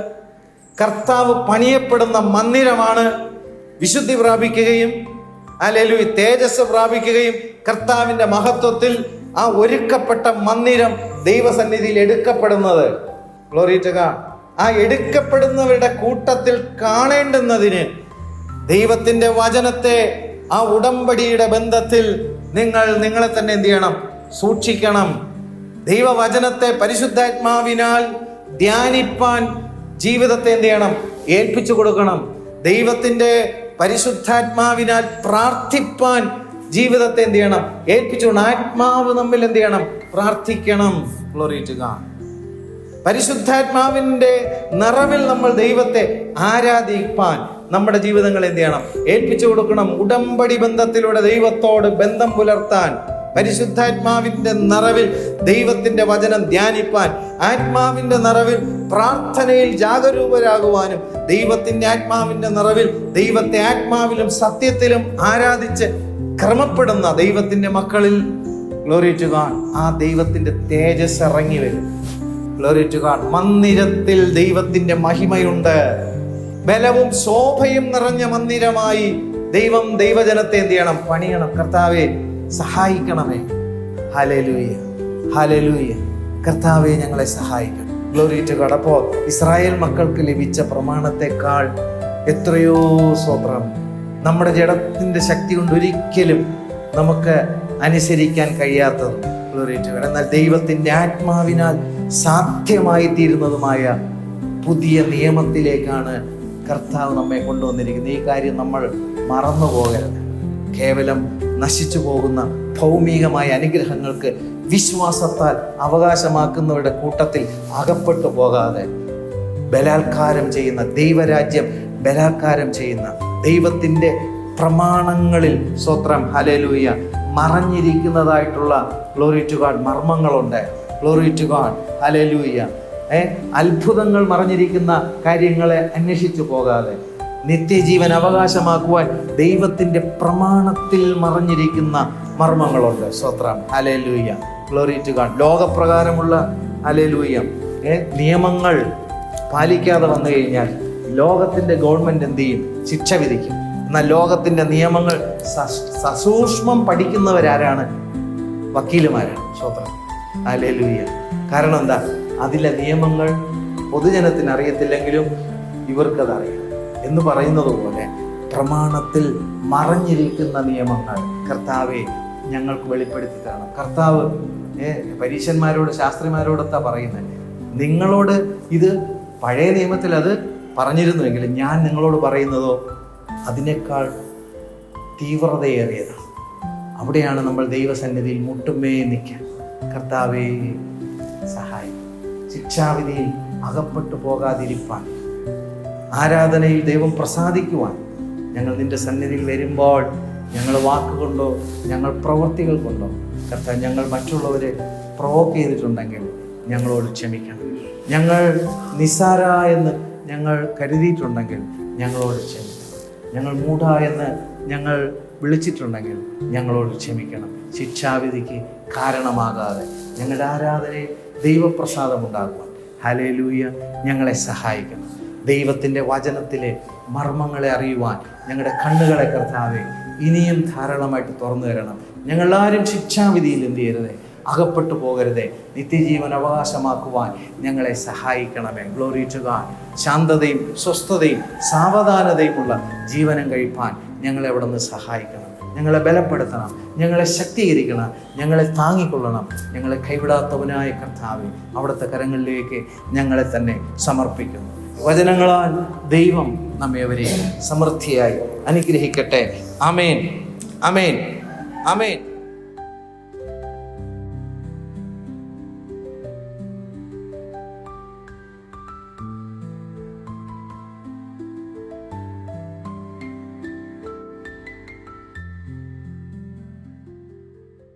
കർത്താവ് പണിയപ്പെടുന്ന മന്ദിരമാണ് വിശുദ്ധി പ്രാപിക്കുകയും ഹല്ലേലൂയ തേജസ് പ്രാപിക്കുകയും കർത്താവിന്റെ മഹത്വത്തിൽ ആ ഒരുക്കപ്പെട്ട മന്ദിരം ദൈവസന്നിധിയിൽ എടുക്കപ്പെടുന്നത്. Glory to God. ആ എടുക്കപ്പെടുന്നവരുടെ കൂട്ടത്തിൽ കാണേണ്ടുന്നതിന് ദൈവത്തിന്റെ വചനത്തെ, ആ ഉടമ്പടിയുടെ ബന്ധത്തിൽ നിങ്ങളെ തന്നെ എന്ത് ചെയ്യണം? സൂക്ഷിക്കണം. ദൈവവചനത്തെ പരിശുദ്ധാത്മാവിനാൽ ധ്യാനിപ്പാൻ ജീവിതത്തെ എന്ത് ചെയ്യണം? ഏൽപ്പിച്ചു കൊടുക്കണം. ദൈവത്തിന്റെ പരിശുദ്ധാത്മാവിനാൽ പ്രാർത്ഥിപ്പാൻ ജീവിതത്തെ എന്ത് ചെയ്യണം? ഏൽപ്പിച്ചു. ആത്മാവ് നമ്മിൽ എന്ത് ചെയ്യണം? പ്രാർത്ഥിക്കണം. Glory to God. പരിശുദ്ധാത്മാവിന്റെ നിറവിൽ നമ്മൾ ദൈവത്തെ ആരാധിപ്പാൻ നമ്മുടെ ജീവിതങ്ങൾ എന്ത് ചെയ്യണം? ഏൽപ്പിച്ചു കൊടുക്കണം. ഉടമ്പടി ബന്ധത്തിലൂടെ ദൈവത്തോട് ബന്ധം പുലർത്താൻ, പരിശുദ്ധാത്മാവിന്റെ നിറവിൽ ദൈവത്തിന്റെ വചനം ധ്യാനിപ്പാൻ, ആത്മാവിന്റെ നിറവിൽ പ്രാർത്ഥനയിൽ ജാഗരൂകരാകുവാനും, ദൈവത്തിന്റെ ആത്മാവിന്റെ നിറവിൽ ദൈവത്തെ ആത്മാവിലും സത്യത്തിലും ആരാധിച്ച് ക്രമപ്പെടുന്ന ദൈവത്തിന്റെ മക്കളിൽ ഗ്ലോറി ടു ഗോഡ് ആ ദൈവത്തിന്റെ തേജസ് ഇറങ്ങി വരും. Glory to God. മന്ദിരത്തിൽ ദൈവത്തിന്റെ മഹിമയുണ്ട്. ബലവും ശോഭയും നിറഞ്ഞ മന്ദിരമായി ദൈവജനത്തെ എന്ത് ചെയ്യണം? പണിയണം. കർത്താവെ സഹായിക്കണമേ. Hallelujah, hallelujah. കർത്താവെ ഞങ്ങളെ സഹായിക്കണം. Glory to God. അപ്പോൾ ഇസ്രായേൽ മക്കൾക്ക് ലഭിച്ച പ്രമാണത്തെക്കാൾ എത്രയോ സ്തോത്രം നമ്മുടെ ജഡത്തിന്റെ ശക്തി കൊണ്ട് ഒരിക്കലും നമുക്ക് അനുസരിക്കാൻ കഴിയാത്തത്. Glory to God. എന്നാൽ ദൈവത്തിന്റെ ആത്മാവിനാൽ സാധ്യമായി തീരുന്നതുമായ പുതിയ നിയമത്തിലേക്കാണ് കർത്താവ് നമ്മെ കൊണ്ടുവന്നിരിക്കുന്നത്. ഈ കാര്യം നമ്മൾ മറന്നു പോകരുത്. കേവലം നശിച്ചു പോകുന്ന ഭൗമികമായ അനുഗ്രഹങ്ങൾക്ക് വിശ്വാസത്താൽ അവകാശമാക്കുന്നവരുടെ കൂട്ടത്തിൽ അകപ്പെട്ടു പോകാതെ, ബലാത്കാരം ചെയ്യുന്ന ദൈവരാജ്യം ബലാത്കാരം ചെയ്യുന്ന ദൈവത്തിൻ്റെ പ്രമാണങ്ങളിൽ സ്തോത്രം ഹല്ലേലൂയ മറഞ്ഞിരിക്കുന്നതായിട്ടുള്ള ഗ്ലോറി ടു ഗോഡ് മർമ്മങ്ങളുണ്ട്. ഗ്ലോറി ടു ഗോഡ് ഹല്ലേലൂയ. അത്ഭുതങ്ങൾ മറഞ്ഞിരിക്കുന്ന കാര്യങ്ങളെ അന്വേഷിച്ചു പോകാതെ നിത്യജീവൻ അവകാശമാക്കുവാൻ ദൈവത്തിന്റെ പ്രമാണത്തിൽ മറഞ്ഞിരിക്കുന്ന മർമ്മങ്ങളുണ്ട്. സ്തോത്രം ഹല്ലേലൂയ. Glory to God. ലോകപ്രകാരമുള്ള ഹല്ലേലൂയ നിയമങ്ങൾ പാലിക്കാതെ വന്നു കഴിഞ്ഞാൽ ലോകത്തിന്റെ ഗവൺമെന്റ് എന്ത് ചെയ്യും? ശിക്ഷ വിധിക്കും. എന്നാൽ ലോകത്തിന്റെ നിയമങ്ങൾ സസൂക്ഷ്മം പഠിക്കുന്നവരാരാണ്? വക്കീലുമാരാണ്. സ്തോത്രം ഹല്ലേലൂയ. കാരണം എന്താ? അതിലെ നിയമങ്ങൾ പൊതുജനത്തിന് അറിയത്തില്ലെങ്കിലും ഇവർക്കത് അറിയാം എന്ന് പറയുന്നത് പോലെ പ്രമാണത്തിൽ മറഞ്ഞിരിക്കുന്ന നിയമങ്ങൾ കർത്താവെ ഞങ്ങൾക്ക് വെളിപ്പെടുത്തി തരണം. കർത്താവ് പരീശന്മാരോട് ശാസ്ത്രിമാരോടൊത്താ പറയുന്നത്, നിങ്ങളോട് ഇത് പഴയ നിയമത്തിൽ അത് പറഞ്ഞിരുന്നുവെങ്കിലും ഞാൻ നിങ്ങളോട് പറയുന്നതോ അതിനേക്കാൾ തീവ്രതയേറിയതാണ്. അവിടെയാണ് നമ്മൾ ദൈവസന്നിധിയിൽ മുട്ടുമേ നിൽക്കാൻ. കർത്താവേ സഹായം. ശിക്ഷാവിധിയിൽ അകപ്പെട്ടു പോകാതിരിപ്പാൻ, ആരാധനയിൽ ദൈവം പ്രസാദിക്കുവാൻ ഞങ്ങൾ നിന്റെ സന്നിധിയിൽ വരുമ്പോൾ ഞങ്ങൾ വാക്കുകൊണ്ടോ ഞങ്ങൾ പ്രവൃത്തികൾ കൊണ്ടോ കർത്താവ് ഞങ്ങൾ മറ്റുള്ളവരെ പ്രൊവോക്ക് ചെയ്തിട്ടുണ്ടെങ്കിൽ ഞങ്ങളോട് ക്ഷമിക്കണം. ഞങ്ങൾ നിസ്സാര എന്ന് ഞങ്ങൾ കരുതിയിട്ടുണ്ടെങ്കിൽ ഞങ്ങളോട് ക്ഷമിക്കണം. ഞങ്ങൾ മൂഢ എന്ന് ഞങ്ങൾ വിളിച്ചിട്ടുണ്ടെങ്കിൽ ഞങ്ങളോട് ക്ഷമിക്കണം. ശിക്ഷാവിധിക്ക് കാരണമാകാതെ ഞങ്ങളുടെ ആരാധനയിൽ ദൈവപ്രസാദമുണ്ടാകുവാൻ ഹല്ലേലൂയ ഞങ്ങളെ സഹായിക്കണം. ദൈവത്തിൻ്റെ വചനത്തിലെ മർമ്മങ്ങളെ അറിയുവാൻ ഞങ്ങളുടെ കണ്ണുകളെ കർത്താവെ ഇനിയും ധാരാളമായിട്ട് തുറന്നു തരണം. ഞങ്ങളാരും ശിക്ഷാവിധിയിൽ എന്ത് ചെയ്യരുത് അകപ്പെട്ടു പോകരുതേ. നിത്യജീവൻ അവകാശമാക്കുവാൻ ഞങ്ങളെ സഹായിക്കണമേ. Glory to God. ശാന്തതയും സ്വസ്ഥതയും സാവധാനതയുമുള്ള ജീവനം കഴിപ്പാൻ ഞങ്ങളെ അവിടെ നിന്ന് സഹായിക്കണം. ഞങ്ങളെ ബലപ്പെടുത്തണം, ഞങ്ങളെ ശക്തീകരിക്കണം, ഞങ്ങളെ താങ്ങിക്കൊള്ളണം. ഞങ്ങളെ കൈവിടാത്തവനായ കർത്താവേ, അവിടുത്തെ കരങ്ങളിലേക്ക് ഞങ്ങളെ തന്നെ സമർപ്പിക്കുന്നു. വചനങ്ങളാൽ ദൈവം നമ്മെ അവരെ സമൃദ്ധിയായി അനുഗ്രഹിക്കട്ടെ. ആമേൻ, ആമേൻ, ആമേൻ.